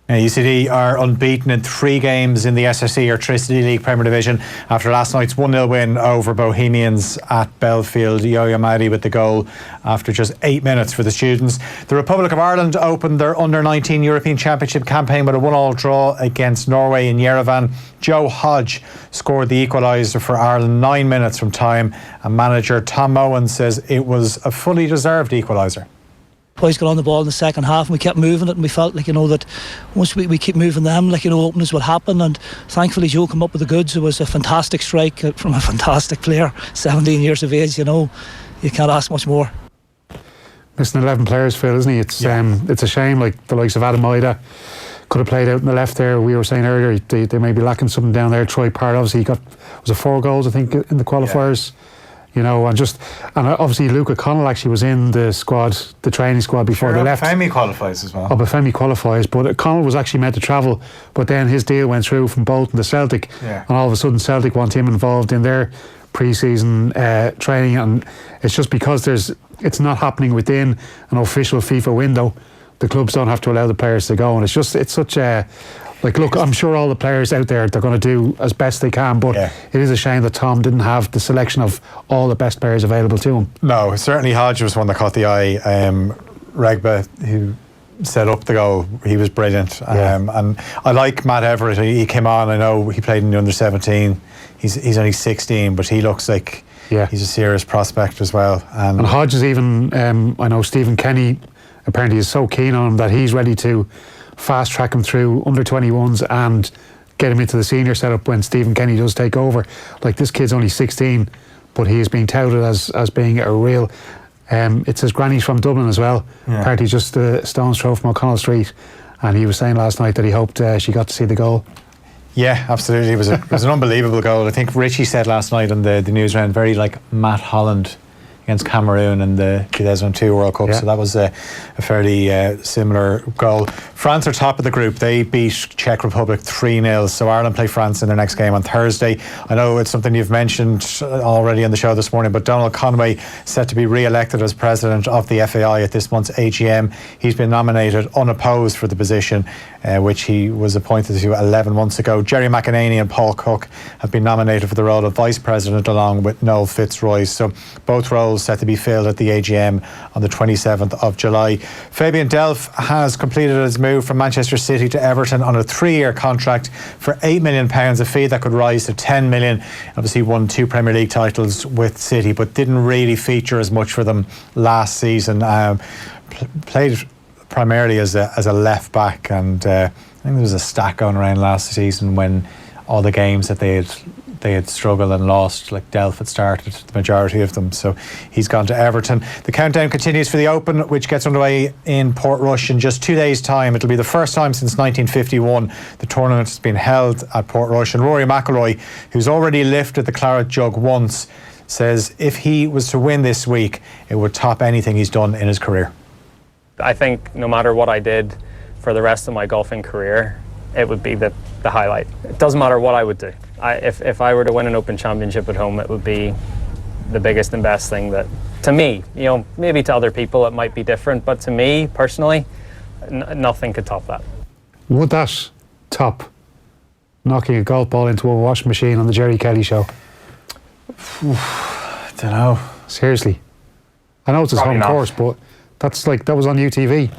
UCD are unbeaten in 3 games in the SSE or Tricity League Premier Division after last night's 1-0 win over Bohemians at Belfield. Yo-Yo Maddy with the goal after just 8 minutes for the students. The Republic of Ireland opened their Under-19 European Championship campaign with a 1-1 draw against Norway in Yerevan. Joe Hodge scored the equaliser for Ireland 9 minutes from time, and manager Tom Mowen says it was a fully deserved equaliser. Boys got on the ball in the second half and we kept moving it, and we felt like, that once we keep moving them, openings would happen, and thankfully Joe came up with the goods. It was a fantastic strike from a fantastic player, 17 years of age, you can't ask much more. Missing 11 players, Phil, isn't he? It's a shame, the likes of Adam Maida could have played out in the left there. We were saying earlier they may be lacking something down there. Troy Parr obviously was it 4 goals I think in the qualifiers. And obviously Luke O'Connell actually was in the squad, the training squad before they left. Obafemi qualifies as well. Obafemi qualifies, but O'Connell was actually meant to travel, but then his deal went through from Bolton to Celtic, and all of a sudden Celtic want him involved in their pre-season training, and it's just because it's not happening within an official FIFA window. The clubs don't have to allow the players to go, and it's such a... look, I'm sure all the players out there, they're going to do as best they can, but it is a shame that Tom didn't have the selection of all the best players available to him. No, certainly Hodge was one that caught the eye. Regba, who set up the goal, he was brilliant. And I like Matt Everett. He came on, I know he played in the under-17. He's only 16, but he looks like he's a serious prospect as well. And Hodge is even, I know Stephen Kenny apparently is so keen on him that he's ready to fast track him through under-21s and get him into the senior setup when Stephen Kenny does take over. This kid's only 16, but he is being touted as being a real... it's his granny's from Dublin as well. Apparently just a stone's throw from O'Connell Street, and he was saying last night that he hoped she got to see the goal. Yeah, absolutely. It was an unbelievable goal. I think Richie said last night on the news round, very like Matt Holland against Cameroon in the 2002 World Cup. So that was a fairly similar goal. France are top of the group. They beat Czech Republic 3-0. So Ireland play France in their next game on Thursday. I know it's something you've mentioned already on the show this morning, but Donald Conway set to be re-elected as president of the FAI at this month's AGM. He's been nominated unopposed for the position, which he was appointed to 11 months ago. Jerry McEnany and Paul Cook have been nominated for the role of vice president along with Noel Fitzroy. So both roles set to be filled at the AGM on the 27th of July. Fabian Delph has completed his move from Manchester City to Everton on a 3-year contract for £8 million, a fee that could rise to £10 million. Obviously won 2 Premier League titles with City, but didn't really feature as much for them last season. Played primarily as a left back, and I think there was a stat going around last season when all the games that they had struggled and lost, like Delph had started the majority of them. So he's gone to Everton. The countdown continues for the Open, which gets underway in Portrush in just 2 days' time. It'll be the first time since 1951 the tournament has been held at Portrush. And Rory McIlroy, who's already lifted the claret jug once, says if he was to win this week, it would top anything he's done in his career. I think no matter what I did for the rest of my golfing career, it would be the highlight. It doesn't matter what I would do. If I were to win an Open Championship at home, it would be the biggest and best thing that, to me, maybe to other people it might be different, but to me personally, nothing could top that. Would that top knocking a golf ball into a washing machine on the Jerry Kelly show? I don't know. Seriously. I know it's his home course, but that was on UTV.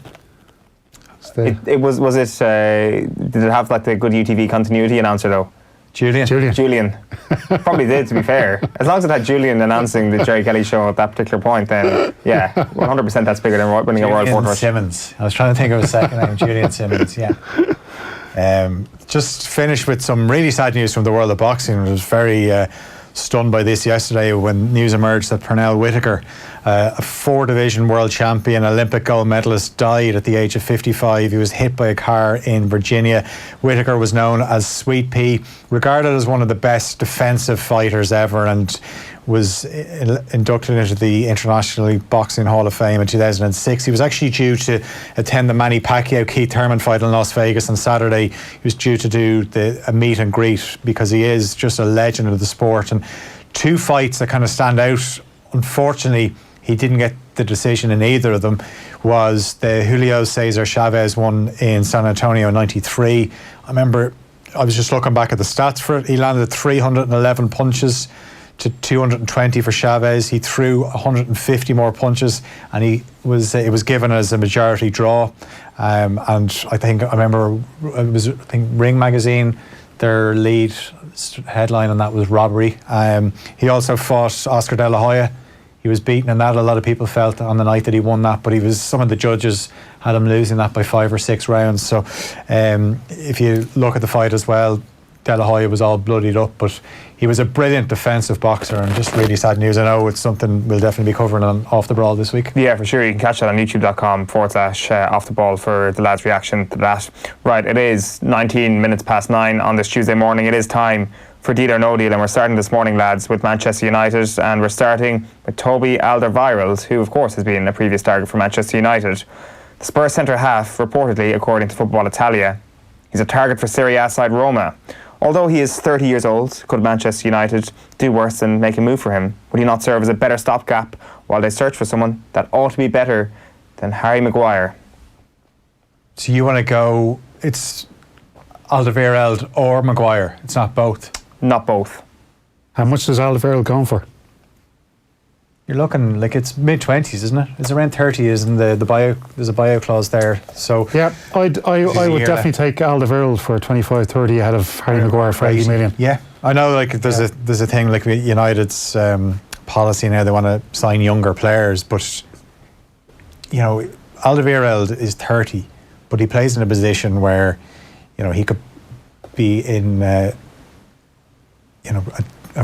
Did it have the good UTV continuity announcer though? Julian. Probably did, to be fair. As long as it had Julian announcing the Jerry Kelly show at that particular point, then 100% that's bigger than winning a World Portrush. Simmons. I was trying to think of a second name. Julian Simmons, Just finished with some really sad news from the world of boxing. It was very stunned by this yesterday when news emerged that Pernell Whitaker, a 4-division world champion, Olympic gold medalist, died at the age of 55. He was hit by a car in Virginia. Whitaker was known as Sweet Pea, regarded as one of the best defensive fighters ever, and was inducted into the International Boxing Hall of Fame in 2006. He was actually due to attend the Manny Pacquiao-Keith Thurman fight in Las Vegas on Saturday. He was due to do a meet and greet because he is just a legend of the sport. And 2 fights that kind of stand out, unfortunately, he didn't get the decision in either of them, was the Julio Cesar Chavez one in San Antonio in 93. I remember, I was just looking back at the stats for it. He landed 311 punches to 220 for Chavez. He threw 150 more punches, and it was given as a majority draw. And I remember Ring Magazine, their lead headline on that was robbery. He also fought Oscar De La Hoya. He was beaten in that. A lot of people felt on the night that he won that, but some of the judges had him losing that by 5 or 6 rounds. So if you look at the fight as well, De La Hoya was all bloodied up, but he was a brilliant defensive boxer, and just really sad news. I know it's something we'll definitely be covering on Off the Brawl this week. Yeah, for sure. You can catch that on youtube.com/off the ball for the lads' reaction to that. Right, it is 19 minutes past 9 on this Tuesday morning. It is time for Deal or No Deal, and we're starting this morning, lads, with Manchester United, and we're starting with Toby Alderweireld, who of course has been a previous target for Manchester United. The Spurs centre-half, reportedly, according to Football Italia, he's a target for Serie A side Roma. Although he is 30 years old, could Manchester United do worse than make a move for him? Would he not serve as a better stopgap while they search for someone that ought to be better than Harry Maguire? So you want to go, it's Alderweireld or Maguire? It's not both? Not both. How much does Alderweireld going for? You're looking like it's mid-20s, isn't it? It's around 30, isn't the bio? There's a bio clause there. So yeah, I would definitely take Alderweireld for 25-30 ahead of Harry Maguire for 80 million. Yeah, I know. Like there's a thing like United's policy now. They want to sign younger players, but you know, Alderweireld is 30, but he plays in a position where he could be in a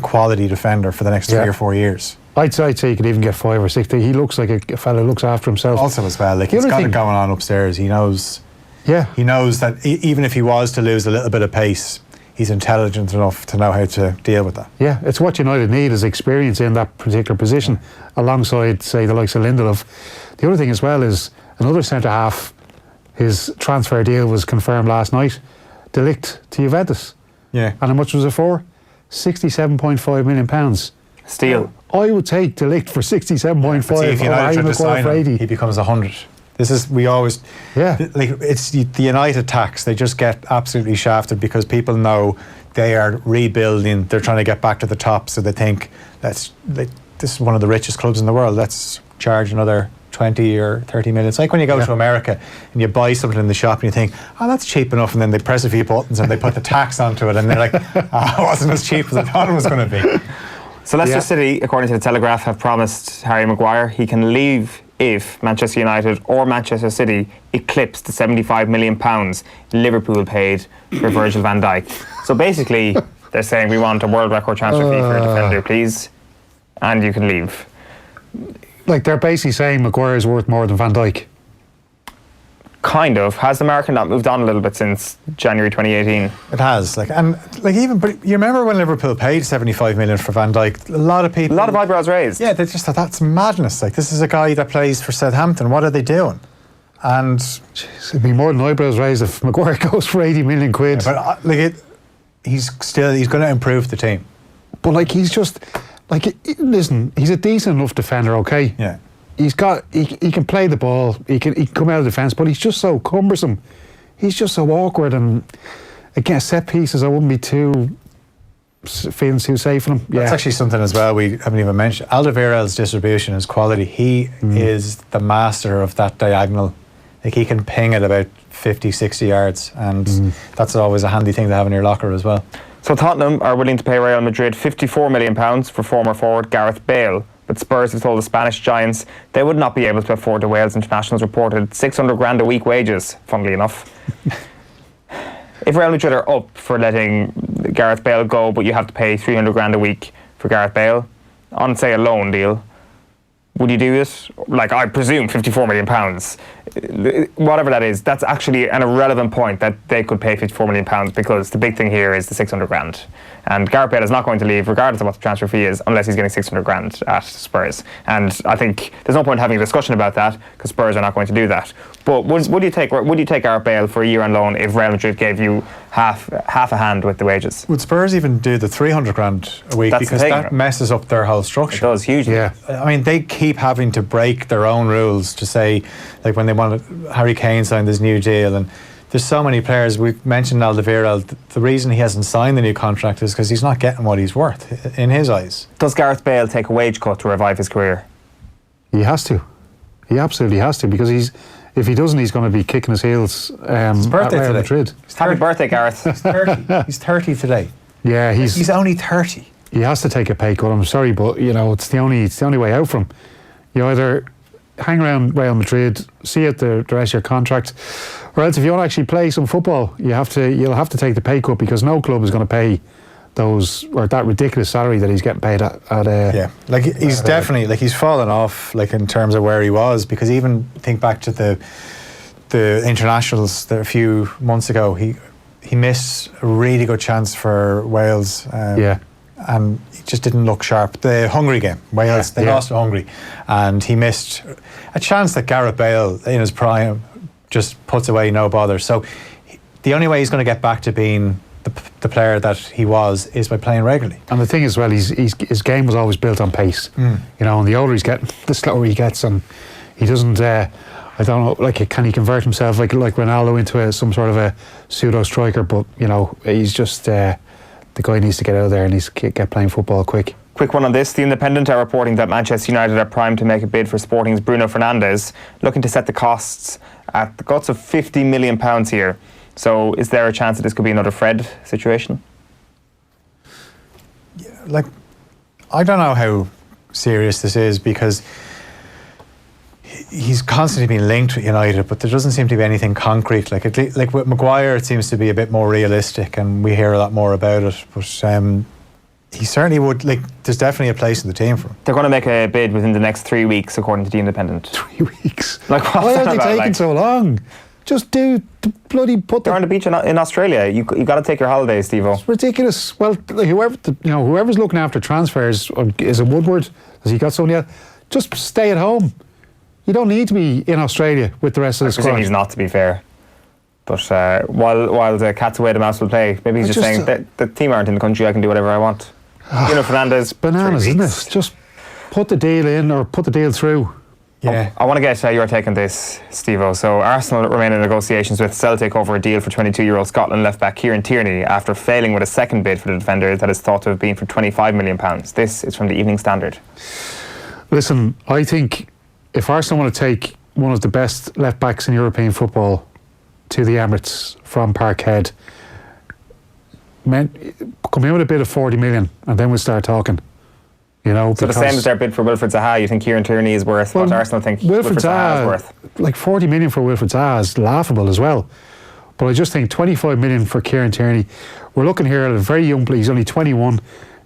quality defender for the next 3 or 4 years. I'd say you could even get 5 or 6. He looks like a fella who looks after himself. Also as well, like he's got it going on upstairs. He knows. Yeah. He knows that even if he was to lose a little bit of pace, he's intelligent enough to know how to deal with that. Yeah, it's what United need is experience in that particular position, alongside, say, the likes of Lindelof. The other thing as well is another centre half. His transfer deal was confirmed last night. De Ligt to Juventus. Yeah. And how much was it for? £67.5 million. Steal. I would take De Ligt for 67.5. If United tried to sign him, he becomes 100. This is it's the United tax. They just get absolutely shafted because people know they are rebuilding. They're trying to get back to the top, so they think this is one of the richest clubs in the world. Let's charge another 20 or 30 million. It's like when you go to America and you buy something in the shop and you think, oh, that's cheap enough, and then they press a few buttons and they put the tax onto it, and they're like, it wasn't as cheap as I thought it was going to be. So Leicester City, according to the Telegraph, have promised Harry Maguire he can leave if Manchester United or Manchester City eclipse the £75 million Liverpool paid for Virgil van Dijk. So basically, they're saying we want a world record transfer fee for a defender, please, and you can leave. Like they're basically saying Maguire's worth more than Van Dijk. Kind of. Has the market not moved on a little bit since January 2018? It has. But you remember when Liverpool paid 75 million for Van Dijk? A lot of eyebrows raised. Yeah, they just thought that's madness. Like, this is a guy that plays for Southampton. What are they doing? And it'd be more than eyebrows raised if Maguire goes for 80 million quid. Yeah, but he's going to improve the team. But he's just listen. He's a decent enough defender. Okay. Yeah. He can play the ball. He can come out of defence, but he's just so cumbersome. He's just so awkward, and again, set pieces, I wouldn't be feeling too safe in him. That's actually something as well we haven't even mentioned. Alderweireld's distribution is quality. He is the master of that diagonal. Like, he can ping it about 50, 60 yards, and that's always a handy thing to have in your locker as well. So Tottenham are willing to pay Real Madrid £54 million for former forward Gareth Bale. But Spurs have told the Spanish giants they would not be able to afford the Wales international's reported $600,000 a week wages, funnily enough. If Real Madrid are up for letting Gareth Bale go, but you have to pay $300,000 a week for Gareth Bale on, say, a loan deal, would you do it? Like, I presume £54 million, whatever that is, that's actually an irrelevant point that they could pay £54 million, because the big thing here is the 600 grand. And Gareth Bale is not going to leave, regardless of what the transfer fee is, unless he's getting 600 grand at Spurs. And I think there's no point having a discussion about that, because Spurs are not going to do that. But would you take Gareth Bale for a year on loan if Real Madrid gave you half a hand with the wages? Would Spurs even do the 300 grand a week? That's because that messes up their whole structure. It does, hugely. Yeah. I mean, they keep having to break their own rules to say, like when they wanted Harry Kane signed this new deal, and there's so many players. We've mentioned Alderweireld. The reason he hasn't signed the new contract is because he's not getting what he's worth in his eyes. Does Gareth Bale take a wage cut to revive his career? He has to. He absolutely has to, because if he doesn't, he's going to be kicking his heels at Real Madrid. Happy birthday, Gareth. He's 30. He's 30 today. Yeah, he's only 30. He has to take a pay cut. I'm sorry, but it's the only way out for him. You either hang around Real Madrid, see out the rest of your contract, or else if you want to actually play some football, you'll have to take the pay cut, because no club is going to pay that ridiculous salary that he's getting paid at like he's definitely, like, he's fallen off, like, in terms of where he was, because even think back to the internationals a few months ago, he missed a really good chance for Wales, and he just didn't look sharp. The Hungary game, Wales, they lost to Hungary, and he missed a chance that Gareth Bale in his prime just puts away no bother. So the only way he's going to get back to being the player that he was is by playing regularly. And the thing is, well, his game was always built on pace. And the older he's getting, the slower he gets, and he doesn't. I don't know, like, can he convert himself like Ronaldo into some sort of a pseudo striker? But he's just the guy needs to get out there and needs to get playing football quick. Quick one on this. The Independent are reporting that Manchester United are primed to make a bid for Sporting's Bruno Fernandes, looking to set the costs at the guts of £50 million here. So is there a chance that this could be another Fred situation? Like, I don't know how serious this is, because he's constantly been linked with United, but there doesn't seem to be anything concrete. Like with Maguire, it seems to be a bit more realistic, and we hear a lot more about it. But he certainly would. Like, there's definitely a place in the team for him. They're going to make a bid within the next 3 weeks, according to the Independent. 3 weeks? Like, why are they taking so long? Just do the bloody put. They're on the beach in Australia. You got to take your holidays, Steve-O. It's ridiculous. Well, whoever's looking after transfers, is it Woodward? Has he got somebody else? Just stay at home. You don't need to be in Australia with the rest of the squad. I presume he's not, to be fair. But while the cat's away, the mouse will play. Maybe he's just saying that the team aren't in the country. I can do whatever I want. Fernandes. Bananas, isn't it? Just put the deal in, or put the deal through. Yeah. I want to get your take on this, Steve-O. So Arsenal remain in negotiations with Celtic over a deal for 22-year-old Scotland left-back Kieran Tierney after failing with a second bid for the defender that is thought to have been for £25 million. This is from the Evening Standard. Listen, I think if Arsenal want to take one of the best left-backs in European football to the Emirates from Parkhead, come in with a bid of 40 million and then we'll start talking. So the same as their bid for Wilfried Zaha, you think Kieran Tierney is worth what Arsenal think Wilfried Zaha is worth? Like 40 million for Wilfried Zaha is laughable as well. But I just think 25 million for Kieran Tierney. We're looking here at a very young player. He's only 21.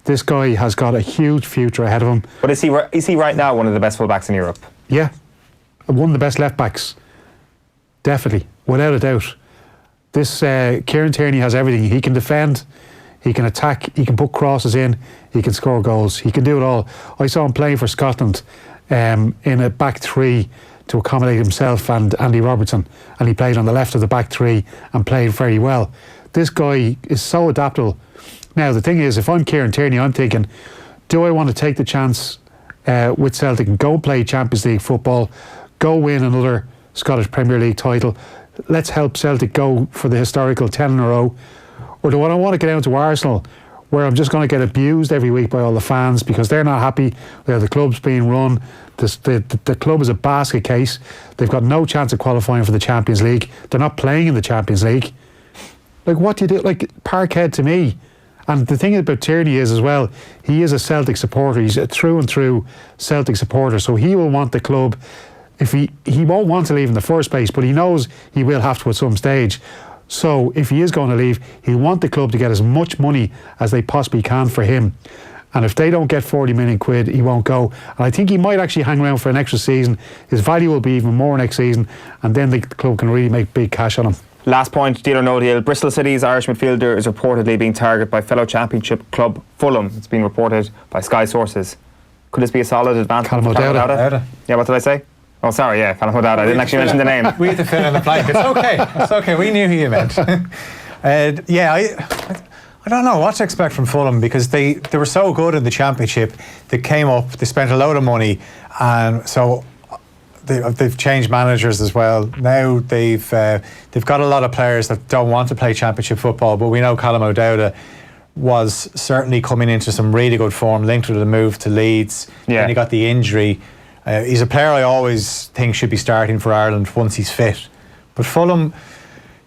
This guy has got a huge future ahead of him. But is he right now one of the best full-backs in Europe? Yeah. One of the best left-backs. Definitely. Without a doubt. This Kieran Tierney has everything. He can defend. He can attack, he can put crosses in, he can score goals, he can do it all. I saw him playing for Scotland in a back three to accommodate himself and Andy Robertson, and he played on the left of the back three and played very well. This guy is so adaptable. Now, the thing is, if I'm Kieran Tierney, I'm thinking, do I want to take the chance with Celtic and go play Champions League football, go win another Scottish Premier League title, let's help Celtic go for the historical 10 in a row, or do I want to get down to Arsenal, where I'm just going to get abused every week by all the fans because they're not happy with how the club's being run. The club is a basket case. They've got no chance of qualifying for the Champions League. They're not playing in the Champions League. Like, what do you do? Like, Parkhead to me. And the thing about Tierney is as well, he is a Celtic supporter. He's a through and through Celtic supporter. So he will want the club, if he won't want to leave in the first place, but he knows he will have to at some stage. So if he is going to leave, he'll want the club to get as much money as they possibly can for him. And if they don't get 40 million quid, he won't go. And I think he might actually hang around for an extra season. His value will be even more next season, and then the club can really make big cash on him. Last point, deal or no deal. Bristol City's Irish midfielder is reportedly being targeted by fellow Championship club Fulham. It's been reported by Sky sources. Could this be a solid advance? Callum O'Dowda. Yeah, what did I say? Oh, sorry, yeah, Callum O'Dowda. I didn't actually mention the name. We had to fill in the blank. It's okay. It's okay. We knew who you meant. I don't know what to expect from Fulham, because they were so good in the Championship. They came up, they spent a load of money, and so they've changed managers as well. Now they've got a lot of players that don't want to play Championship football, but we know Callum O'Dowda was certainly coming into some really good form, linked with the move to Leeds. Yeah. Then he got the injury. He's a player I always think should be starting for Ireland once he's fit. But Fulham,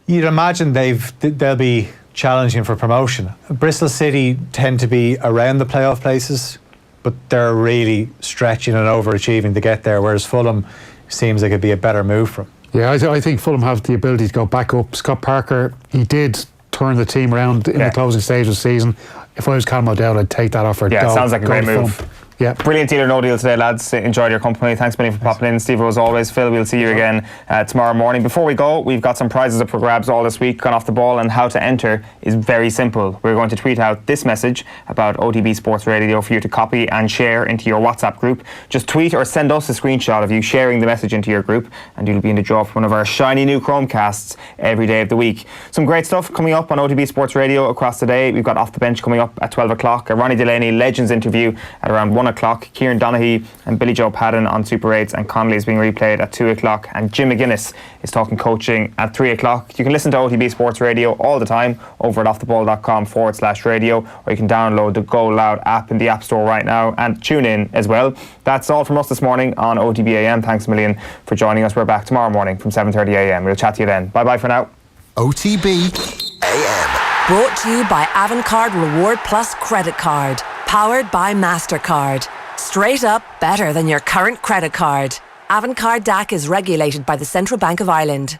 you'd imagine they'll be challenging for promotion. Bristol City tend to be around the playoff places, but they're really stretching and overachieving to get there, whereas Fulham seems like it'd be a better move for them. Yeah, I think Fulham have the ability to go back up. Scott Parker, he did turn the team around in the closing stage of the season. If I was Callum O'Dowda, I'd take that offer. Yeah, it sounds like a great move. Fulham. Yeah. Brilliant deal or no deal today, lads. Enjoyed your company. Thanks many for popping in. Steve, as always. Phil, we'll see you again tomorrow morning. Before we go, we've got some prizes up for grabs all this week. Gone off the ball, and how to enter is very simple. We're going to tweet out this message about OTB Sports Radio for you to copy and share into your WhatsApp group. Just tweet or send us a screenshot of you sharing the message into your group, and you'll be in the draw for one of our shiny new Chromecasts every day of the week. Some great stuff coming up on OTB Sports Radio across the day. We've got Off the Bench coming up at 12 o'clock, a Ronnie Delaney Legends interview at around 1 o'clock, Kieran Donaghy and Billy Joe Padden on Super 8s, and Connolly is being replayed at 2 o'clock, and Jim McGuinness is talking coaching at 3 o'clock. You can listen to OTB Sports Radio all the time over at offtheball.com/radio, or you can download the Go Loud app in the App Store right now and tune in as well. That's all from us this morning on OTBAM. Thanks a million for joining us. We're back tomorrow morning from 7:30 a.m. We'll chat to you then. Bye bye for now. OTB AM. Brought to you by Avantcard Reward Plus Credit Card. Powered by MasterCard. Straight up better than your current credit card. Avantcard DAC is regulated by the Central Bank of Ireland.